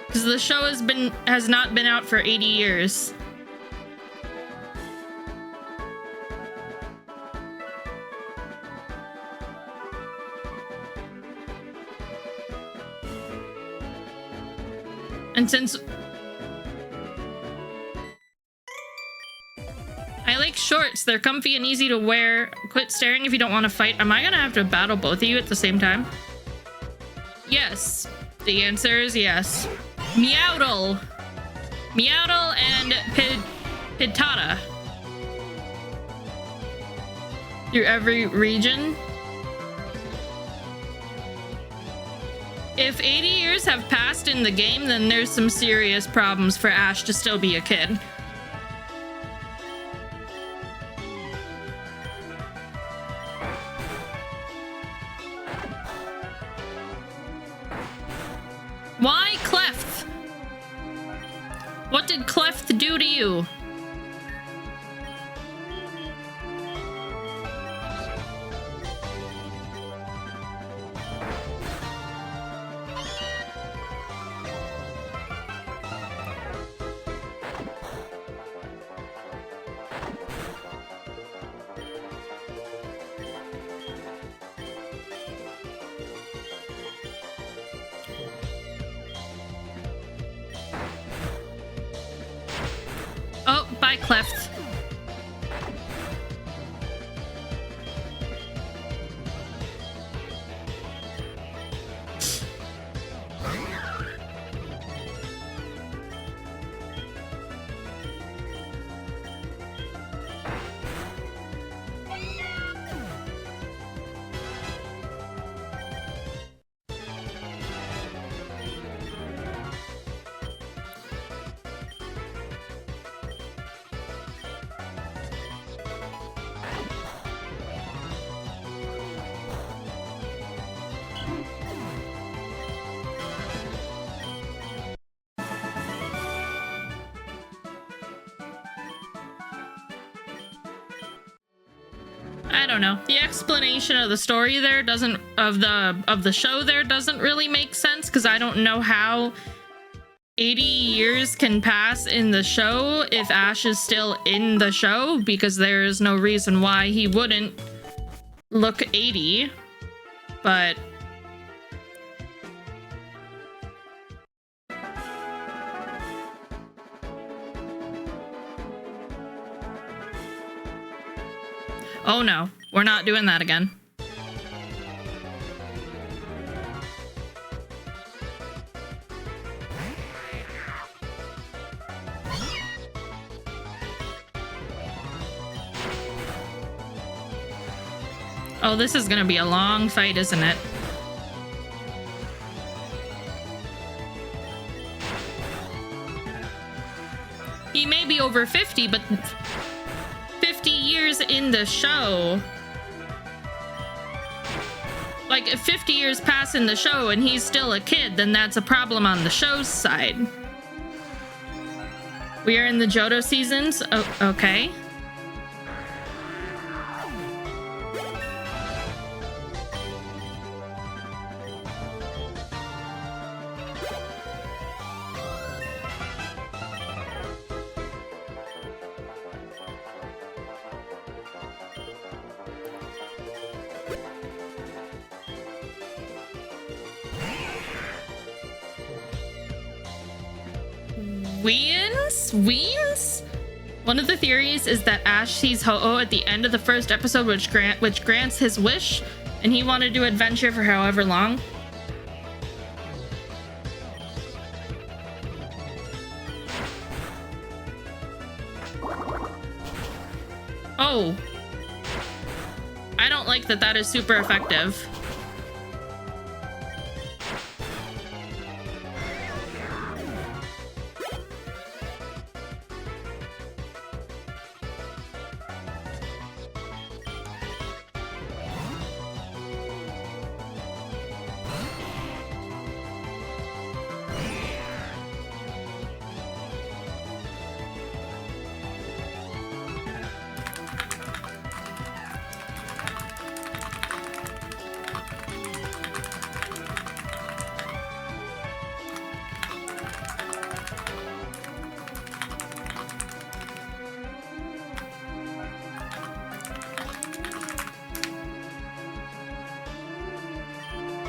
Because the show has not been out for 80 years. And since I like shorts, they're comfy and easy to wear. Quit staring if you don't want to fight. Am I gonna have to battle both of you at the same time? Yes. The answer is yes. Meowdle. Meowdle and Pitata. Through every region. If 80 years have passed in the game, then there's some serious problems for Ash to still be a kid. Why Clef? What did Clef do to you? Oh, bye, Cleft. I don't know. The explanation of the story there doesn't of the show there doesn't really make sense, because I don't know how 80 years can pass in the show if Ash is still in the show, because there is no reason why he wouldn't look 80. But oh no, we're not doing that again. Oh, this is gonna be a long fight, isn't it? He may be over 50, but 50 years in the show. Like, if 50 years pass in the show and he's still a kid, then that's a problem on the show's side. We are in the Johto seasons? Oh, okay. Weens? One of the theories is that Ash sees Ho-Oh at the end of the first episode, which grants his wish, and he wanted to adventure for however long. Oh. I don't like that that is super effective.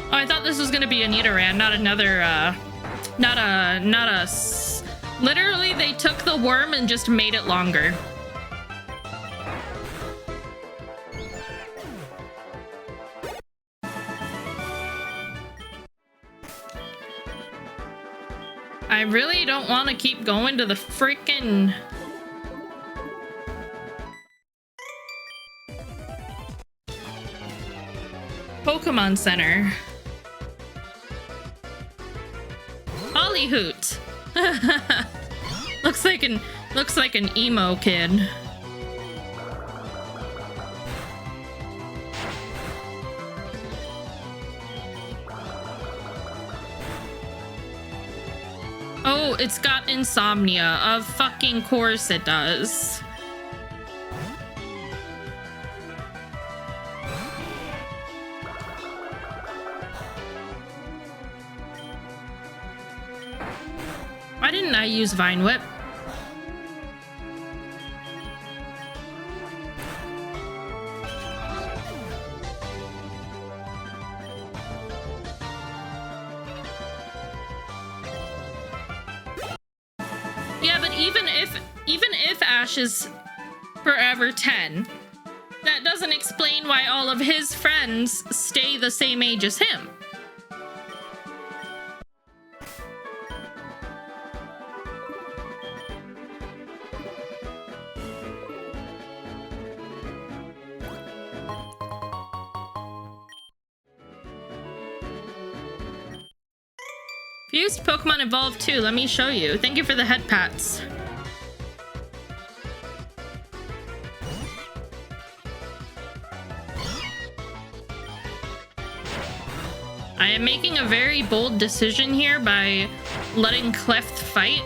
Oh, I thought this was gonna be a Nidoran, not another, literally, they took the worm and just made it longer. I really don't want to keep going to the freaking... Pokemon Center. Hollyhoot. looks like an emo kid. Oh, it's got insomnia. Of fucking course it does. Why didn't I use Vine Whip? Yeah, but even if even if Ash is forever 10, that doesn't explain why all of his friends stay the same age as him. Fused Pokemon evolved too. Let me show you. Thank you for the head pats. I am making a very bold decision here by letting Cleft fight.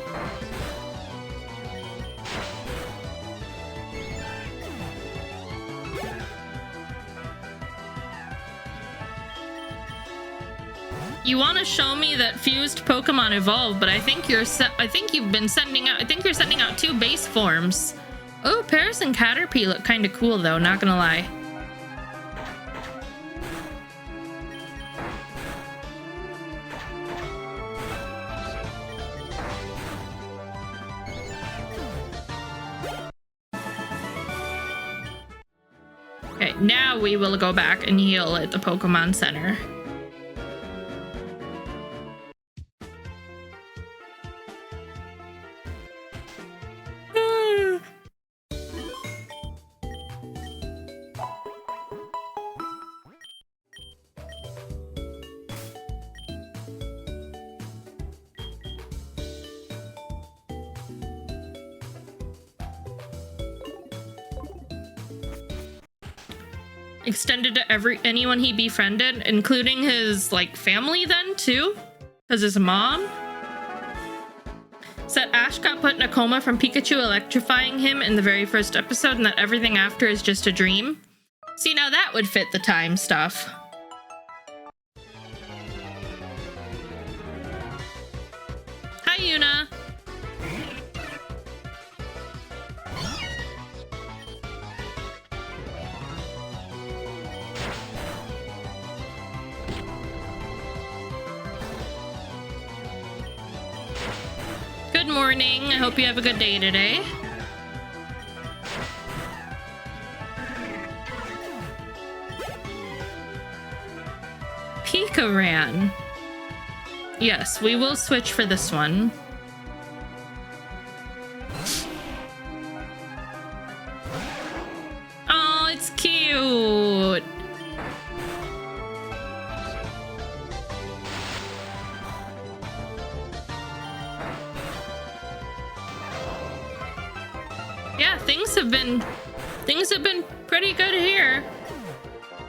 You want to show me that fused Pokemon evolve, but I think you're sending out 2 base forms. Oh, Paris and Caterpie look kind of cool though, not gonna lie. Okay, now we will go back and heal at the Pokemon Center. Extended to anyone he befriended, including his like family then too, because his mom said Ash got put in a coma from Pikachu electrifying him in the very first episode, and that everything after is just a dream. See, now that would fit the time stuff. Hi, Yuna. Good morning. I hope you have a good day today. Pikaran. Yes, we will switch for this one. Oh, it's cute. Yeah, things have been pretty good here.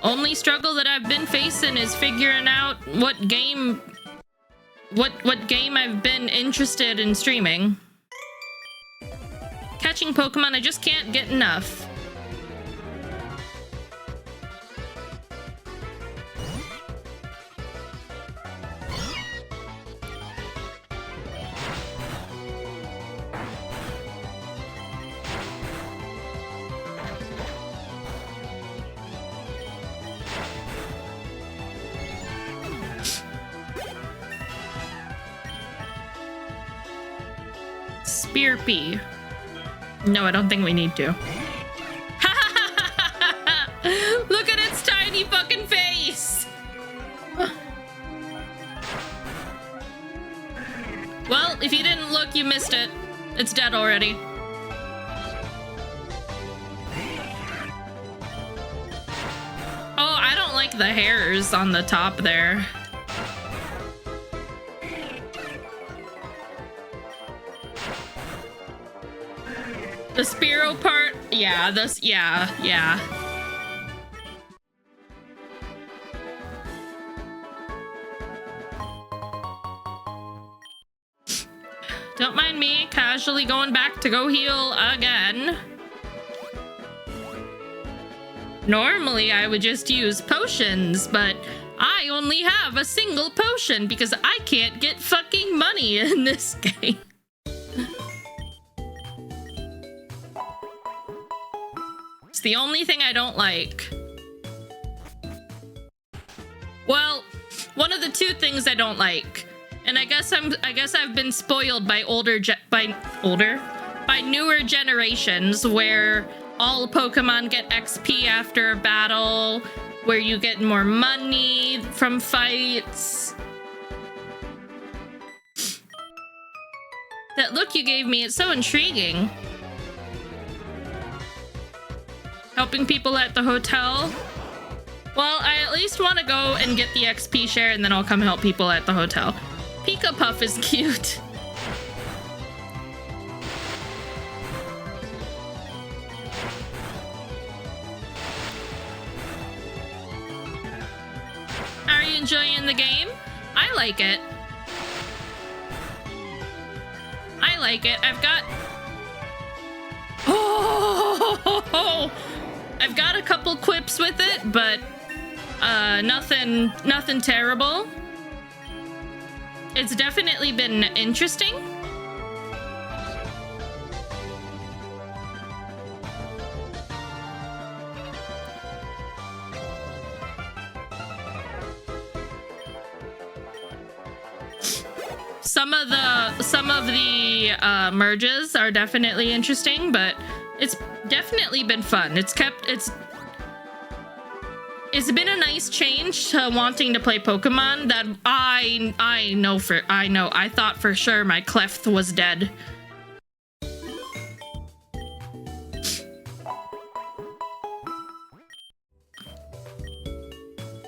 Only struggle that I've been facing is figuring out what game I've been interested in streaming. Catching Pokemon, I just can't get enough. Spearpy. No, I don't think we need to. Look at its tiny fucking face! Well, if you didn't look, you missed it. It's dead already. Oh, I don't like the hairs on the top there. The Spearow part? Yeah, yeah. Don't mind me casually going back to go heal again. Normally I would just use potions, but I only have a single potion because I can't get fucking money in this game. It's the only thing I don't like. Well, one of the 2 things I don't like. And I guess I've been spoiled by by newer generations where all Pokemon get XP after a battle, where you get more money from fights. That look you gave me, it's so intriguing. Helping people at the hotel. Well, I at least want to go and get the XP share, and then I'll come help people at the hotel. Pika Puff is cute. How are you enjoying the game? I like it. I like it. I've got... Oh! I've got a couple quips with it, but nothing terrible. It's definitely been interesting. Some of the merges are definitely interesting, but it's definitely been fun. It's been a nice change to wanting to play Pokemon that I thought for sure my Clef was dead.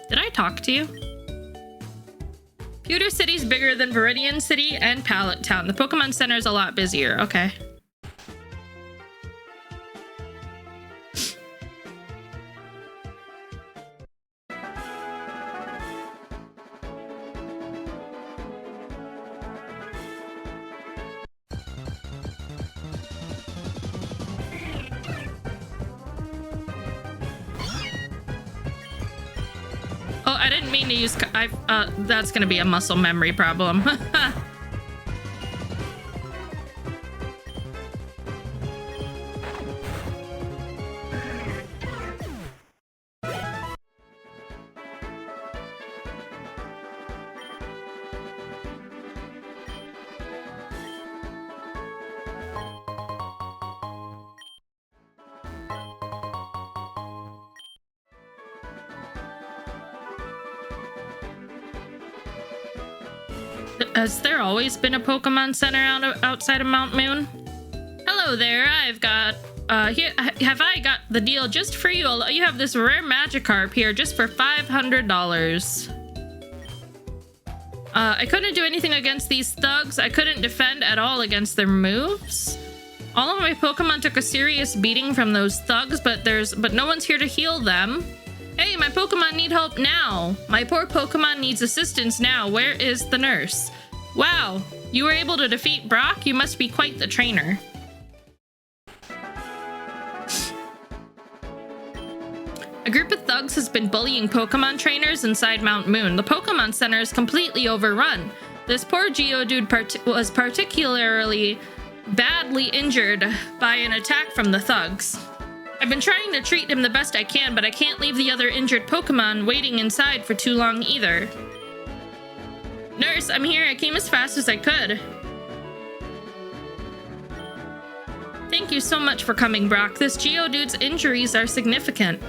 Did I talk to you? Pewter City's bigger than Viridian City and Pallet Town. The Pokemon Center is a lot busier. Okay. Oh, I didn't mean to use... that's gonna be a muscle memory problem. Has there always been a Pokemon Center outside of Mount Moon? Hello there, I've got, have I got the deal just for you? You have this rare Magikarp here just for $500. I couldn't do anything against these thugs. I couldn't defend at all against their moves. All of my Pokemon took a serious beating from those thugs, but no one's here to heal them. Hey, my Pokemon need help now. My poor Pokemon needs assistance now. Where is the nurse? Wow, you were able to defeat Brock? You must be quite the trainer. A group of thugs has been bullying Pokemon trainers inside Mount Moon. The Pokemon Center is completely overrun. This poor Geodude was particularly badly injured by an attack from the thugs. I've been trying to treat him the best I can, but I can't leave the other injured Pokemon waiting inside for too long either. Nurse, I'm here. I came as fast as I could. Thank you so much for coming, Brock. This Geodude's injuries are significant.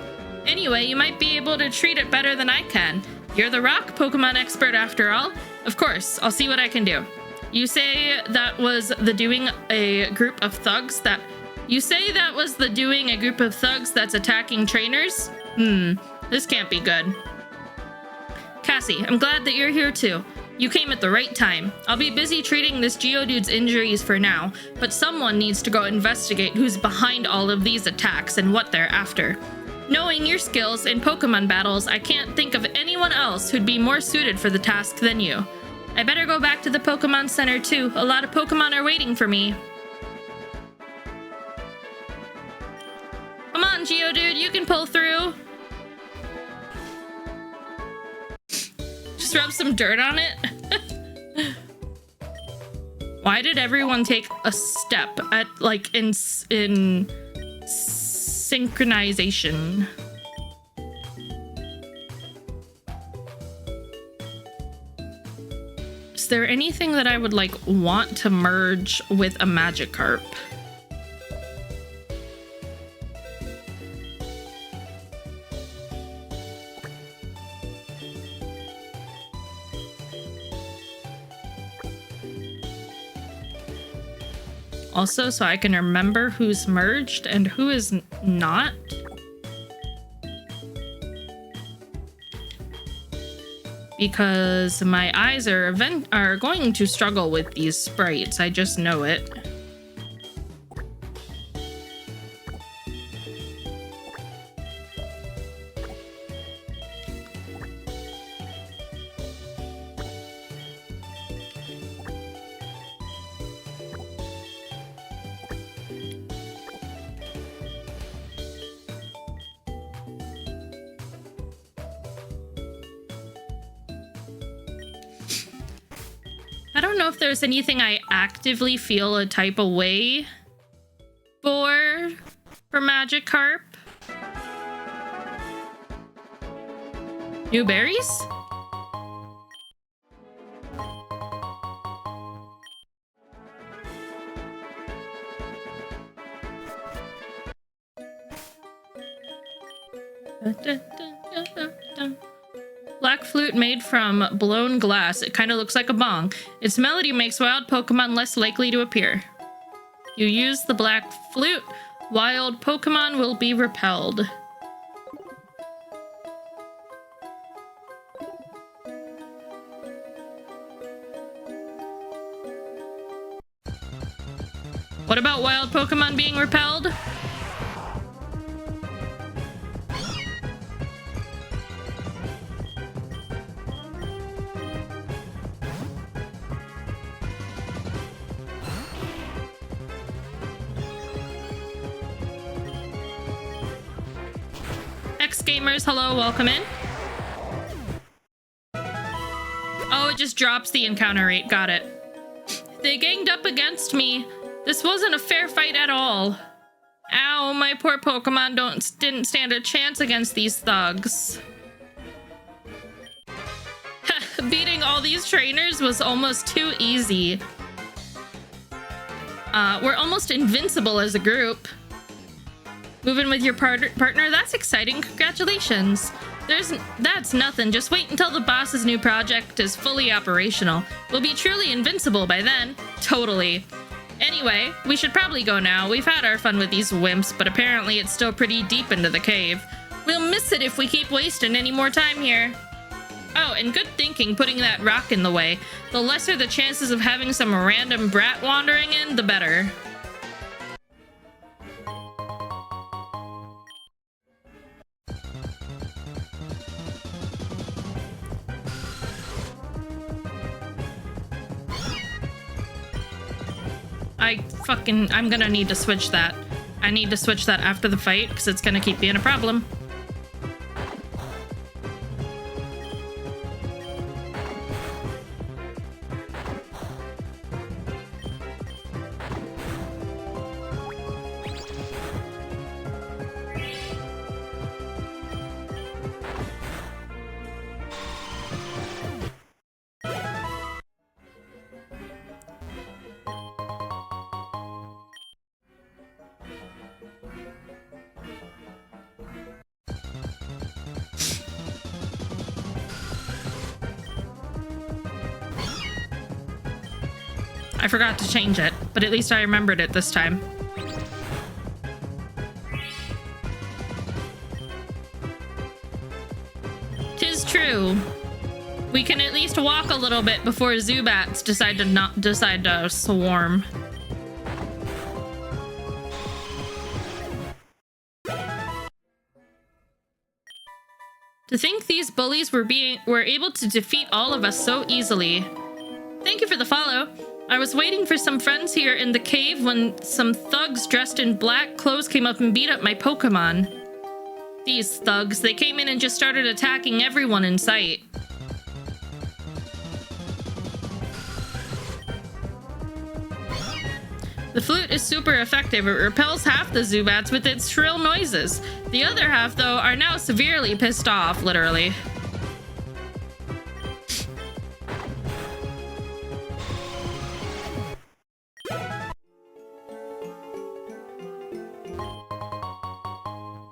Anyway, you might be able to treat it better than I can. You're the rock Pokemon expert after all. Of course, I'll see what I can do. You say that was the doing a group of thugs that... You say that was the doing a group of thugs that's attacking trainers? This can't be good. Cassie, I'm glad that you're here too. You came at the right time. I'll be busy treating this Geodude's injuries for now, but someone needs to go investigate who's behind all of these attacks and what they're after. Knowing your skills in Pokemon battles, I can't think of anyone else who'd be more suited for the task than you. I better go back to the Pokemon Center too. A lot of Pokemon are waiting for me. Come on, Geodude, you can pull through. Just rub some dirt on it. Why did everyone take a step at, like, in synchronization? Is there anything that I would, like, want to merge with a Magikarp? also so I can remember who's merged and who is not. Because my eyes are going to struggle with these sprites. I just know it. I don't know if there's anything I actively feel a type of way for Magikarp. New berries? Black flute made from blown glass. It kind of looks like a bong. Its melody makes wild Pokemon less likely to appear. You use the black flute, wild Pokemon will be repelled. What about wild Pokemon being repelled? Gamers, hello, welcome in. Oh, it just drops the encounter rate. Got it. They ganged up against me. This wasn't a fair fight at all. Ow, my poor Pokemon didn't stand a chance against these thugs. Beating all these trainers was almost too easy. We're almost invincible as a group. Moving with your partner, that's exciting. Congratulations. That's nothing. Just wait until the boss's new project is fully operational. We'll be truly invincible by then. Totally. Anyway, we should probably go now. We've had our fun with these wimps, but apparently it's still pretty deep into the cave. We'll miss it if we keep wasting any more time here. Oh, and good thinking putting that rock in the way. The lesser the chances of having some random brat wandering in, the better. I'm gonna need to switch that. I need to switch that after the fight, because it's gonna keep being a problem. I forgot to change it, but at least I remembered it this time. Tis true. We can at least walk a little bit before Zubats decide to swarm. To think these bullies were able to defeat all of us so easily. Thank you for the follow. I was waiting for some friends here in the cave when some thugs dressed in black clothes came up and beat up my Pokemon. These thugs, they came in and just started attacking everyone in sight. The flute is super effective. It repels half the Zubats with its shrill noises. The other half, though, are now severely pissed off, literally.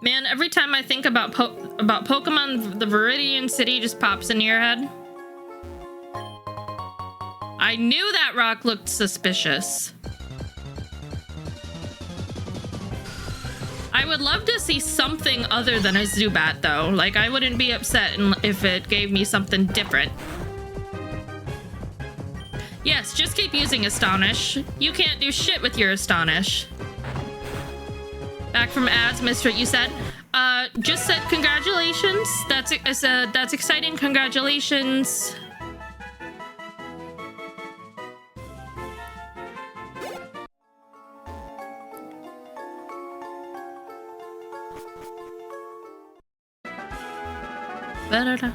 Man, every time I think about Pokemon, the Viridian City just pops into your head. I knew that rock looked suspicious. I would love to see something other than a Zubat, though. Like, I wouldn't be upset if it gave me something different. Yes, just keep using Astonish. You can't do shit with your Astonish. Back from ads, missed what you said. Just said congratulations. That's exciting. Congratulations. Ba-da-da.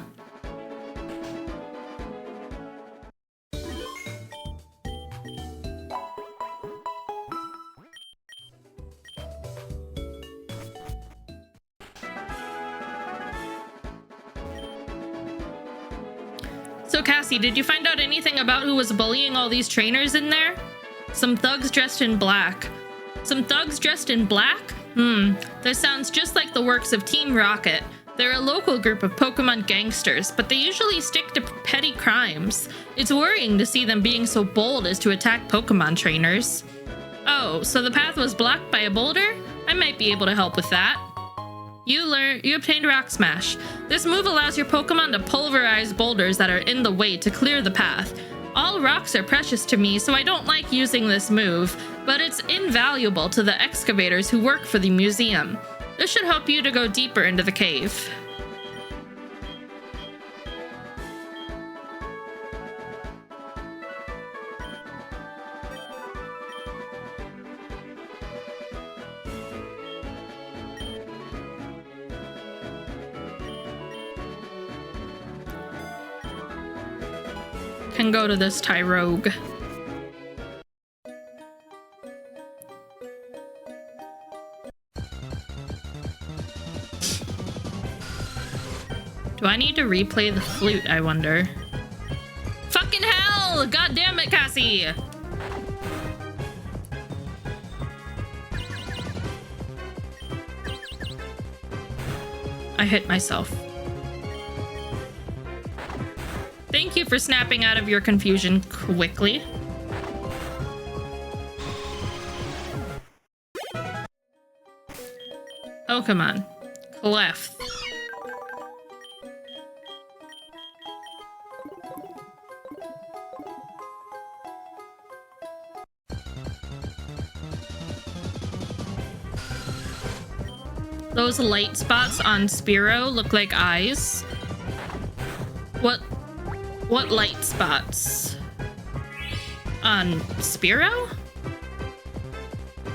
So Cassie, did you find out anything about who was bullying all these trainers in there? Some thugs dressed in black. Some thugs dressed in black? That sounds just like the works of Team Rocket. They're a local group of Pokemon gangsters, but they usually stick to petty crimes. It's worrying to see them being so bold as to attack Pokemon trainers. Oh, so the path was blocked by a boulder? I might be able to help with that. You obtained Rock Smash. This move allows your Pokemon to pulverize boulders that are in the way to clear the path. All rocks are precious to me, so I don't like using this move, but it's invaluable to the excavators who work for the museum. This should help you to go deeper into the cave. Can go to this Tyrogue. Do I need to replay the flute, I wonder? Fucking hell! God damn it, Cassie! I hit myself. Thank you for snapping out of your confusion quickly. Oh, come on. Clef. Those light spots on Spearow look like eyes. What light spots? On Spearow?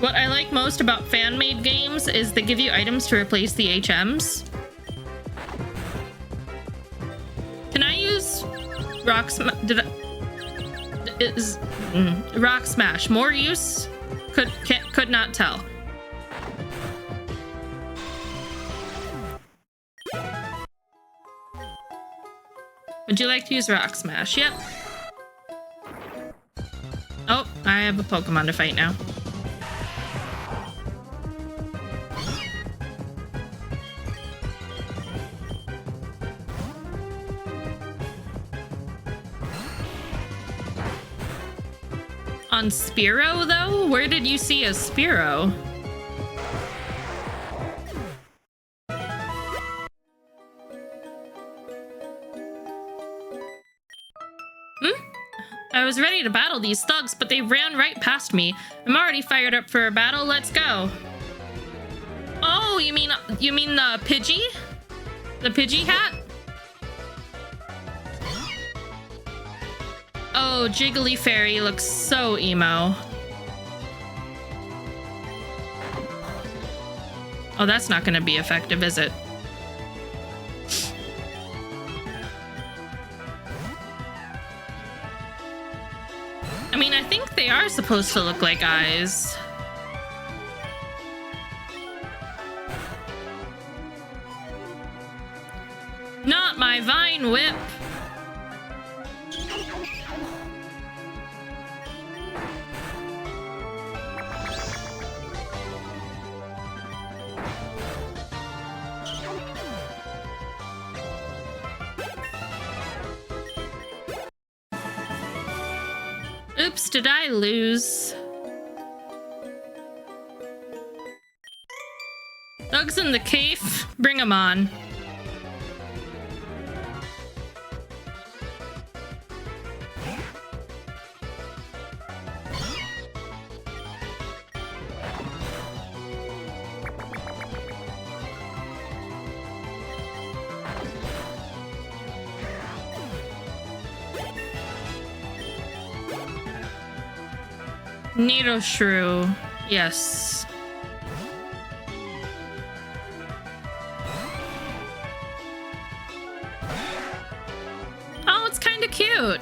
What I like most about fan-made games is they give you items to replace the HMs. Can I use Rock Smash? Rock Smash more use? Could not tell. Would you like to use Rock Smash? Yep. Oh, I have a Pokemon to fight now. On Spearow, though? Where did you see a Spearow? I was ready to battle these thugs, but they ran right past me. I'm already fired up for a battle. Let's go. Oh, you mean the Pidgey? The Pidgey hat? Oh, Jiggly Fairy looks so emo. Oh, that's not gonna be effective, is it? I mean, I think they are supposed to look like eyes. Not my Vine Whip! Oops, did I lose? drugs in the cave? Bring them on. Needle shrew. Yes. Oh, it's kind of cute.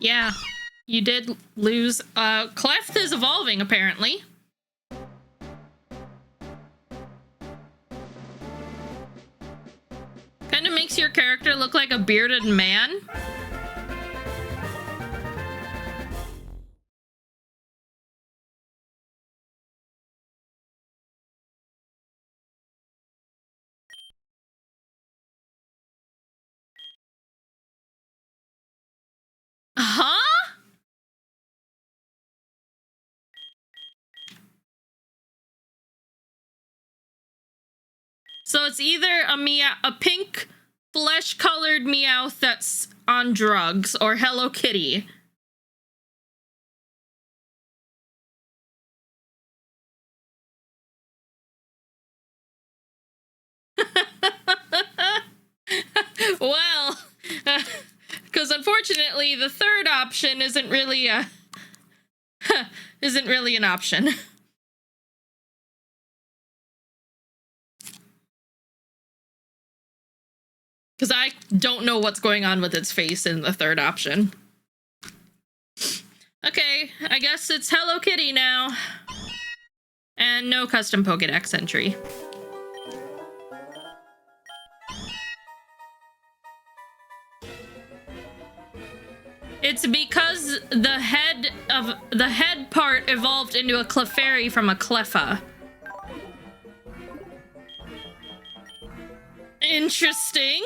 Yeah, you did lose. Clef is evolving, apparently. Kind of makes your character look like a bearded man. Huh? So it's either a pink flesh-colored Meowth that's on drugs, or Hello Kitty. Well, because unfortunately the third option isn't really an option. Because I don't know what's going on with its face in the third option. Okay, I guess it's Hello Kitty now. And no custom Pokédex entry. It's because the head part evolved into a Clefairy from a Cleffa. Interesting.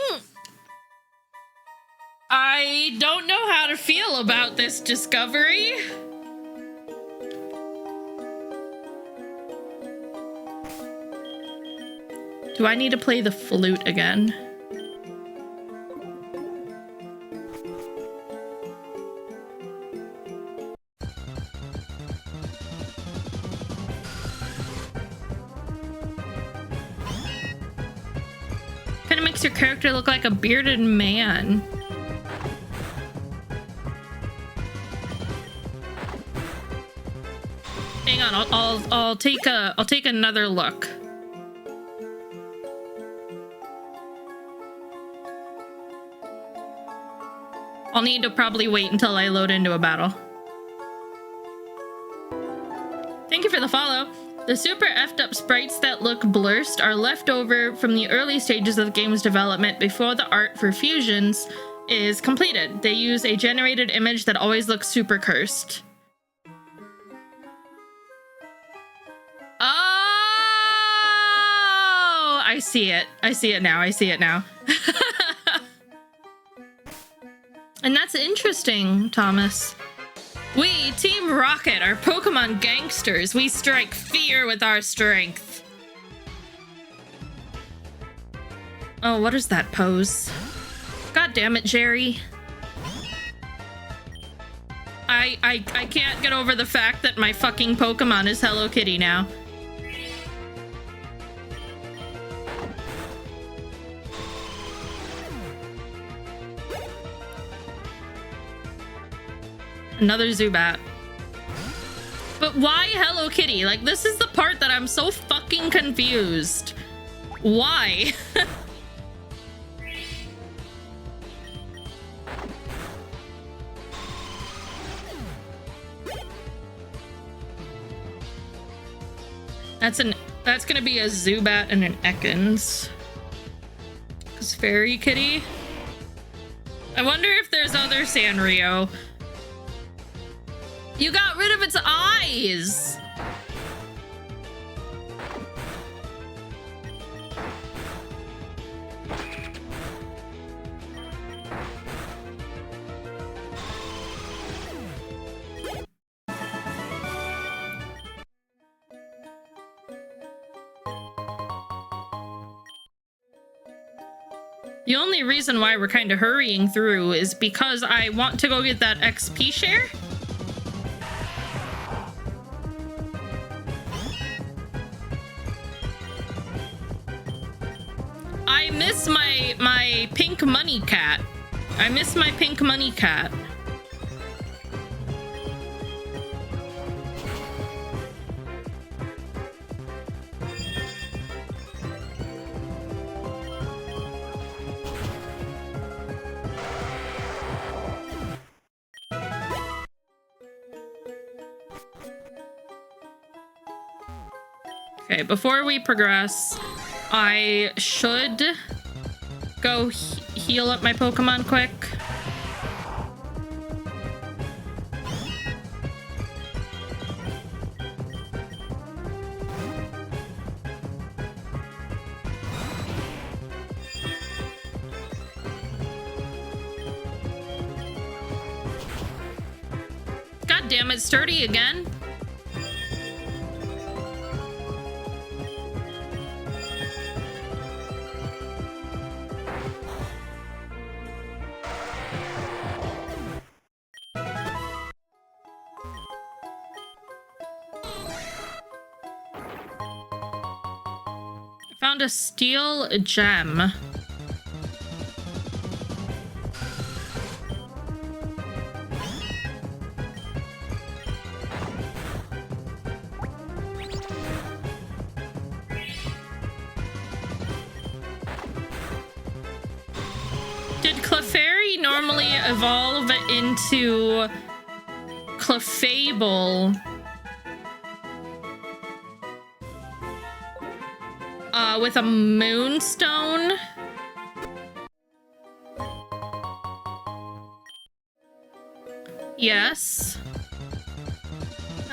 I don't know how to feel about this discovery. Do I need to play the flute again? Kind of makes your character look like a bearded man. Hang on, I'll take another look. I'll need to probably wait until I load into a battle. Thank you for the follow. The super effed up sprites that look blurst are left over from the early stages of the game's development before the art for fusions is completed. They use a generated image that always looks super cursed. Oh, I see it. I see it now. I see it now. And that's interesting, Thomas. We, Team Rocket, are Pokemon gangsters. We strike fear with our strength. Oh, what is that pose? God damn it, Jerry. I can't get over the fact that my fucking Pokemon is Hello Kitty now. Another Zubat. But why Hello Kitty? Like, this is the part that I'm so fucking confused. Why? That's an That's gonna be a Zubat and an Ekans. It's Fairy Kitty. I wonder if there's other Sanrio. You got rid of its eyes! The only reason why we're kind of hurrying through is because I want to go get that XP share. I miss my pink money cat. I miss my pink money cat. Okay, before we progress, I should go heal up my Pokemon quick. God damn it, Sturdy again. Found a steel gem. Did Clefairy normally evolve into Clefable? With a moonstone? Yes.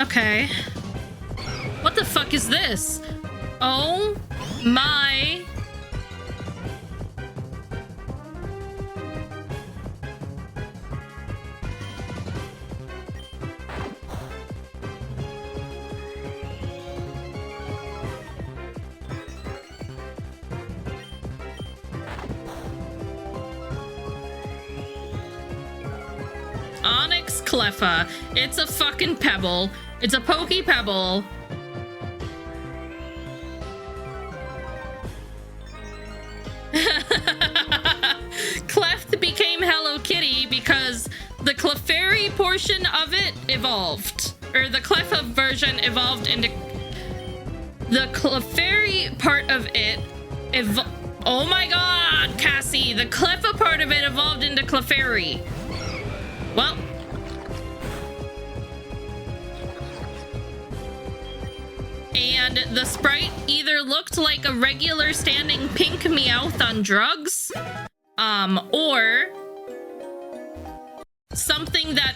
Okay. What the fuck is this? Oh my. Onyx Cleffa. It's a fucking pebble. It's a pokey pebble. Cleft became Hello Kitty because the Clefairy portion of it evolved. Or the Cleffa version evolved into... The Clefairy part of it oh my god, Cassie! The Cleffa part of it evolved into Clefairy. Well, and the sprite either looked like a regular standing pink Meowth on drugs, or something that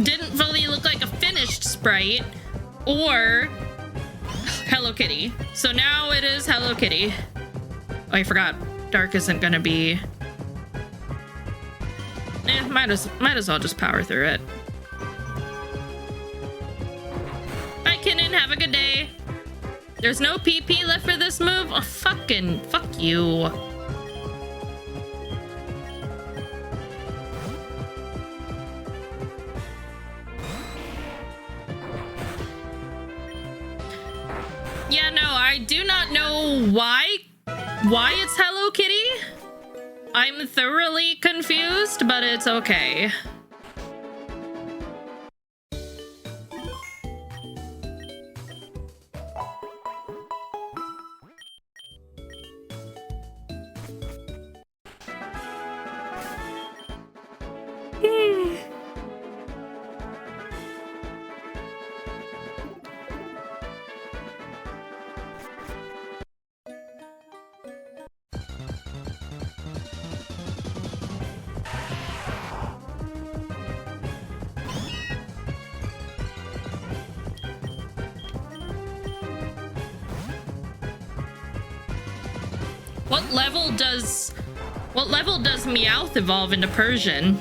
didn't really look like a finished sprite, or Hello Kitty. So now it is Hello Kitty. Oh, I forgot. Dark isn't gonna be... might as well just power through it. Bye, Kinnan. Have a good day. There's no PP left for this move? Oh, fuck you. Yeah, no, I do not know why it's Hello Kitty. I'm thoroughly confused, but it's okay. What level does Meowth evolve into Persian?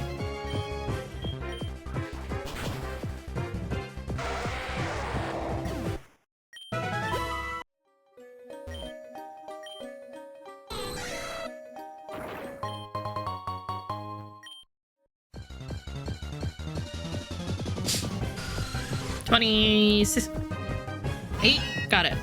$26.8. Got it.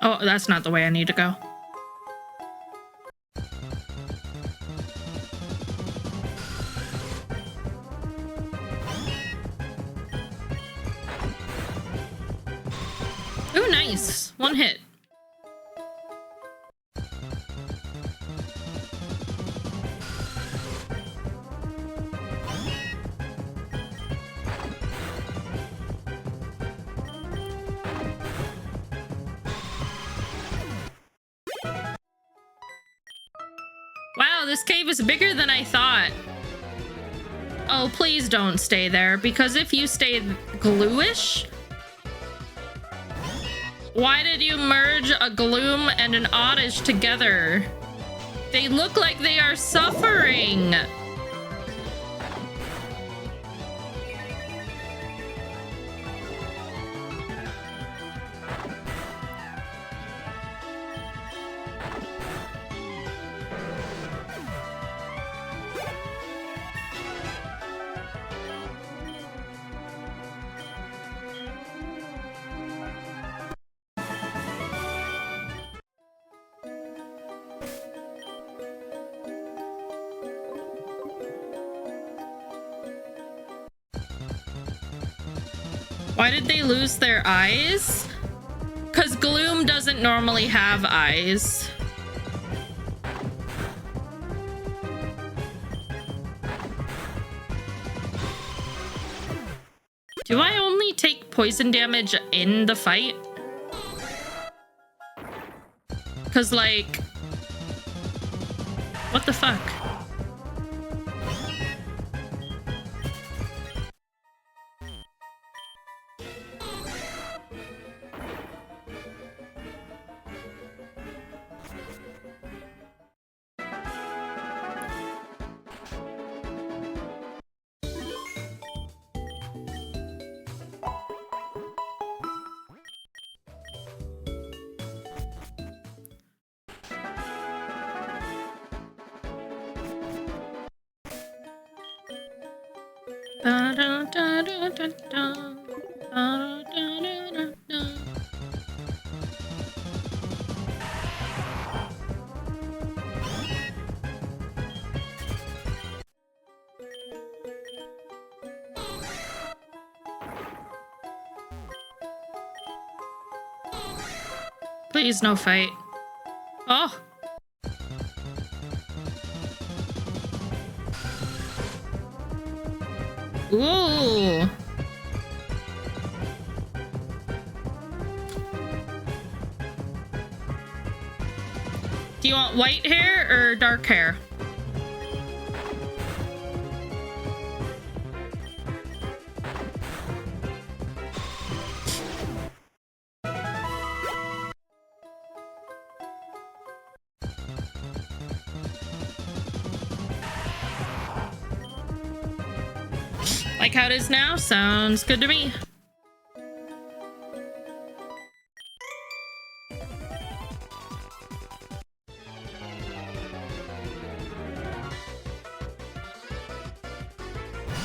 Oh, that's not the way I need to go. Ooh, nice. One hit. Wow, this cave is bigger than I thought. Oh, please don't stay there, because if you stay gluish... Why did you merge a Gloom and an Oddish together? They look like they are suffering! Why did they lose their eyes? Because Gloom doesn't normally have eyes. Do I only take poison damage in the fight? Because, like... What the fuck? Please, no fight. Oh! Ooh! Do you want white hair or dark hair? Like how it is now? Sounds good to me.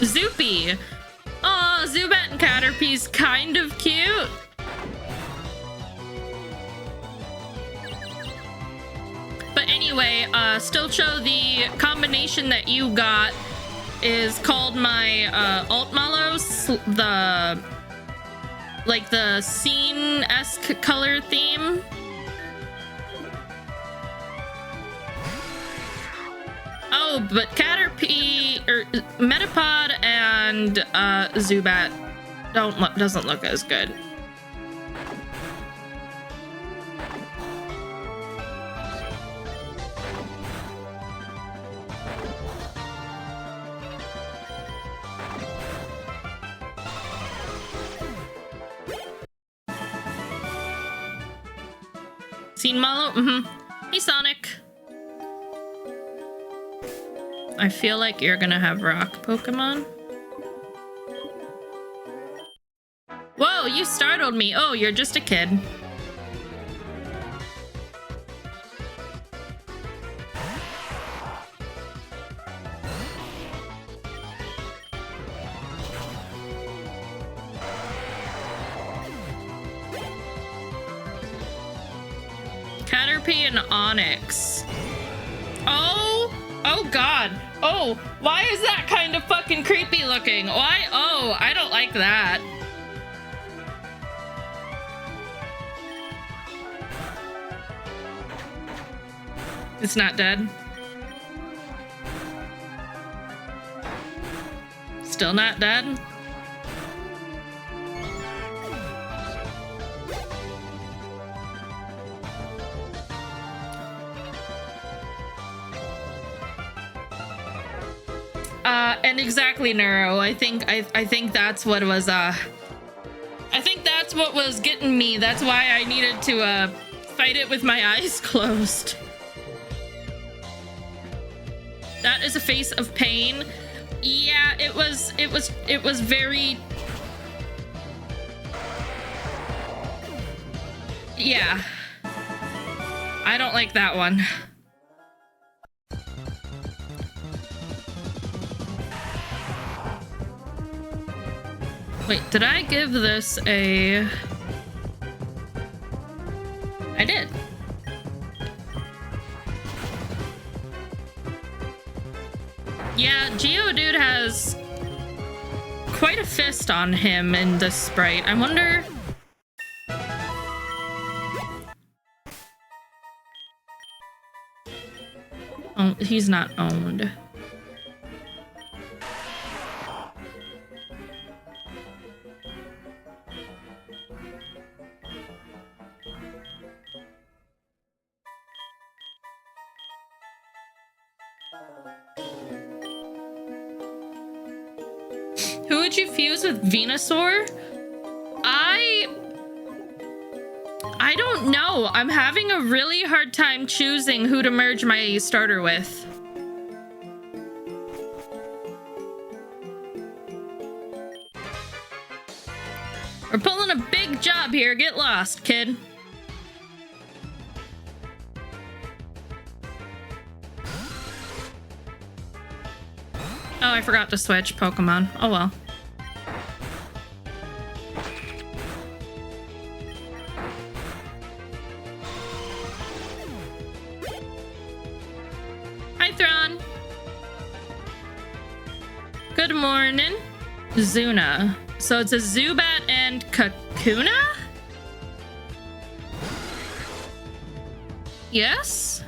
Zoopy! Aw, Zubat and Caterpie's kind of cute. But anyway, still show the combination that you got is called my alt malos, the scene-esque color theme. Oh, but Caterpie or Metapod and Zubat doesn't look as good. Seen Malo? Mm-hmm. Hey, Sonic. I feel like you're gonna have rock Pokemon. Whoa, you startled me. Oh, you're just a kid. Caterpie and Onyx. Oh god. Oh, why is that kind of fucking creepy looking? Why? Oh, I don't like that. It's not dead. Still not dead. And exactly, Neuro. I think that's what was I think that's what was getting me. That's why I needed to fight it with my eyes closed. That is a face of pain. Yeah, it was very. Yeah. I don't like that one. Wait, did I give this a... I did. Yeah, Geodude has quite a fist on him in this sprite. I wonder... Oh, he's not owned. Who would you fuse with Venusaur? I don't know. I'm having a really hard time choosing who to merge my starter with. We're pulling a big job here. Get lost, kid. Oh, I forgot to switch Pokemon. Oh well. Hi, Thron. Good morning. Zuna. So it's a Zubat and Kakuna? Yes?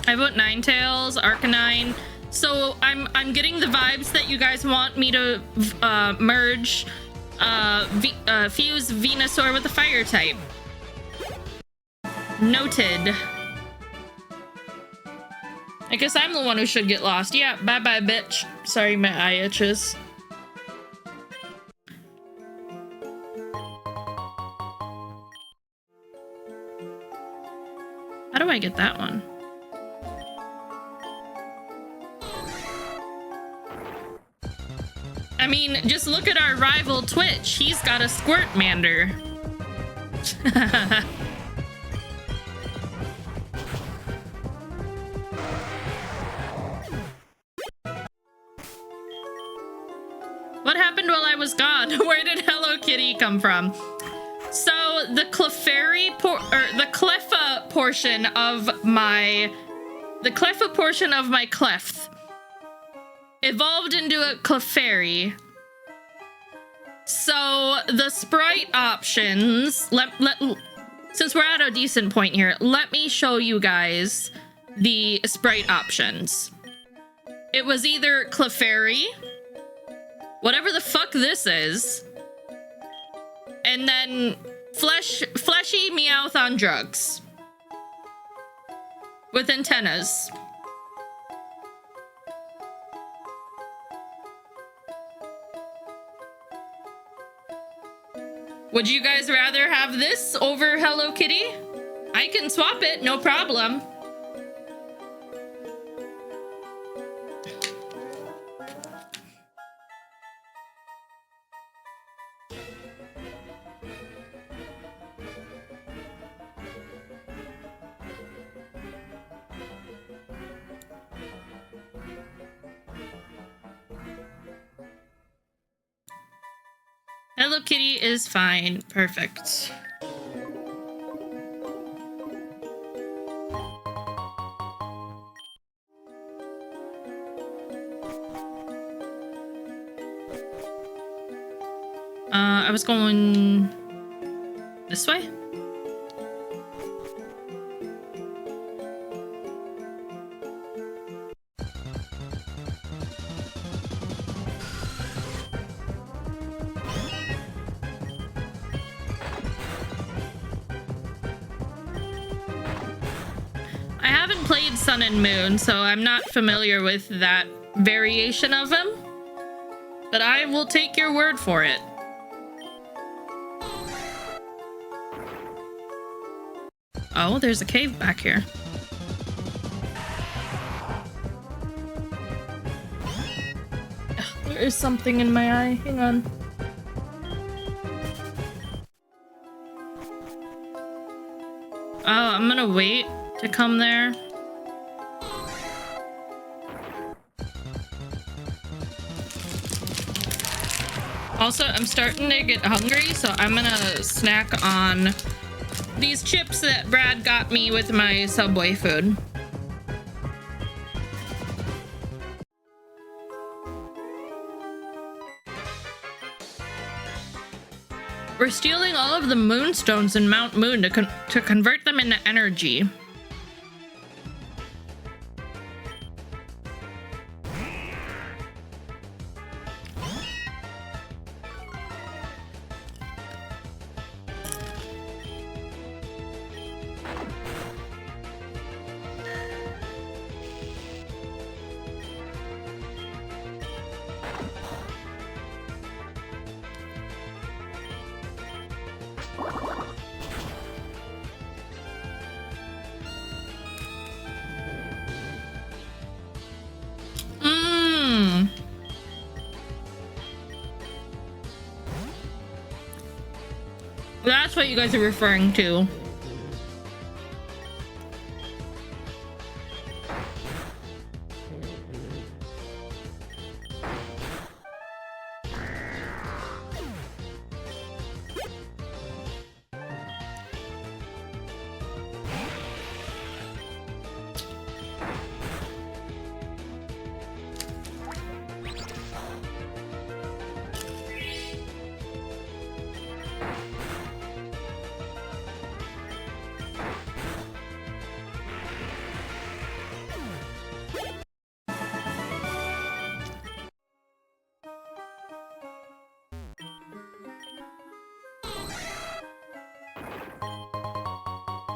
I vote Ninetales, Arcanine. So I'm getting the vibes that you guys want me to merge fuse Venusaur with a fire type. Noted. I guess I'm the one who should get lost. Yeah, bye-bye, bitch. Sorry, my eye itches. How do I get that one? I mean, just look at our rival Twitch. He's got a Squirtmander. What happened while I was gone? Where did Hello Kitty come from? So the Clefairy the Cleffa portion of my The Cleffa portion of my Clef evolved into a Clefairy. So the sprite options, since we're at a decent point here, let me show you guys the sprite options. It was either Clefairy, whatever the fuck this is, and then fleshy Meowth on drugs with antennas. Would you guys rather have this over Hello Kitty? I can swap it, no problem. Hello Kitty is fine. Perfect. I was going this way. I haven't played Sun and Moon, so I'm not familiar with that variation of him, but I will take your word for it. Oh, there's a cave back here. Ugh, there is something in my eye. Hang on. Oh, I'm gonna wait to come there. Also, I'm starting to get hungry, so I'm gonna snack on these chips that Brad got me with my Subway food. We're stealing all of the moonstones in Mount Moon to convert them into energy. That's what you guys are referring to.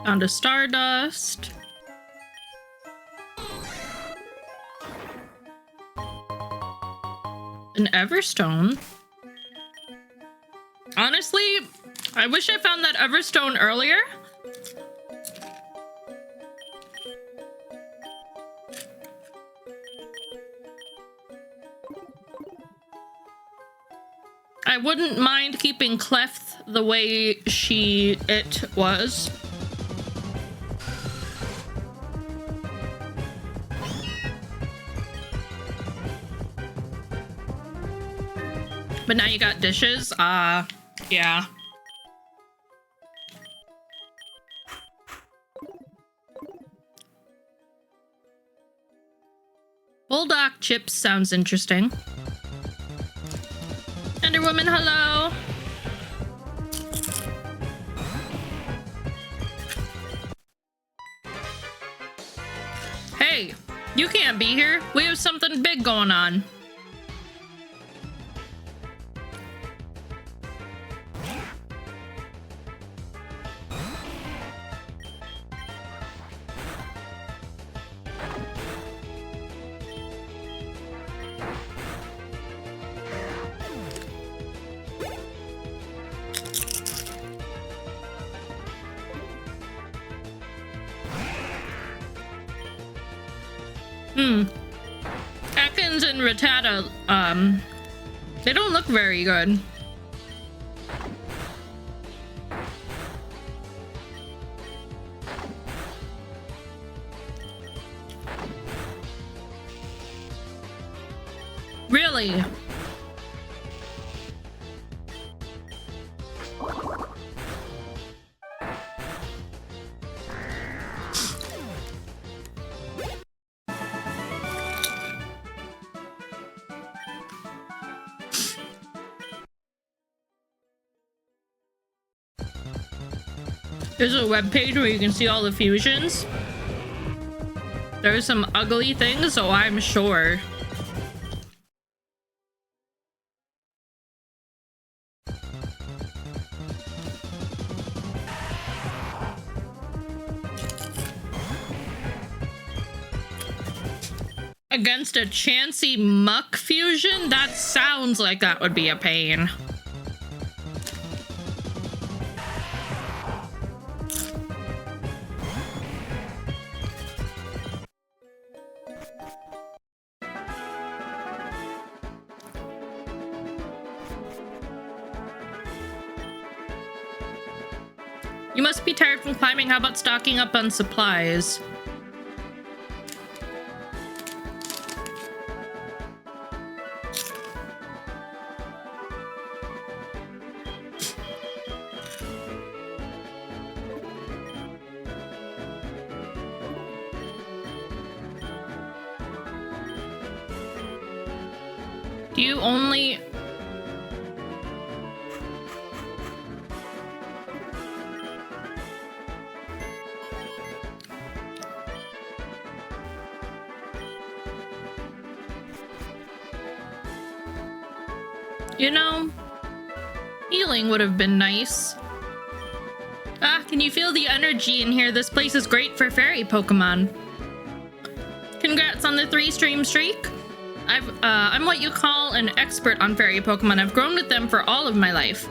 Found a Stardust. An Everstone. Honestly, I wish I found that Everstone earlier. I wouldn't mind keeping Clef the way it was. But now you got dishes? Yeah. Bulldog chips sounds interesting. Ender Woman, hello. Hey, you can't be here. We have something big going on. Atkins and Rattata, they don't look very good. Really? There's a webpage where you can see all the fusions. There's some ugly things, so I'm sure. Against a Chansey Muck fusion? That sounds like that would be a pain. You must be tired from climbing. How about stocking up on supplies? Do you only... You know, healing would have been nice. Ah, can you feel the energy in here? This place is great for fairy Pokemon. Congrats on the 3-stream streak. I'm what you call an expert on fairy Pokemon. I've grown with them for all of my life.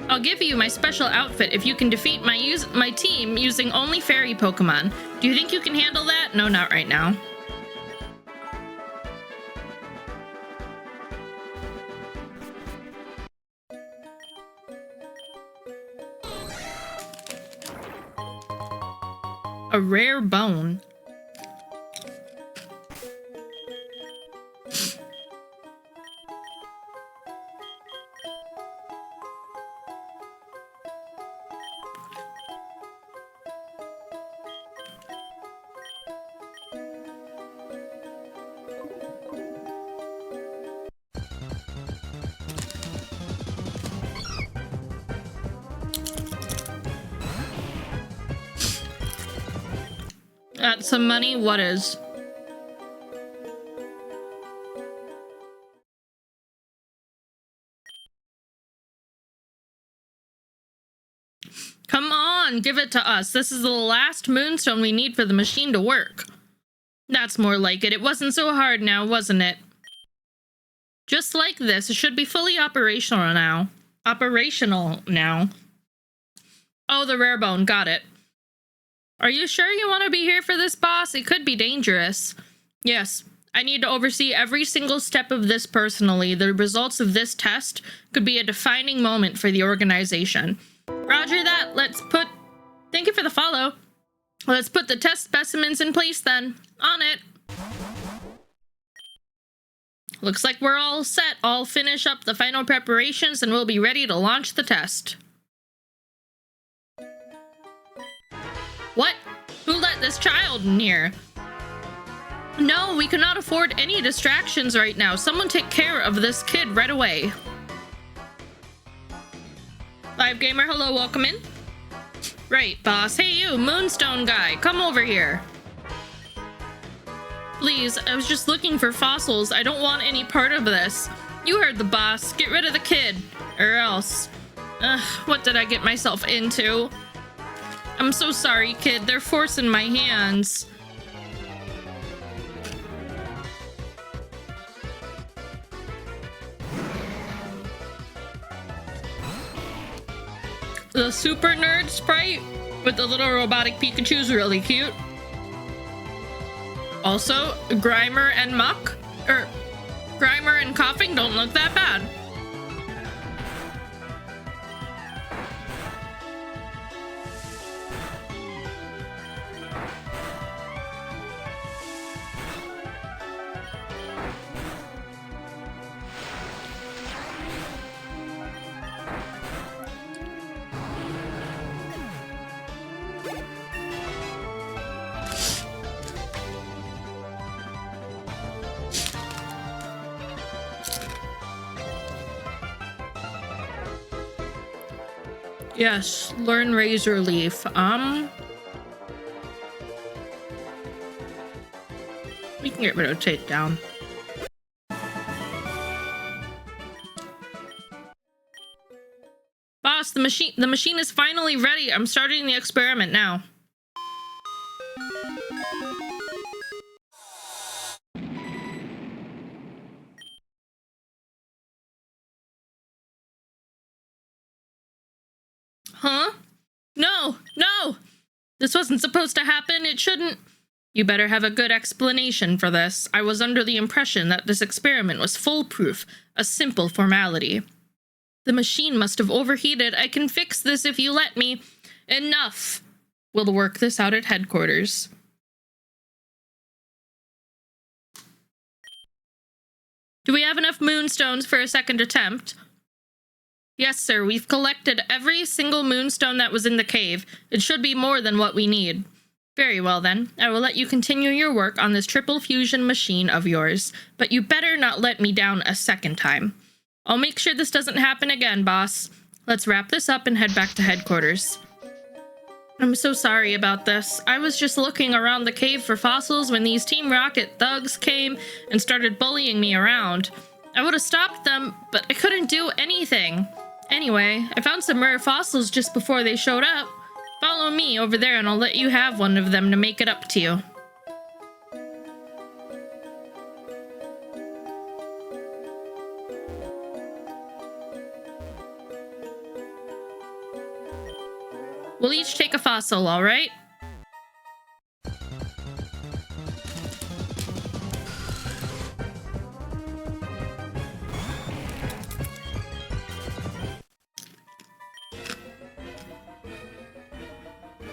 I'll give you my special outfit if you can defeat my team using only fairy Pokemon. Do you think you can handle that? No, not right now. A rare bone. That's some money? What is? Come on, give it to us. This is the last moonstone we need for the machine to work. That's more like it. It wasn't so hard now, wasn't it? Just like this, it should be fully operational now. Oh, the rare bone. Got it. Are you sure you want to be here for this, boss? It could be dangerous. Yes, I need to oversee every single step of this personally. The results of this test could be a defining moment for the organization. Roger that. Thank you for the follow. Let's put the test specimens in place then. On it. Looks like we're all set. I'll finish up the final preparations and we'll be ready to launch the test. What? Who let this child in here? No, we cannot afford any distractions right now. Someone take care of this kid right away. Live gamer, hello, welcome in. Right, boss. Hey, you, Moonstone guy, come over here. Please, I was just looking for fossils. I don't want any part of this. You heard the boss. Get rid of the kid, or else. Ugh, what did I get myself into? I'm so sorry, kid. They're forcing my hands. The super nerd sprite with the little robotic Pikachu is really cute. Also, Grimer and Muck, or Grimer and Coughing don't look that bad. Yes, learn Razor Leaf. We can get rid of takedown. Boss, the machine is finally ready. I'm starting the experiment now. Huh? No! No! This wasn't supposed to happen. It shouldn't. You better have a good explanation for this. I was under the impression that this experiment was foolproof, a simple formality. The machine must have overheated. I can fix this if you let me. Enough! We'll work this out at headquarters. Do we have enough moonstones for a second attempt? Yes, sir. We've collected every single moonstone that was in the cave. It should be more than what we need. Very well, then. I will let you continue your work on this triple fusion machine of yours, but you better not let me down a second time. I'll make sure this doesn't happen again, boss. Let's wrap this up and head back to headquarters. I'm so sorry about this. I was just looking around the cave for fossils when these Team Rocket thugs came and started bullying me around. I would have stopped them, but I couldn't do anything. Anyway, I found some rare fossils just before they showed up. Follow me over there and I'll let you have one of them to make it up to you. We'll each take a fossil, all right?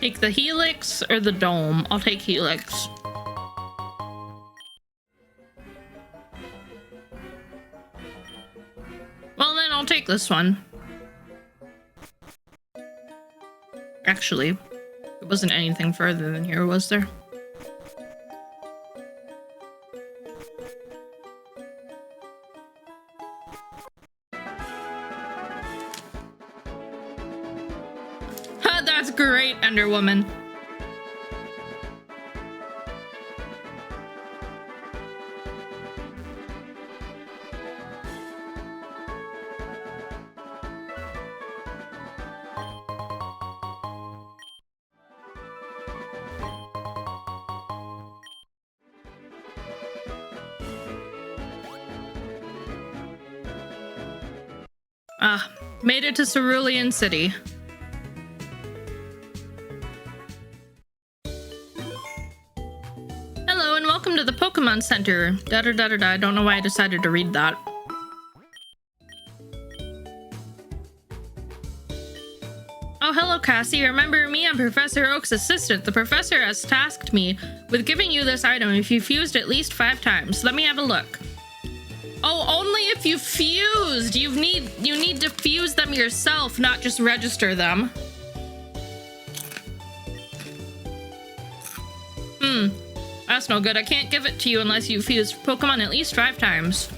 Take the helix or the dome? I'll take helix. Well, then I'll take this one. Actually, it wasn't anything further than here, was there? Ha, that's great, Enderwoman. Ah, made it to Cerulean City. Hello and welcome to the Pokemon Center. Da-da-da-da-da, I don't know why I decided to read that. Oh, hello, Cassie. Remember me? I'm Professor Oak's assistant. The professor has tasked me with giving you this item if you fused at least 5 times. Let me have a look. Oh, only if you fused. You need to fuse them yourself, not just register them. that's no good. I can't give it to you unless you've fused Pokemon at least 5 times.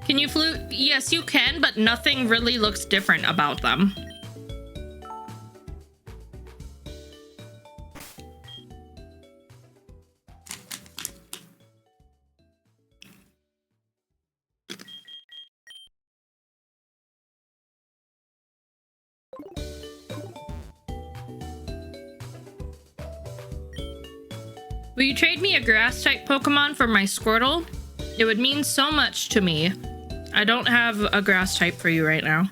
Can you flute? Yes, you can, but nothing really looks different about them. Will you trade me a grass-type Pokemon for my Squirtle? It would mean so much to me. I don't have a grass type for you right now.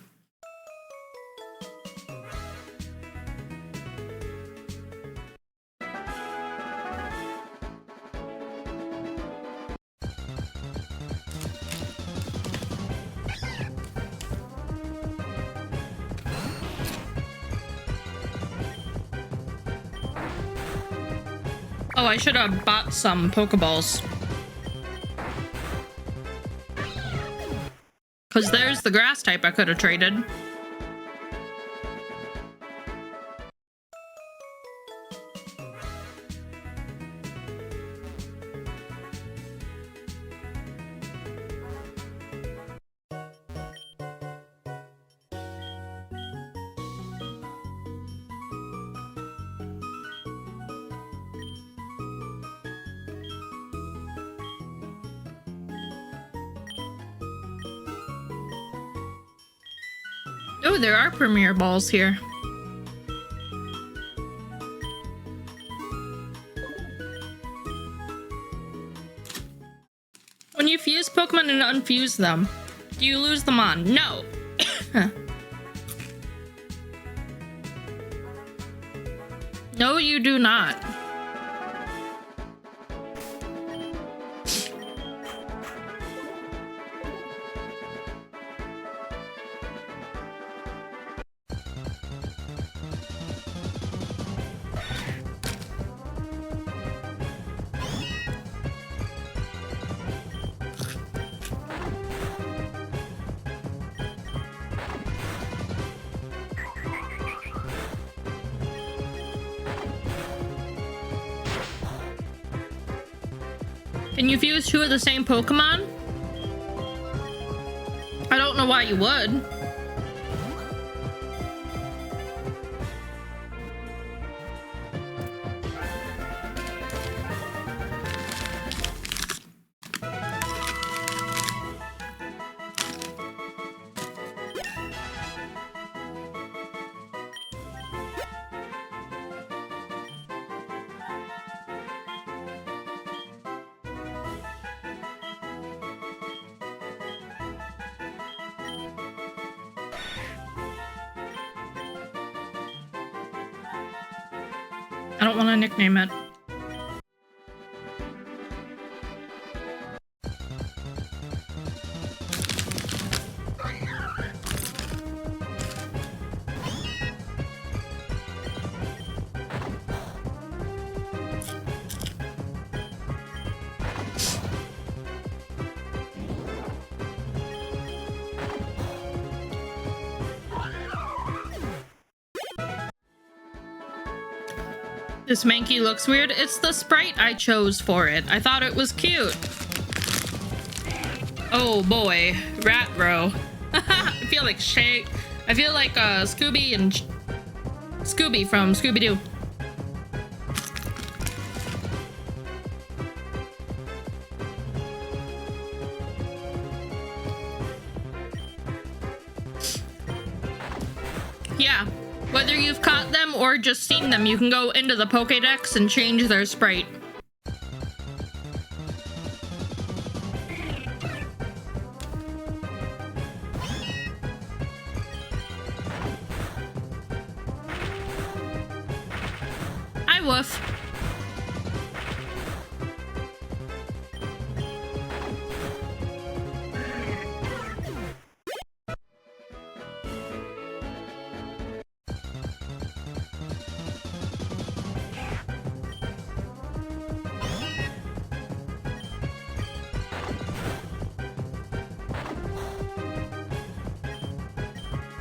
Oh, I should have bought some Pokeballs. Because there's the grass type I could have traded. Oh, there are Premier Balls here. When you fuse Pokemon and unfuse them, do you lose them on? No. No, you do not. Can you fuse 2 of the same Pokemon? I don't know why you would. I don't want to nickname it. This Mankey looks weird. It's the sprite I chose for it. I thought it was cute. Oh boy, Rat Bro. I feel like Scooby and Scooby from Scooby-Doo. Yeah. Whether you've caught them or just seen them, you can go into the Pokédex and change their sprite. Hi, Woof.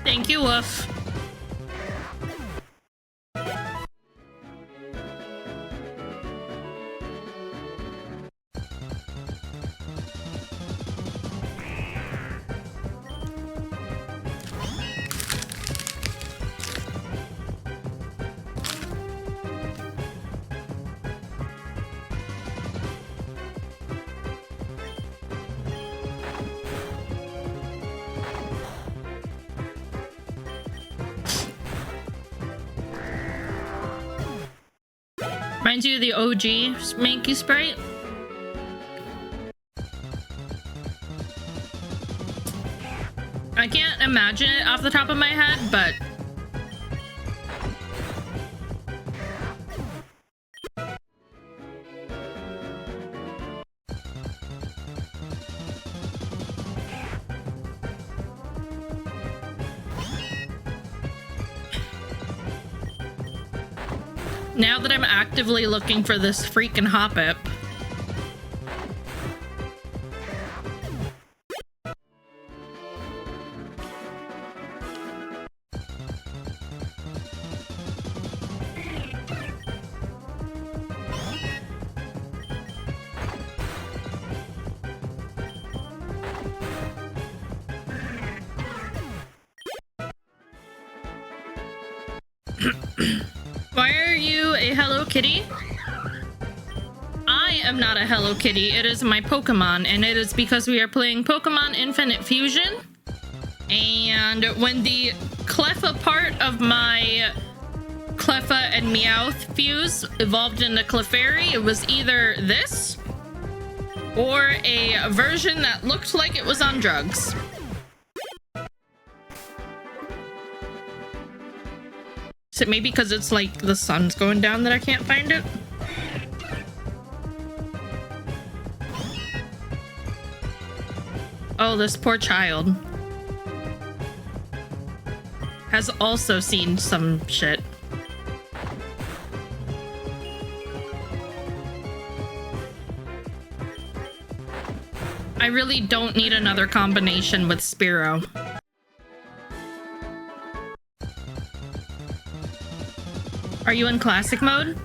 Thank you, Woof. Reminds you of the OG Smanky Sprite? I can't imagine it off the top of my head, but... now that I'm actively looking for this freaking Hoppip. Why are you a Hello Kitty? I am not a Hello Kitty. It is my Pokemon, and it is because we are playing Pokemon Infinite Fusion. And when the Cleffa part of my Cleffa and Meowth fuse evolved into Clefairy, it was either this or a version that looked like it was on drugs. Is it maybe because it's like the sun's going down that I can't find it? Oh, this poor child has also seen some shit. I really don't need another combination with Spearow. Are you in classic mode?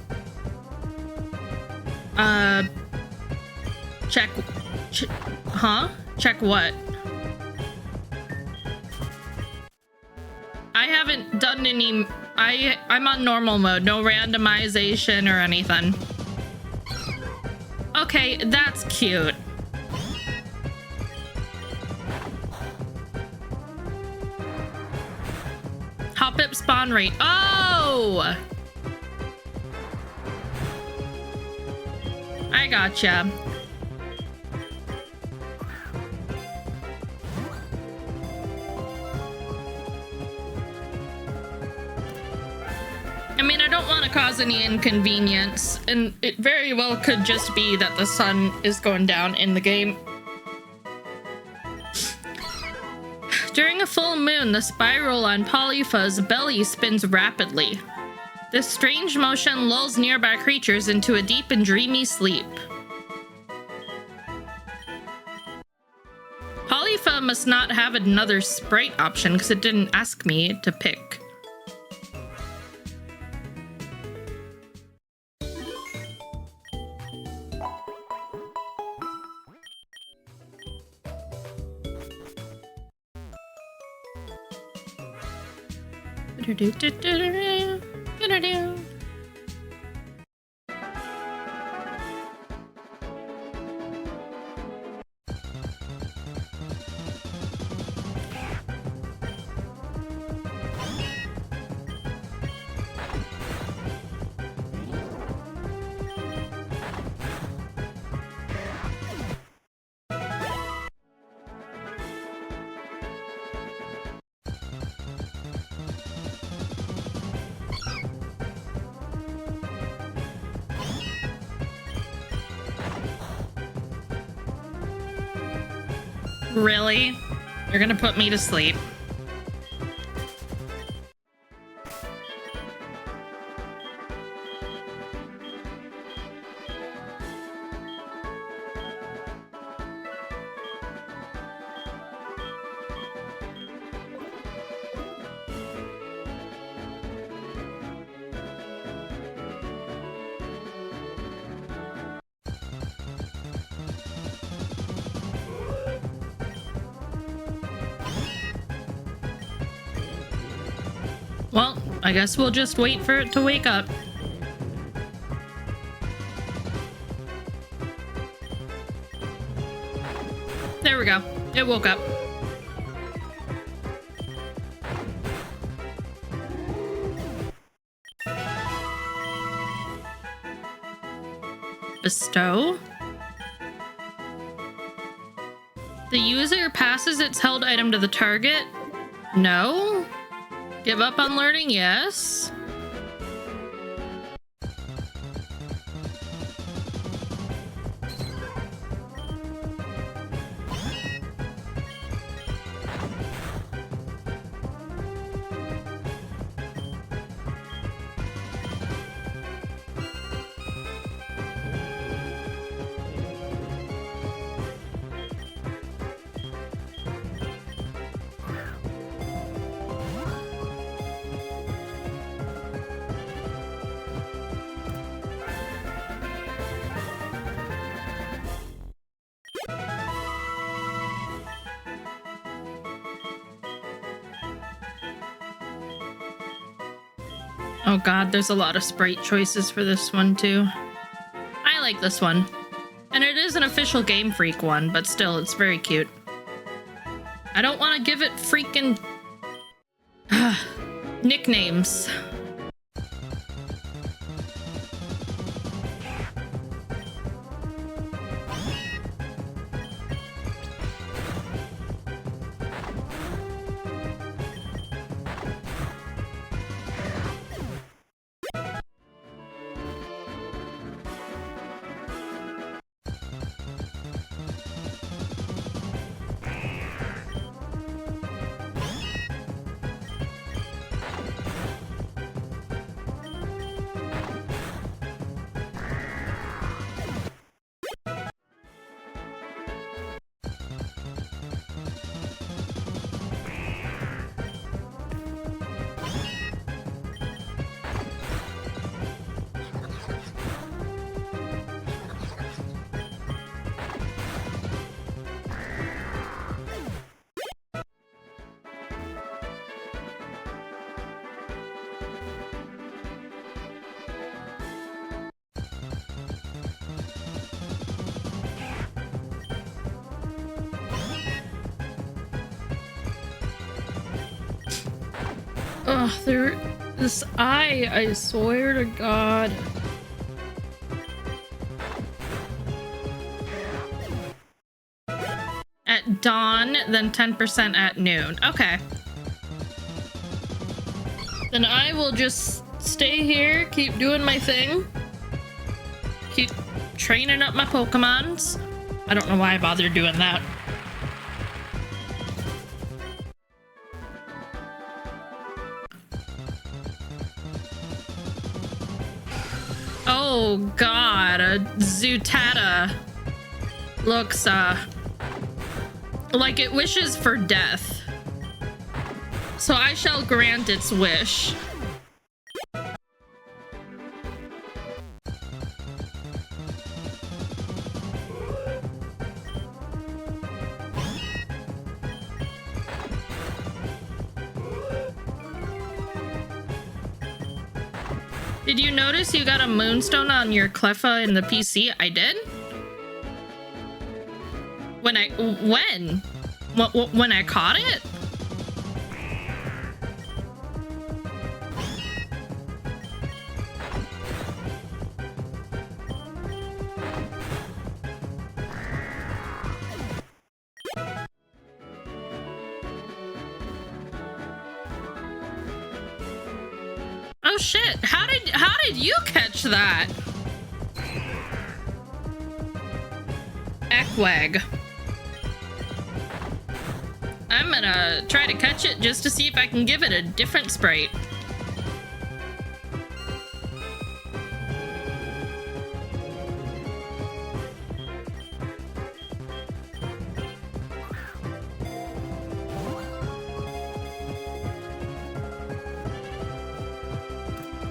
Check huh? Check what? I haven't done any... I'm on normal mode, no randomization or anything. Okay, that's cute. Hoppip spawn rate. Oh! I gotcha. I mean, I don't want to cause any inconvenience, and it very well could just be that the sun is going down in the game. During a full moon, the spiral on Polypha's belly spins rapidly. This strange motion lulls nearby creatures into a deep and dreamy sleep. Polypha must not have another sprite option because it didn't ask me to pick. Really? You're gonna put me to sleep? Well, I guess we'll just wait for it to wake up. There we go. It woke up. Bestow? The user passes its held item to the target? No? Give up on learning? Yes. Oh god, there's a lot of sprite choices for this one too. I like this one. And it is an official Game Freak one, but still, it's very cute. I don't want to give it freaking nicknames. Ugh, this eye, I swear to God. At dawn, then 10% at noon. Okay. Then I will just stay here, keep doing my thing. Keep training up my Pokemons. I don't know why I bothered doing that. Oh god, a Zootata looks like it wishes for death. So I shall grant its wish. Did you notice you got a moonstone on your Cleffa in the PC? I did? When I caught it? Oh shit, how did you catch that? Ekweg. I'm gonna try to catch it just to see if I can give it a different sprite.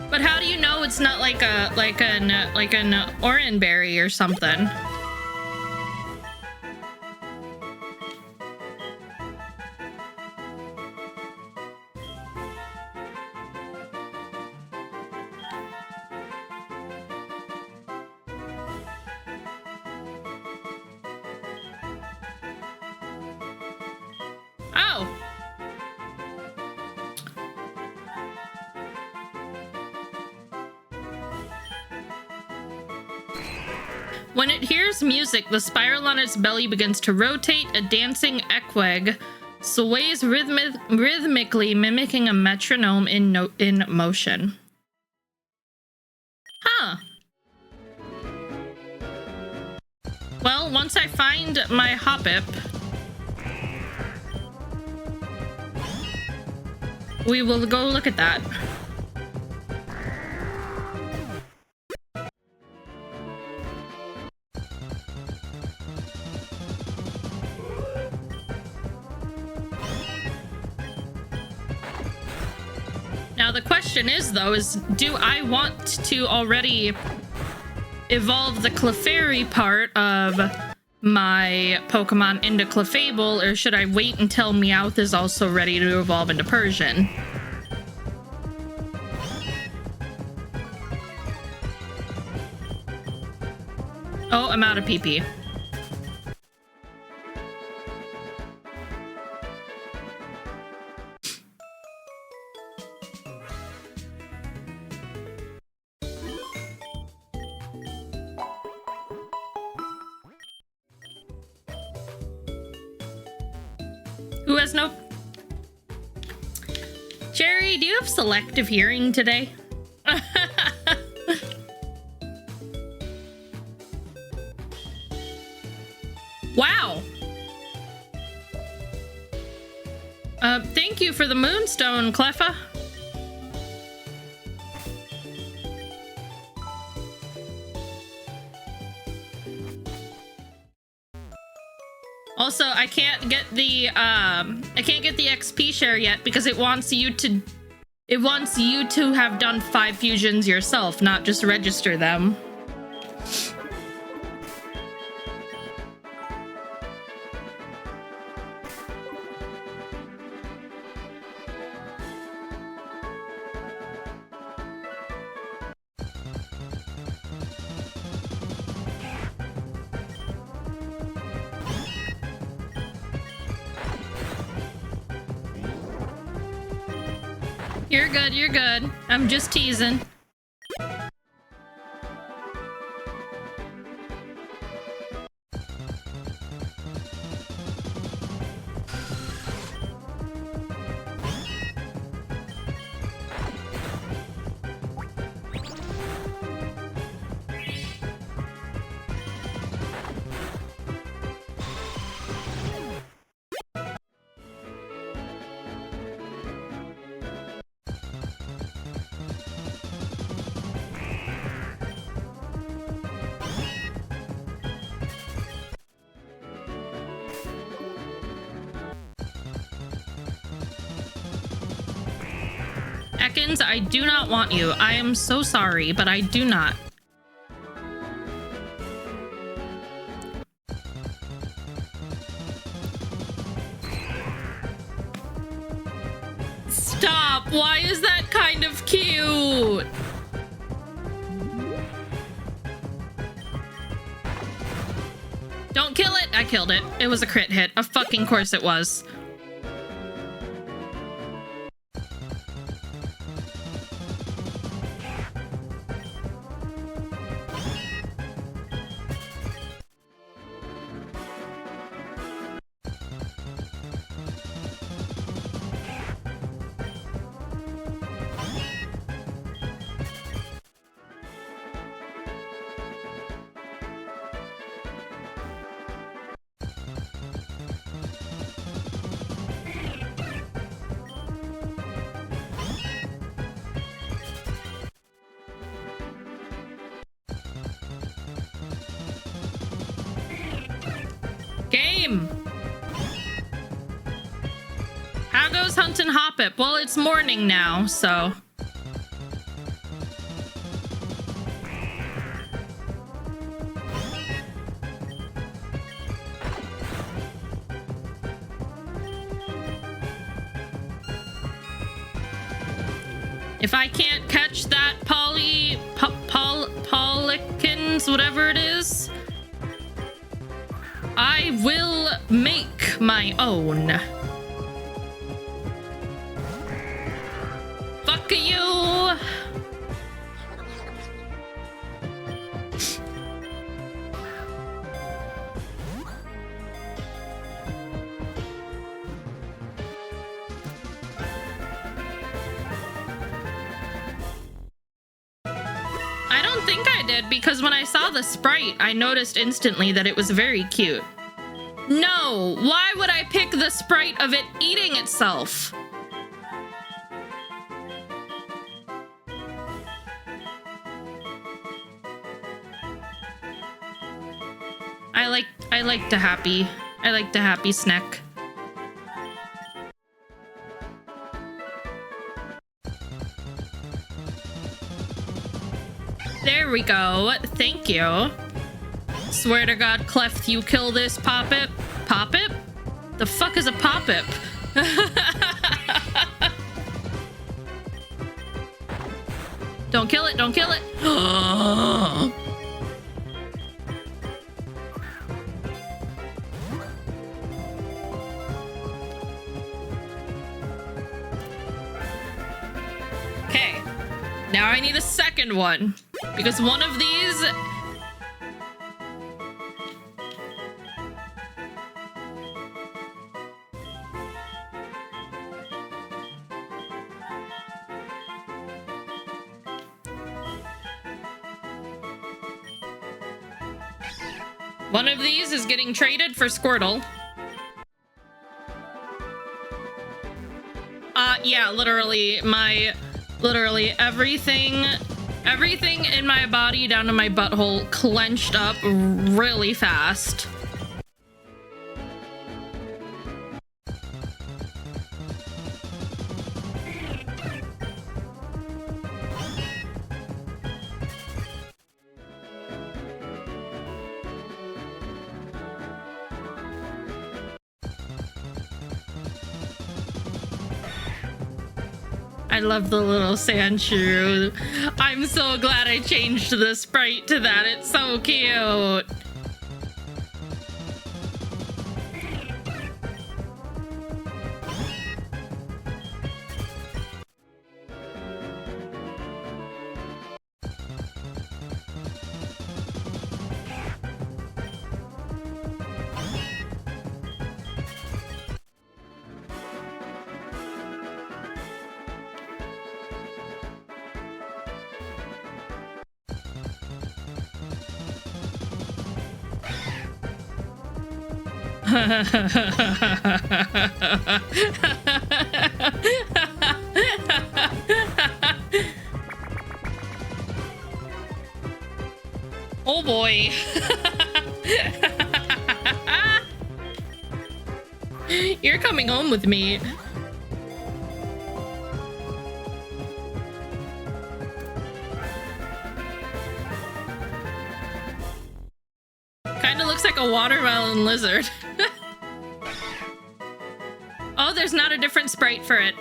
But how do you know it's not like an oranberry or something? Oh. When it hears music, the spiral on its belly begins to rotate. A dancing equeg sways rhythmically, mimicking a metronome in motion. Huh. Well, once I find my hoppip, we will go look at that. Now the question is, though, do I want to already evolve the Clefairy part of my Pokemon into Clefable, or should I wait until Meowth is also ready to evolve into Persian? Oh, I'm out of PP. Who has no... Cherry, do you have selective hearing today? Wow. Thank you for the moonstone, Cleffa. Also, I can't get the XP share yet because it wants you to have done 5 fusions yourself, not just register them. You're good, you're good. I'm just teasing. Ekans, I do not want you. I am so sorry, but I do not. Stop! Why is that kind of cute? Don't kill it! I killed it. It was a crit hit. Of fucking course it was. Game! How goes hunting Hoppip? Well, it's morning now, so... If I can't catch that Polikins, whatever it is, I will make my own. Fuck you! I don't think I did, because when I saw the sprite, I noticed instantly that it was very cute. No! Why would I pick the sprite of it eating itself? I like the happy snack. There we go. Thank you. Swear to God, Clef, you kill this Poppip. Poppip? The fuck is a Poppip? Don't kill it, don't kill it. Okay. Now I need a second one. Because one of these... One of these is getting traded for Squirtle. Yeah, literally everything in my body down to my butthole clenched up really fast. I love the little sand shrew. I'm so glad I changed the sprite to that. It's so cute. Oh boy. You're coming home with me. Kinda looks like a watermelon lizard. Oh, there's not a different sprite for it.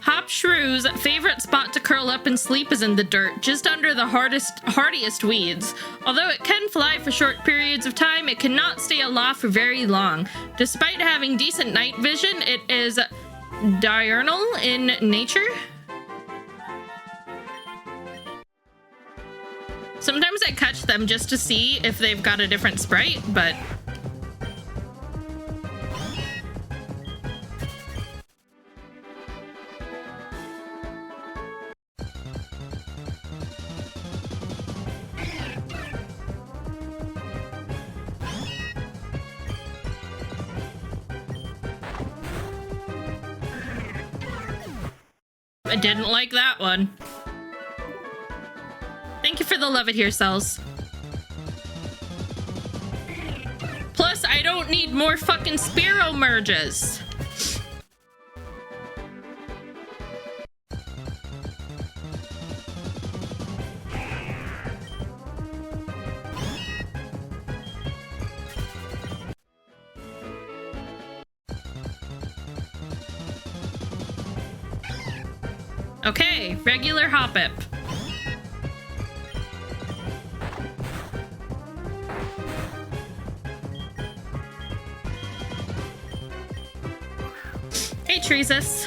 Hop Shrew's favorite spot to curl up and sleep is in the dirt, just under the hardiest weeds. Although it can fly for short periods of time, it cannot stay aloft for very long. Despite having decent night vision, it is diurnal in nature. Sometimes I catch them just to see if they've got a different sprite, but... I didn't like that one. Thank you for the love it here, cells. Plus, I don't need more fucking Spearow merges. Okay, regular Hoppip. Hey, Treesus.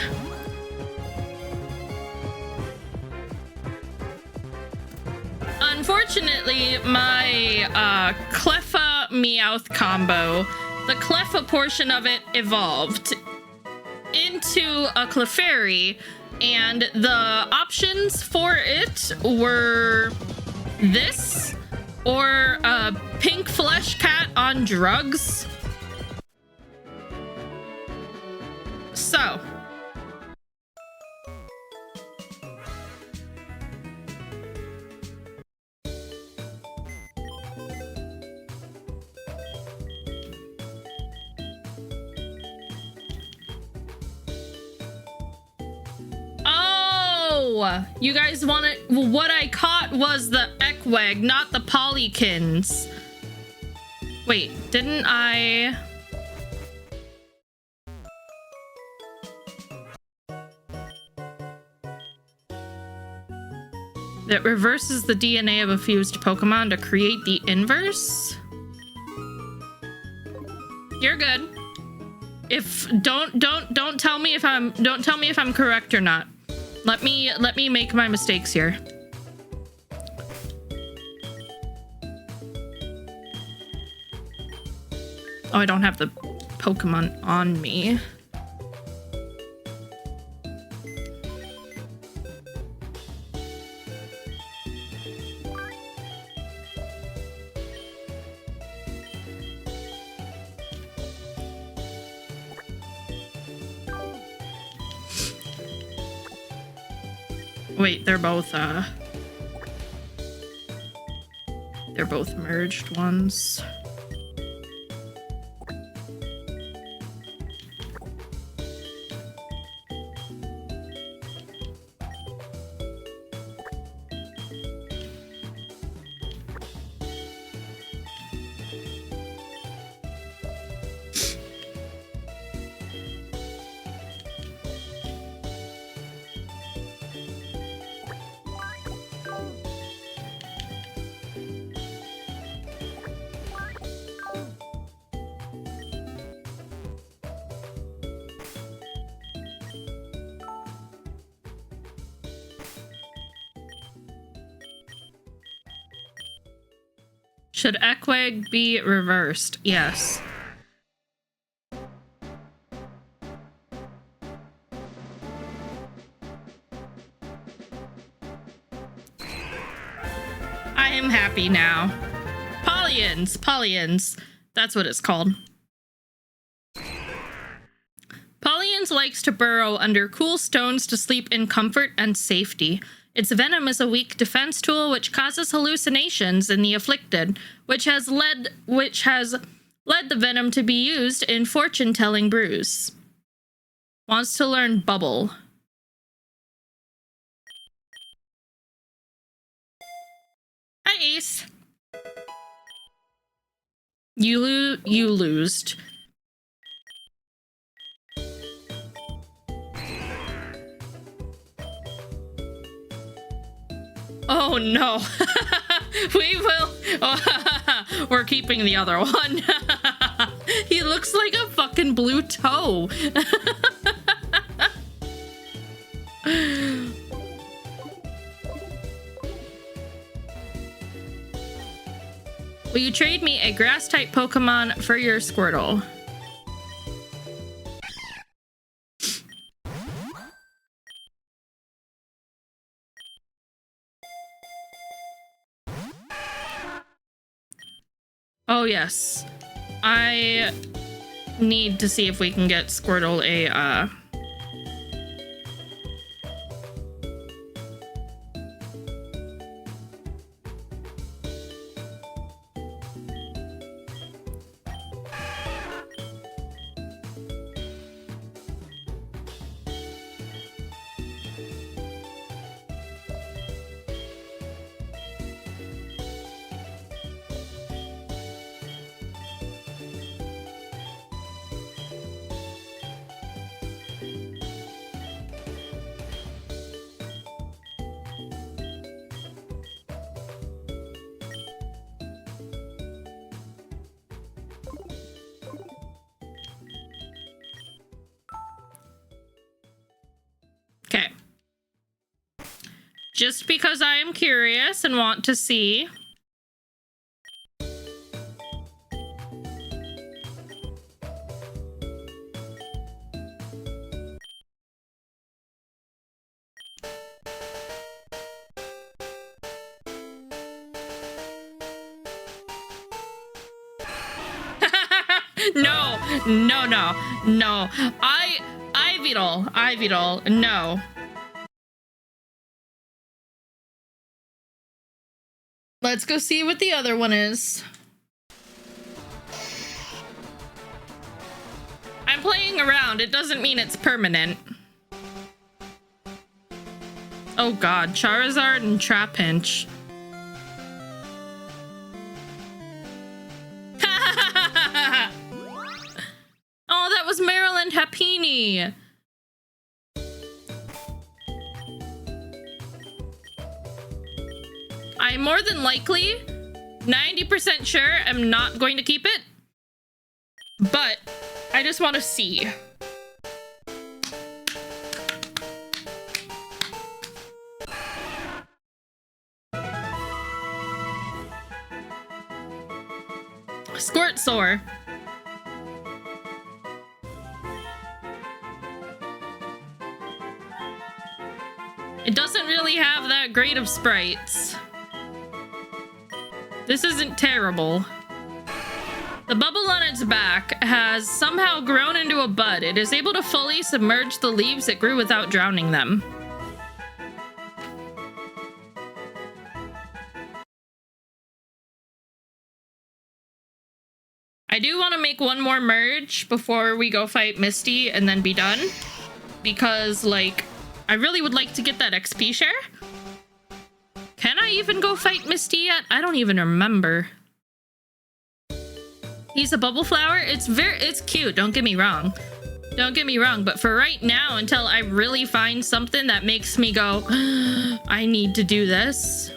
Unfortunately, my Cleffa Meowth combo, the Cleffa portion of it evolved into a Clefairy, and the options for it were this or a pink flesh cat on drugs. So you guys want it? What I caught was the Ekweg, not the Polykins. Wait, didn't I? That reverses the DNA of a fused Pokemon to create the inverse? You're good. If don't tell me if I'm correct or not. Let me make my mistakes here. Oh, I don't have the Pokemon on me. Wait, they're both merged ones. Should Ekweg be reversed? Yes. I am happy now. Polyans. That's what it's called. Polyans likes to burrow under cool stones to sleep in comfort and safety. Its venom is a weak defense tool which causes hallucinations in the afflicted, which has led the venom to be used in fortune-telling brews. Wants to learn Bubble. Hi, Ace. You losed. Oh no. We will. Oh, we're keeping the other one. He looks like a fucking blue toe. Will you trade me a grass-type Pokemon for your Squirtle? Oh, yes. I need to see if we can get Squirtle a, Just because I am curious and want to see. No, no, no, no. Ividal, no. Let's go see what the other one is. I'm playing around. It doesn't mean it's permanent. Oh god, Charizard and Trapinch. Oh, that was Maryland Happini. I more than likely, 90% sure, am not going to keep it. But I just want to see. Squirtsaur. It doesn't really have that great of sprites. This isn't terrible. The bubble on its back has somehow grown into a bud. It is able to fully submerge the leaves it grew without drowning them. I do want to make one more merge before we go fight Misty and then be done. Because, like, I really would like to get that XP share. Can I even go fight Misty yet? I don't even remember. He's a bubble flower. It's cute, don't get me wrong. Don't get me wrong, but for right now, until I really find something that makes me go, I need to do this.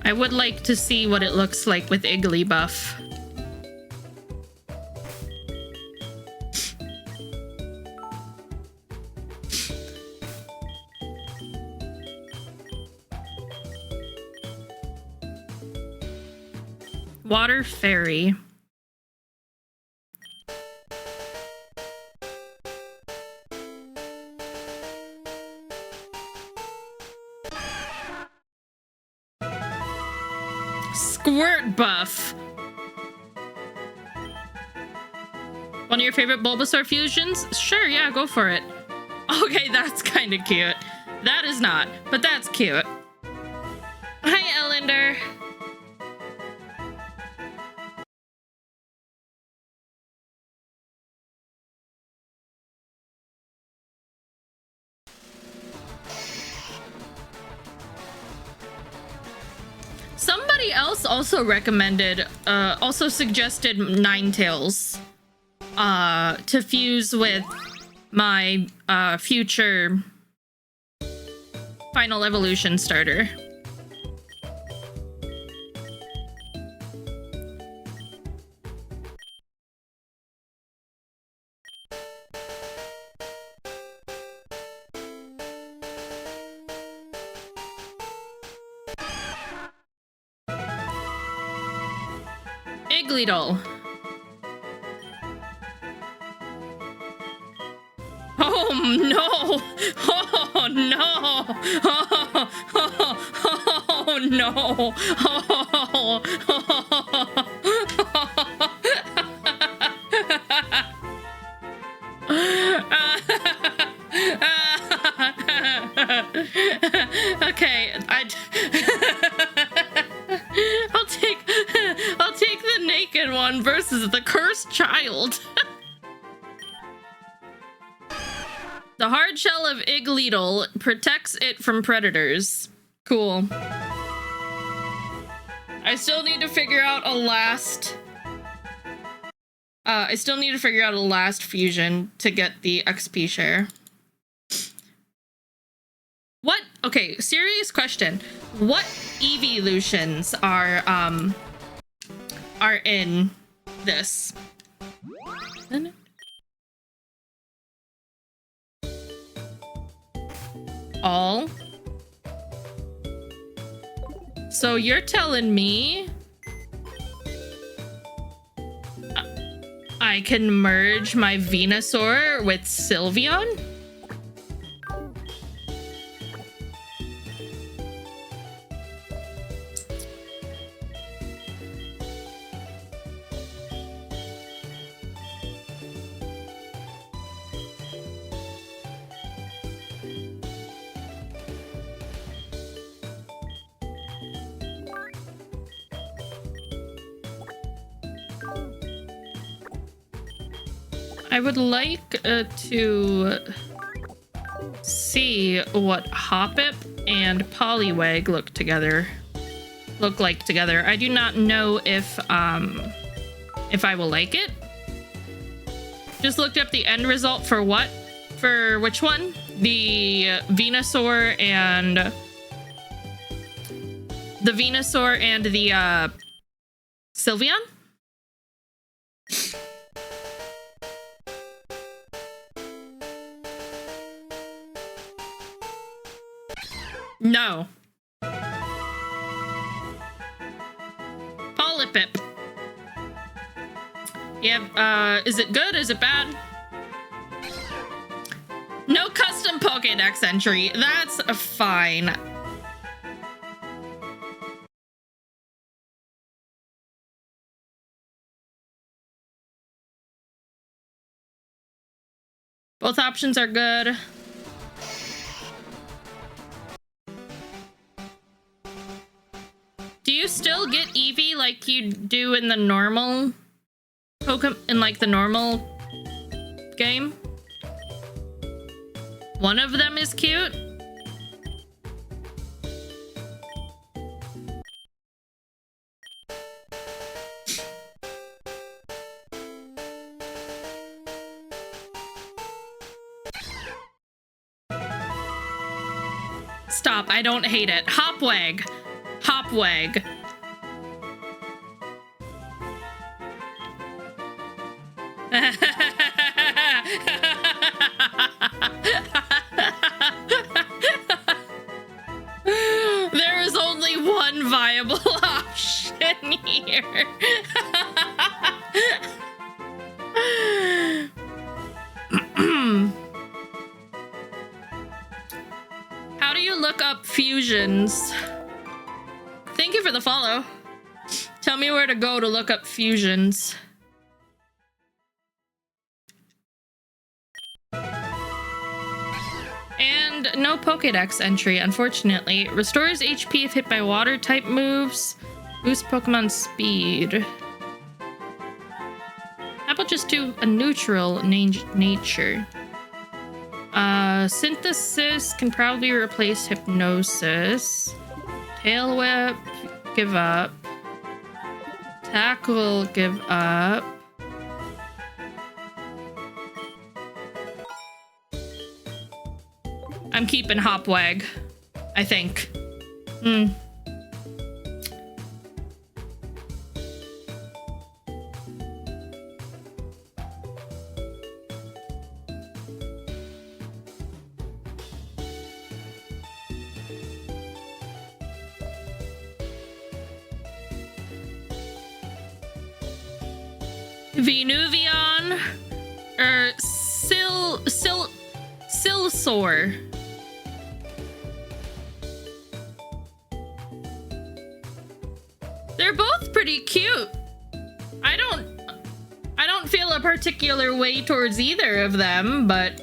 I would like to see what it looks like with Igglybuff. Water Fairy. Squirt Buff. One of your favorite Bulbasaur fusions? Sure, yeah, go for it. Okay, that's kind of cute. That is not, but that's cute. Hi, Ellender. Somebody else also recommended, also suggested Ninetales, to fuse with my, future Final Evolution starter. Igglydoll. Oh no! Oh no! Oh no! Okay, I'll take the naked one versus the cursed child. The hard shell of Igglydoll protects it from predators. Cool. I still need to figure out a last I still need to figure out a last fusion to get the XP share. What? Okay, serious question. What evolutions are in this? All? So you're telling me I can merge my Venusaur with Sylveon? I would like to see what Hoppip and Poliwag look like together. I do not know if I will like it. Just looked up the end result for what? For which one? The Venusaur and the Sylveon? No. Polipip. Yeah, is it good? Is it bad? No custom Pokédex entry. That's fine. Both options are good. Do you still get Eevee like you do in the normal the normal game? One of them is cute. Stop, I don't hate it. Hopwag. Hopwag. There is only one viable option here. How do you look up fusions? Thank you for the follow. Tell me where to go to look up fusions. And no Pokédex entry, unfortunately. Restores HP if hit by water type moves. Boost Pokemon speed. How about just do a neutral nature? Synthesis can probably replace Hypnosis. Tail Whip, give up. Tackle, give up. I'm keeping Hopwag, I think. Venuvion or Silsaur. They're both pretty cute. I don't feel a particular way towards either of them, but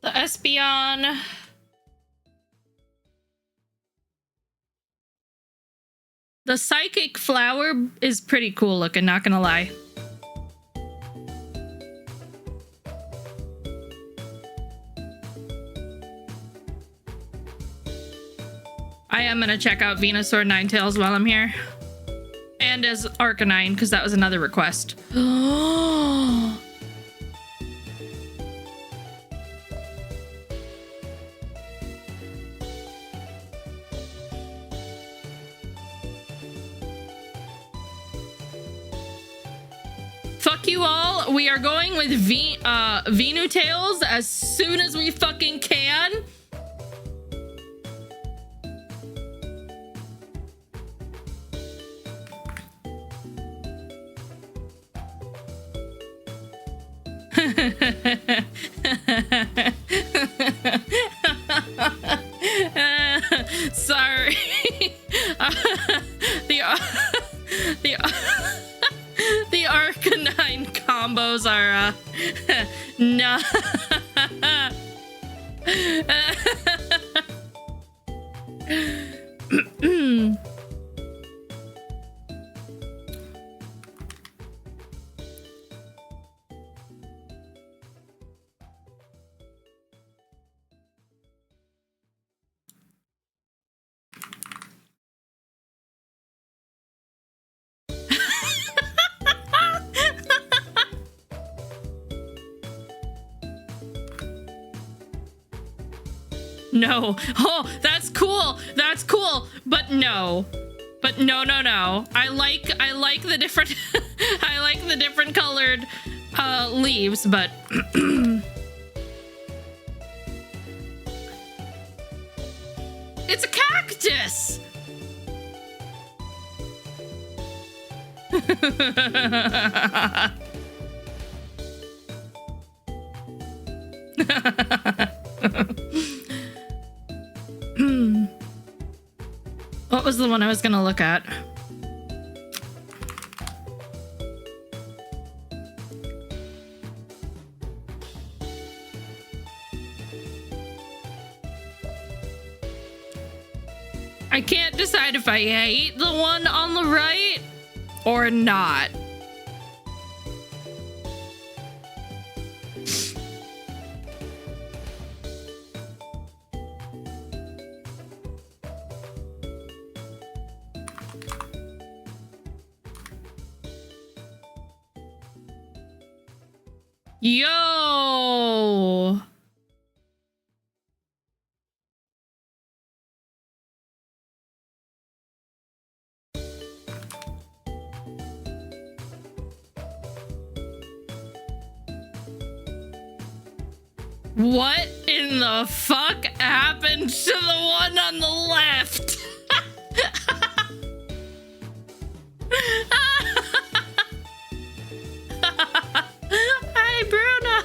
The Espeon. The Psychic Flower is pretty cool looking, not gonna lie. I am gonna check out Venusaur Ninetales while I'm here. And as Arcanine, because that was another request. Fuck you all. We are going with Venutails as soon as we fucking can. Sorry. The Arcanine combos are nah. No. Oh, that's cool. That's cool. But no. But no. I like the different I like the different colored leaves, but it's a cactus. What was the one I was gonna look at? I can't decide if I hate the one on the right or not. Yo! What in the fuck happened to the one on the left? Hi, Bruno.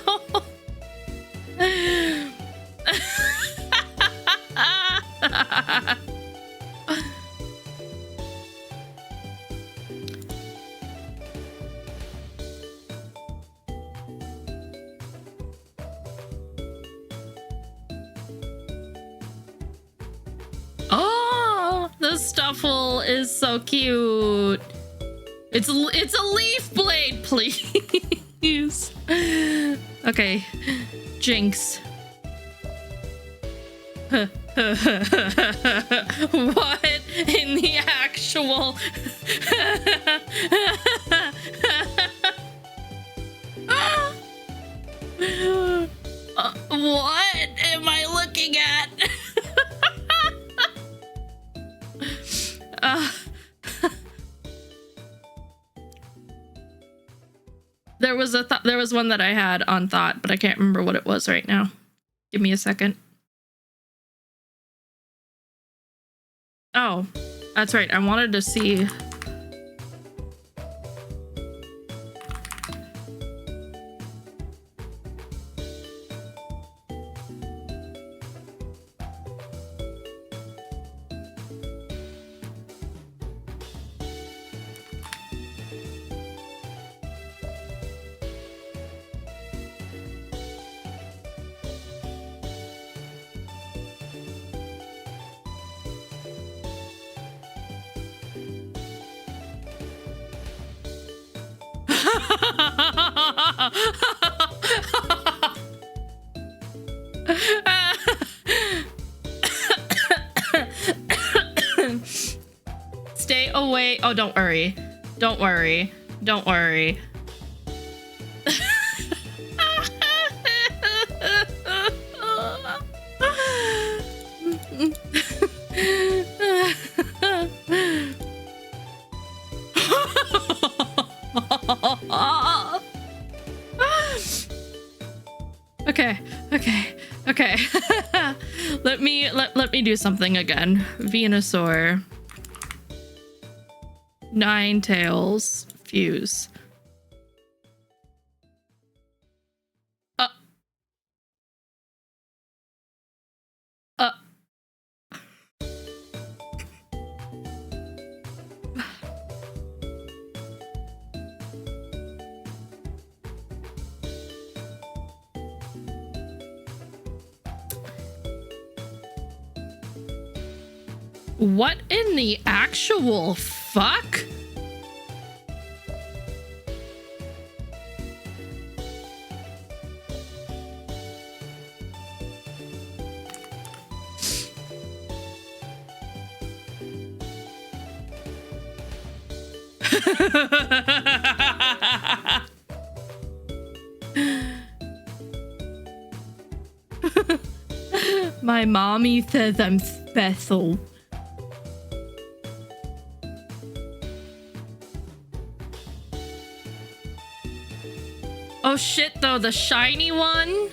Oh, the Stuffle is so cute. It's a leaf blade, please. Okay, Jinx. What in the actual? What am I looking at? There was one that I had on thought, but I can't remember what it was right now. Give me a second. Oh, that's right. I wanted to see. Stay away. Oh, don't worry. Don't worry. Don't worry. Okay, okay, okay. let me do something again. Venusaur. Nine tails. Fuse. What in the actual fuck? My mommy says I'm special. Oh shit though, the shiny one?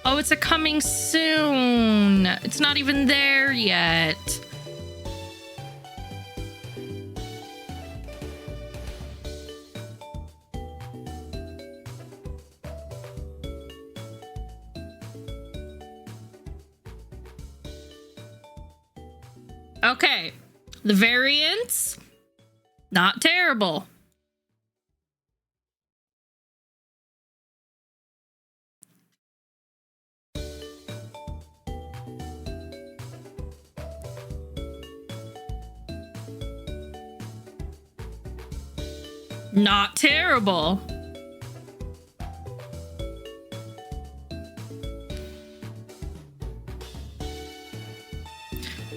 Oh, it's a coming soon. It's not even there yet. Okay, the variants, not terrible. Not terrible.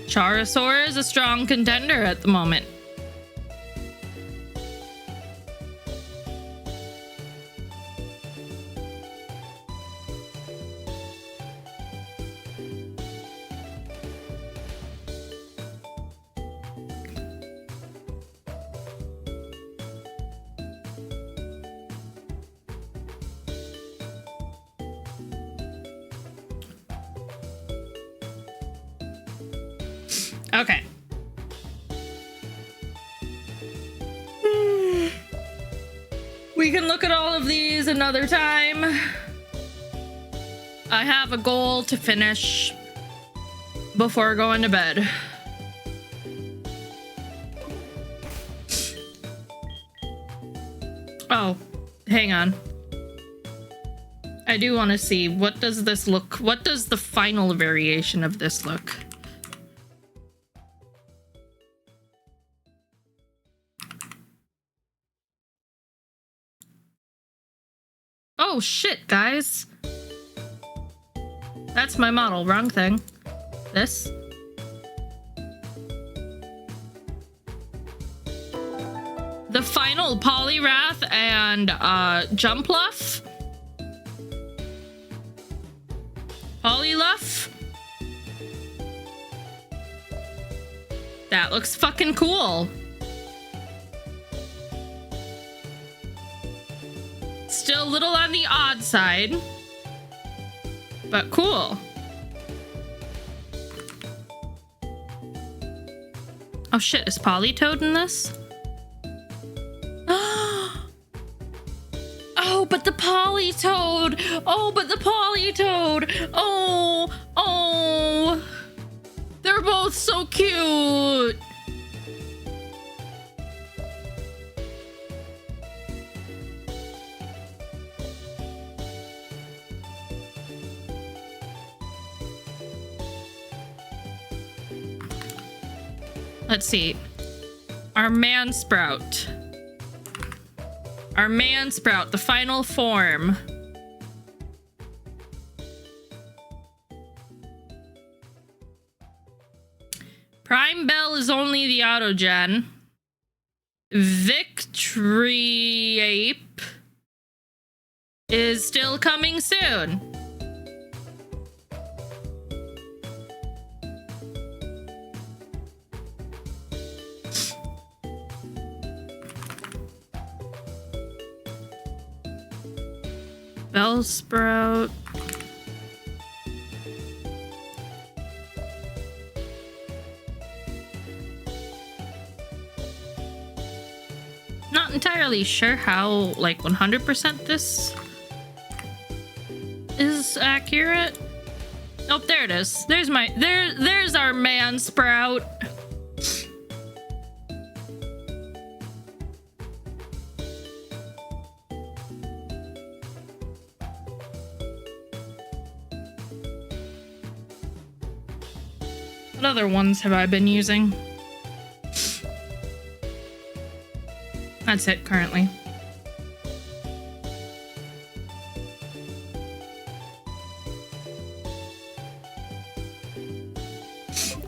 Charizard is a strong contender at the moment. Okay. We can look at all of these another time. I have a goal to finish before going to bed. Oh, hang on. I do want to see, what does this look? What does the final variation of this look? Oh shit, guys. That's my model, wrong thing. This. The final Poliwrath and Jumpluff. Poliluff. That looks fucking cool. Still a little on the odd side, but cool. Oh shit, is Politoed in this? Oh, but the Politoed! Oh, but the Politoed! Oh! They're both so cute! Let's see. Our Mansprout. Our man sprout, the final form. Prime Bell is only the autogen. Victory Ape is still coming soon. Bellsprout. Not entirely sure how, like, 100% this is accurate. Oh, there it is. There's our man Sprout. What other ones have I been using? That's it currently.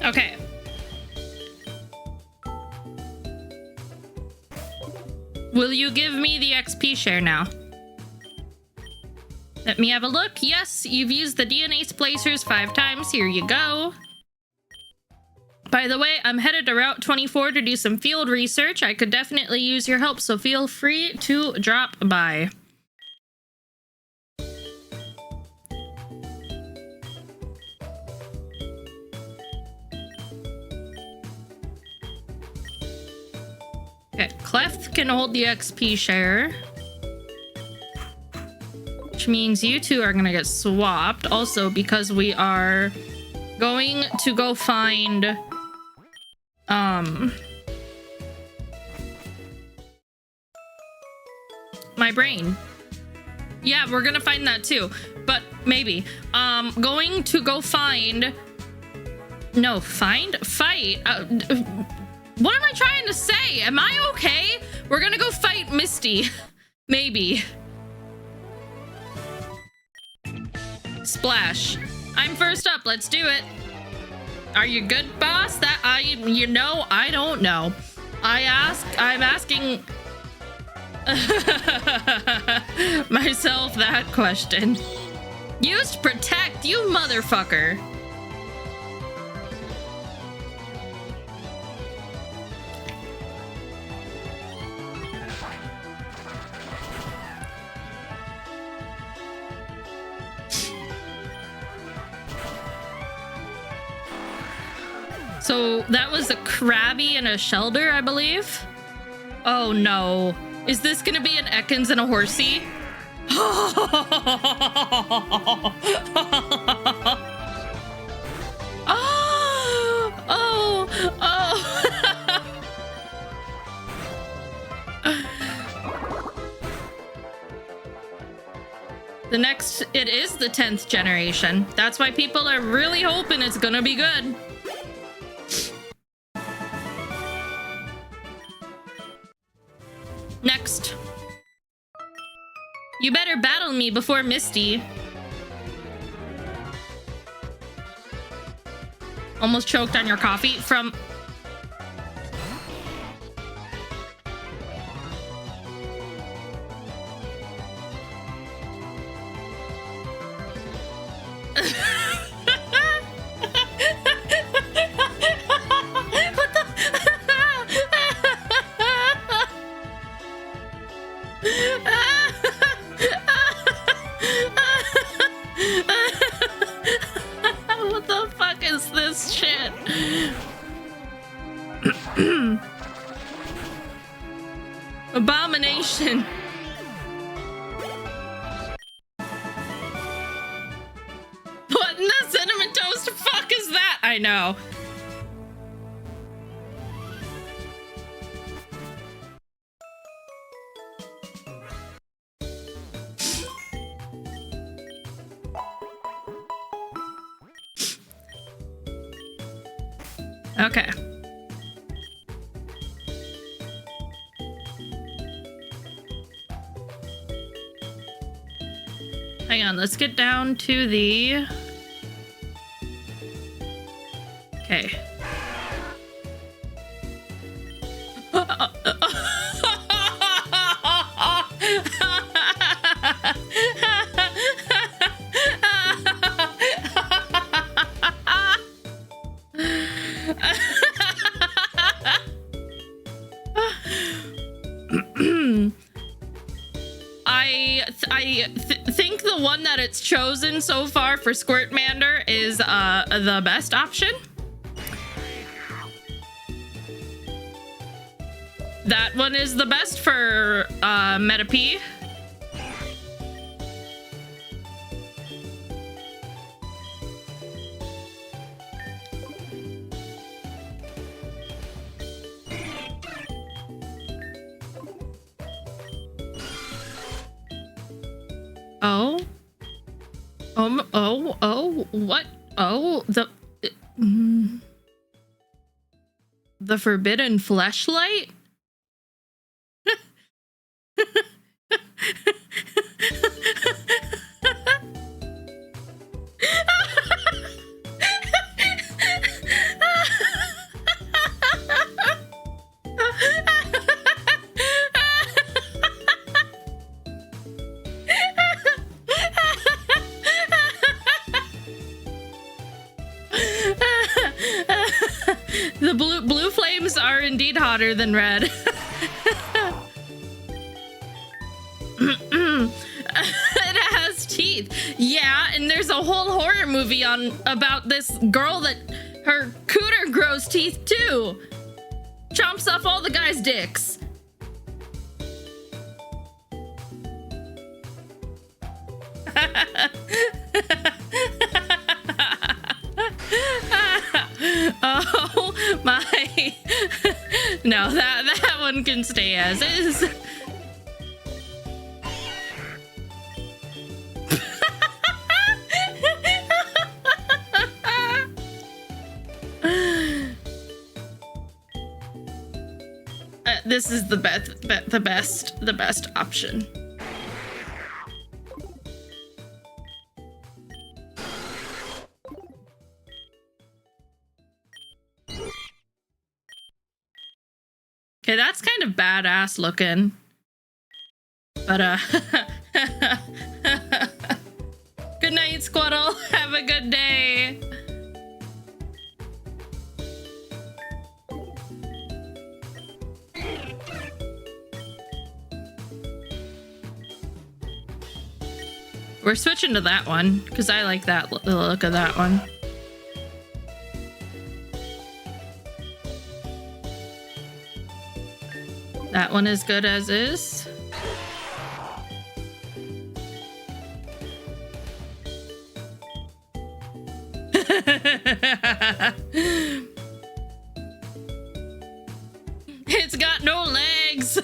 Okay. Will you give me the XP share now? Let me have a look. Yes, you've used the DNA splicers 5 times. Here you go. By the way, I'm headed to Route 24 to do some field research. I could definitely use your help, so feel free to drop by. Okay, Clef can hold the XP share, which means you two are gonna get swapped. Also, because we are going to go find my brain. Yeah, we're gonna find that too, but maybe going to go fight. What am I trying to say? Am I okay? We're gonna go fight Misty. Maybe. Splash. I'm first up. Let's do it. Are you good, boss? I don't know. I'm asking myself that question. Used protect, you motherfucker. So that was a Krabby and a Shelder, I believe. Oh no. Is this gonna be an Ekans and a Horsey? It is the 10th generation. That's why people are really hoping it's gonna be good. Next. You better battle me before Misty. Almost choked on your coffee from... What the fuck is this shit? Abomination. What in the cinnamon toast fuck is that? I know. Okay. Hang on, let's get down to the... Okay. I think the one that it's chosen so far for Squirtmander is the best option. That one is the best for Metapee. What? Oh, the forbidden fleshlight? The blue flames are indeed hotter than red. It has teeth. Yeah, and there's a whole horror movie about this girl that her cooter grows teeth too. Chomps off all the guys' dicks. Oh my. No, that one can stay as is. This is the best option. Okay, that's kind of badass looking. But good night, Squaddle. Have a good day. We're switching to that one because I like the look of that one. That one is good as is. It's got no legs.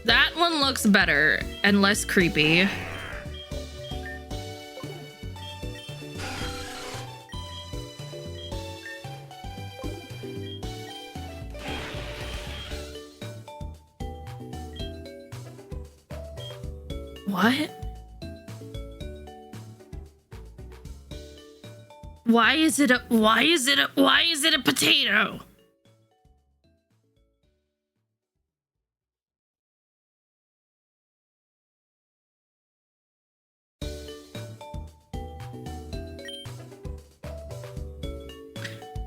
That one looks better and less creepy. What? Why is it a potato?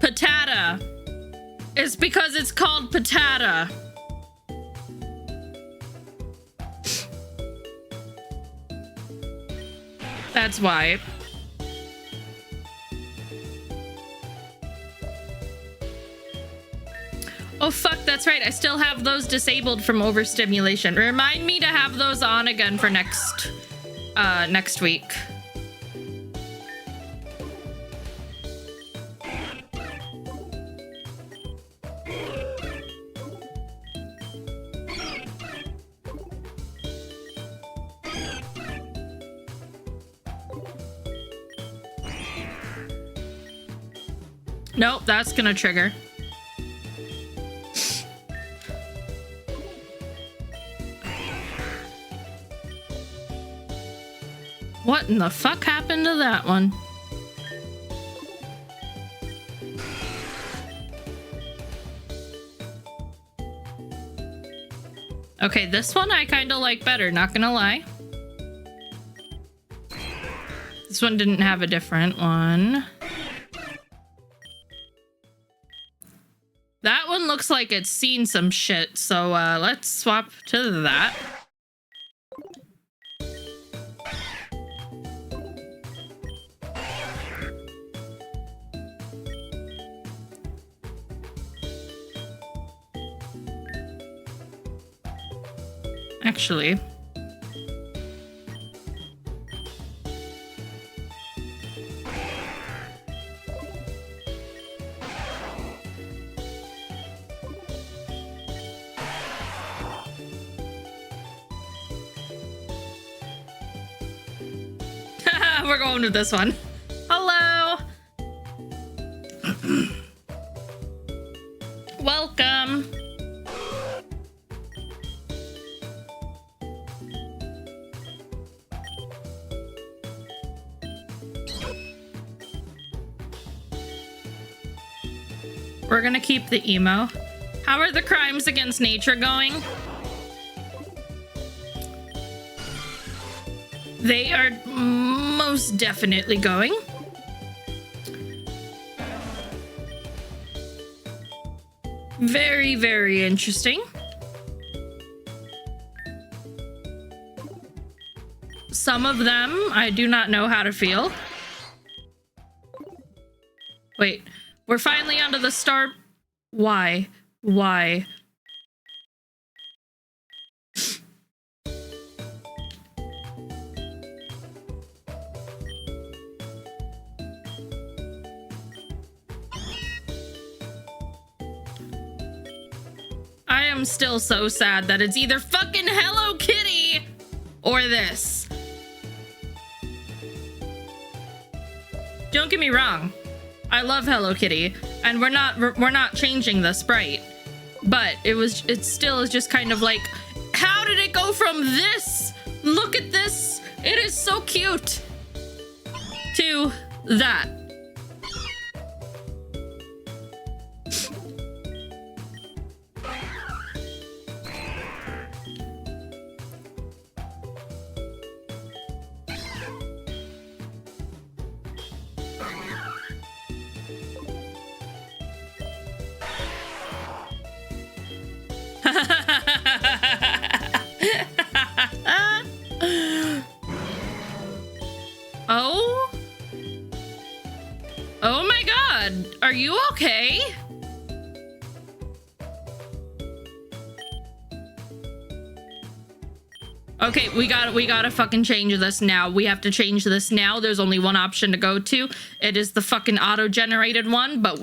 Patata. It's because it's called patata. That's why. Oh fuck, that's right. I still have those disabled from overstimulation. Remind me to have those on again for next week. Nope, that's gonna trigger. What in the fuck happened to that one? Okay, this one I kind of like better, not gonna lie. This one didn't have a different one. That one looks like it's seen some shit, so let's swap to that. Actually, we're going with this one. Hello. Welcome. We're gonna keep the emo. How are the crimes against nature going? They are most definitely going. Very, very interesting. Some of them I do not know how to feel. Wait. We're finally onto the star. Why? Why? I am still so sad that it's either fucking Hello Kitty or this. Don't get me wrong. I love Hello Kitty, and we're not changing the sprite, but it still is just kind of like, how did it go from this? Look at this, it is so cute, to that. Oh? Oh my god, are you okay? Okay, we gotta fucking change this now. We have to change this now. There's only one option to go to. It is the fucking auto-generated one, but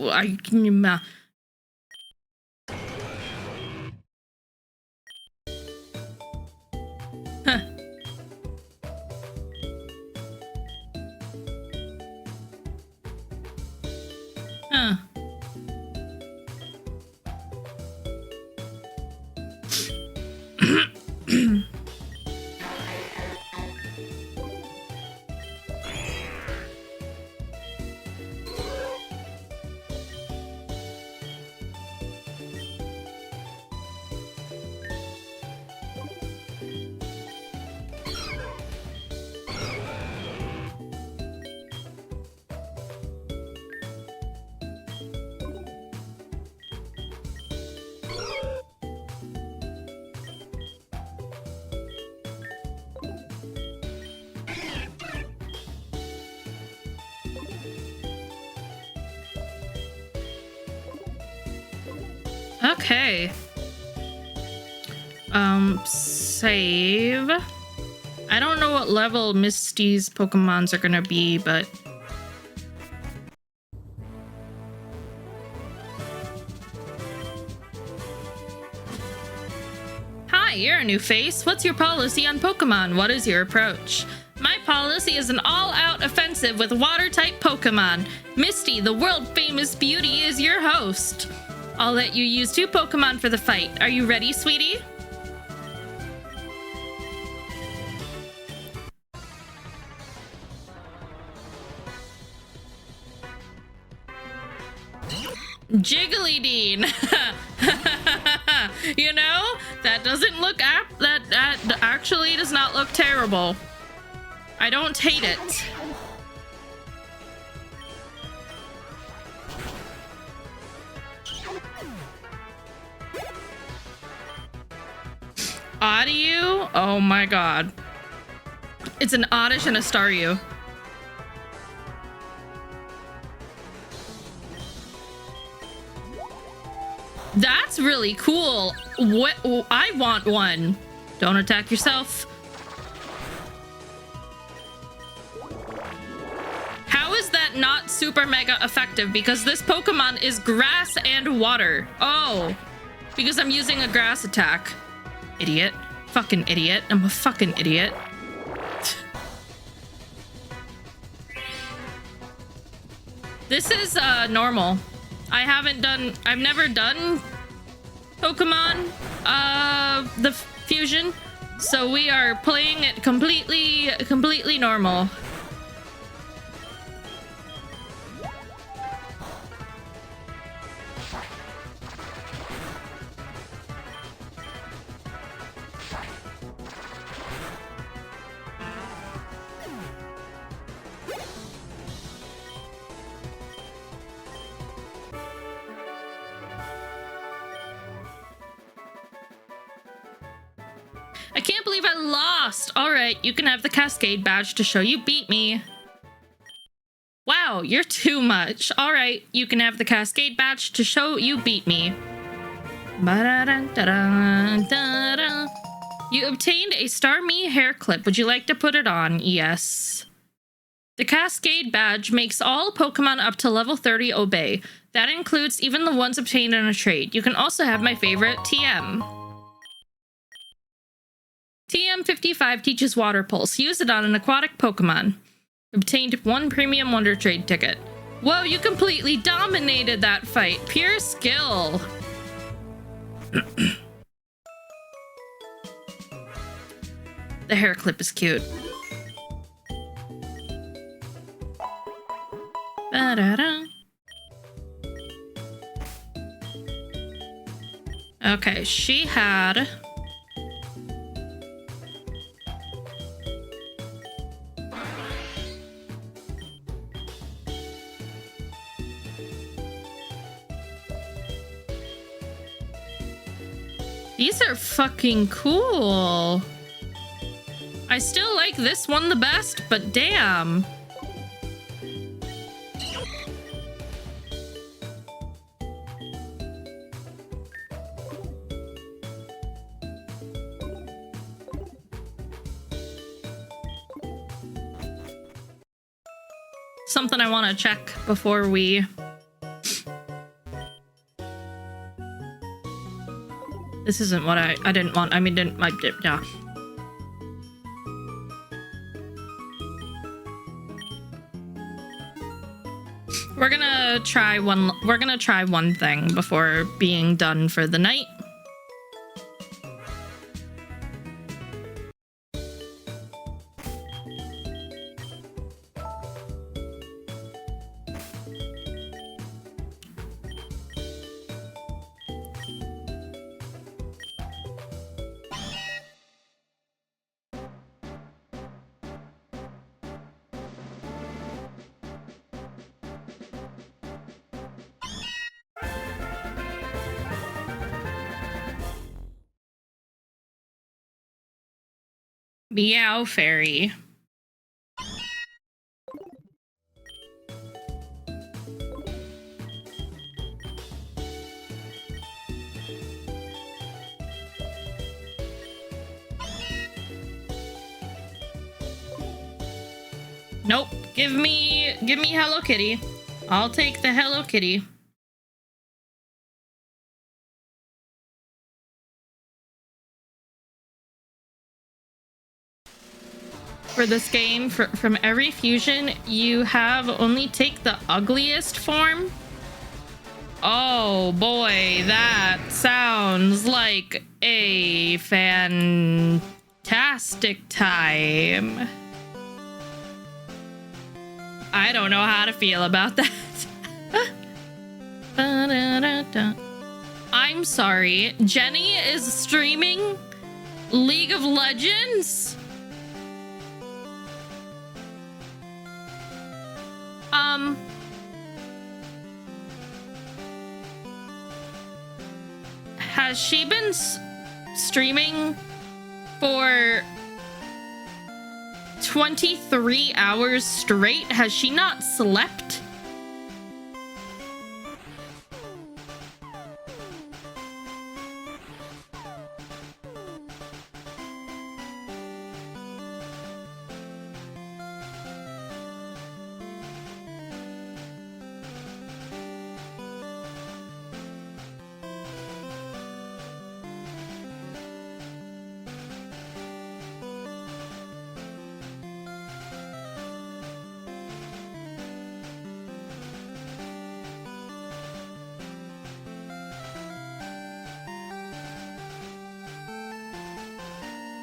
okay. Save. I don't know what level Misty's Pokemons are gonna be, but... Hi, you're a new face. What's your policy on Pokemon? What is your approach? My policy is an all-out offensive with water-type Pokemon. Misty, the world-famous beauty, is your host. I'll let you use 2 Pokemon for the fight. Are you ready, sweetie? Jigglydean. You know, that doesn't look that actually does not look terrible. I don't hate it. Audio? Oh my god. It's an Oddish and a Staryu. That's really cool. What? Oh, I want one. Don't attack yourself. How is that not super mega effective? Because this Pokemon is grass and water. Oh, because I'm using a grass attack. Idiot. Fucking idiot. I'm a fucking idiot. This is normal. I've never done Pokemon, the fusion, so we are playing it completely normal. I can't believe I lost. All right, you can have the Cascade badge to show you beat me. Wow, you're too much. All right, you can have the Cascade badge to show you beat me. You obtained a Starmie hair clip. Would you like to put it on? Yes. The Cascade badge makes all Pokemon up to level 30 obey. That includes even the ones obtained in a trade. You can also have my favorite, TM. TM55 teaches Water Pulse. Use it on an aquatic Pokemon. Obtained 1 Premium Wonder Trade ticket. Whoa, you completely dominated that fight. Pure skill. The hair clip is cute. Ba-da-da. Okay, she had... These are fucking cool. I still like this one the best, but damn. Something I want to check before we... This isn't what I didn't want. I mean, yeah. We're gonna try one thing before being done for the night. Meow Fairy. Nope. Give me Hello Kitty. I'll take the Hello Kitty. for this game. From every fusion, you have only take the ugliest form. Oh boy, that sounds like a fantastic time. I don't know how to feel about that. I'm sorry, Jenny is streaming League of Legends? Has she been streaming for 23 hours straight? Has she not slept?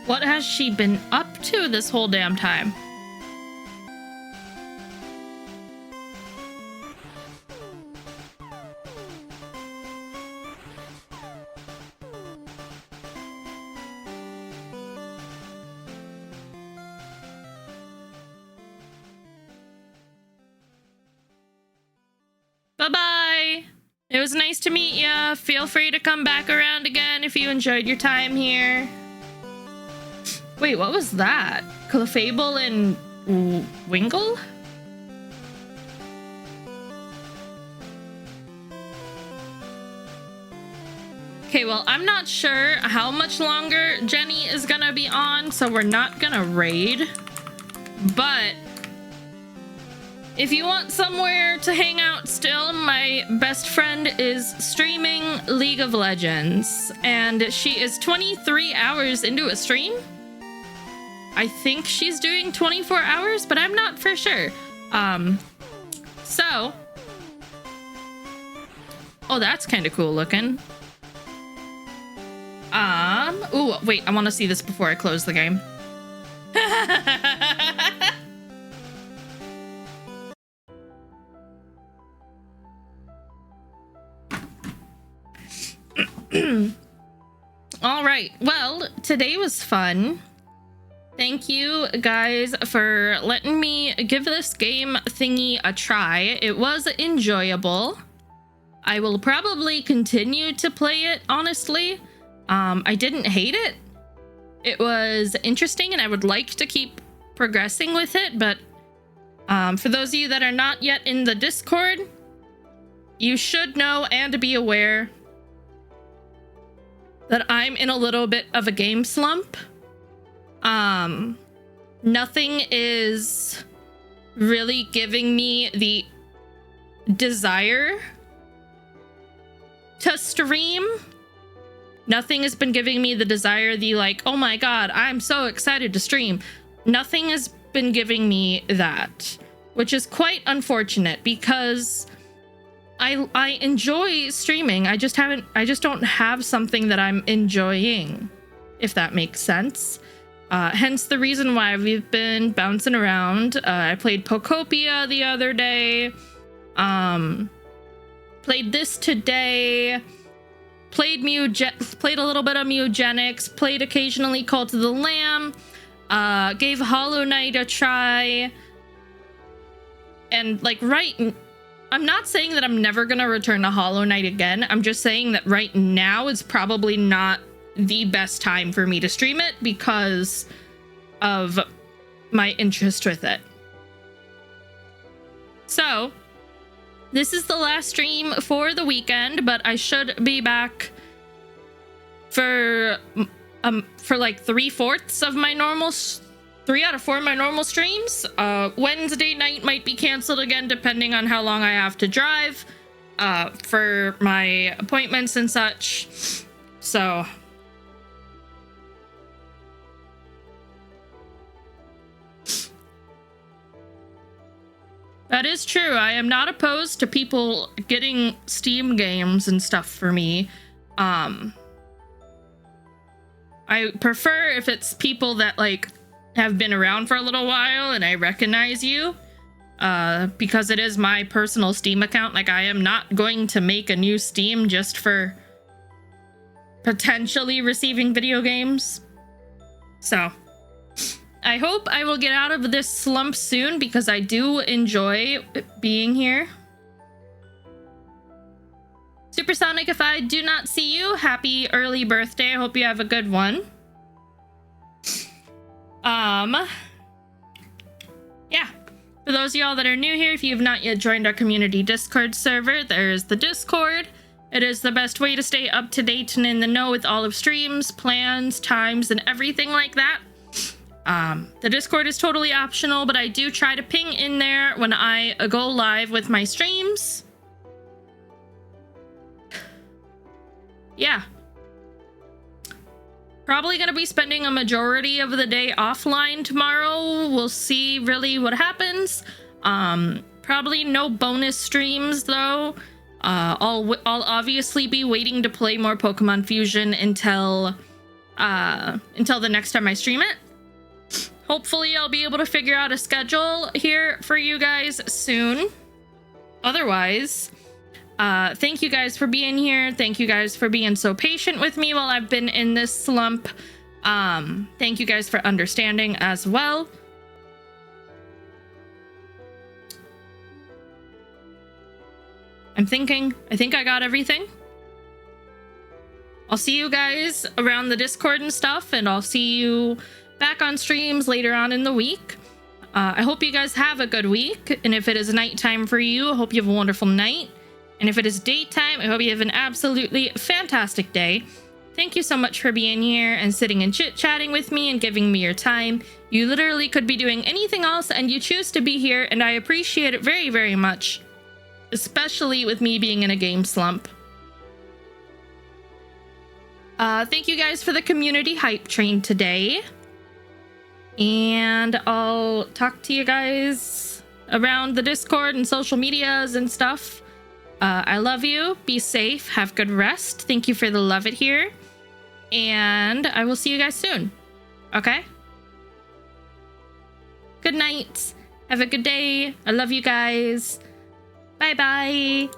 What has she been up to this whole damn time? Bye-bye. It was nice to meet ya. Feel free to come back around again if you enjoyed your time here. Wait, what was that? Clefable and Wingle? Okay, well, I'm not sure how much longer Jenny is gonna be on, so we're not gonna raid. But if you want somewhere to hang out still, my best friend is streaming League of Legends, and she is 23 hours into a stream. I think she's doing 24 hours, but I'm not for sure. So. Oh, that's kind of cool looking. Ooh, wait, I want to see this before I close the game. All right, well, today was fun. Thank you guys for letting me give this game thingy a try. It was enjoyable. I will probably continue to play it, honestly. I didn't hate it. It was interesting and I would like to keep progressing with it, but for those of you that are not yet in the Discord, you should know and be aware that I'm in a little bit of a game slump. Nothing is really giving me the desire to stream. Nothing has been giving me the desire, the like, oh my god, I'm so excited to stream. Nothing has been giving me that, which is quite unfortunate because I enjoy streaming. I just don't have something that I'm enjoying, if that makes sense. Hence the reason why we've been bouncing around. I played Pokopia the other day. Played this today. Played a little bit of Mugenics. Played occasionally Cult of the Lamb. Gave Hollow Knight a try. And like I'm not saying that I'm never gonna return to Hollow Knight again. I'm just saying that right now is probably not the best time for me to stream it because of my interest with it. So this is the last stream for the weekend, but I should be back for like 3/4 of my normal 3 out of 4 of my normal streams. Wednesday night might be canceled again depending on how long I have to drive for my appointments and such. So That is true. I am not opposed to people getting Steam games and stuff for me. I prefer if it's people that like have been around for a little while and I recognize you, because it is my personal Steam account. Like, I am not going to make a new Steam just for potentially receiving video games. So I hope I will get out of this slump soon, because I do enjoy being here. Supersonic, if I do not see you, happy early birthday. I hope you have a good one. Yeah. For those of y'all that are new here, if you have not yet joined our community Discord server, there is the Discord. It is the best way to stay up to date and in the know with all of streams, plans, times, and everything like that. The Discord is totally optional, but I do try to ping in there when I go live with my streams. Yeah. Probably gonna be spending a majority of the day offline tomorrow. We'll see really what happens. Probably no bonus streams though. I'll obviously be waiting to play more Pokemon Fusion until the next time I stream it. Hopefully I'll be able to figure out a schedule here for you guys soon. Otherwise, thank you guys for being here. Thank you guys for being so patient with me while I've been in this slump. Thank you guys for understanding as well. I think I got everything. I'll see you guys around the Discord and stuff, and I'll see you back on streams later on in the week. I hope you guys have a good week, and if it is nighttime for you, I hope you have a wonderful night. And if it is daytime, I hope you have an absolutely fantastic day. Thank you so much for being here and sitting and chit-chatting with me and giving me your time. You literally could be doing anything else, and you choose to be here, and I appreciate it very, very much. Especially with me being in a game slump. Thank you guys for the community hype train today. And I'll talk to you guys around the Discord and social medias and stuff. I love you. Be safe. Have good rest. Thank you for the love it here. And I will see you guys soon. Okay? Good night. Have a good day. I love you guys. Bye-bye.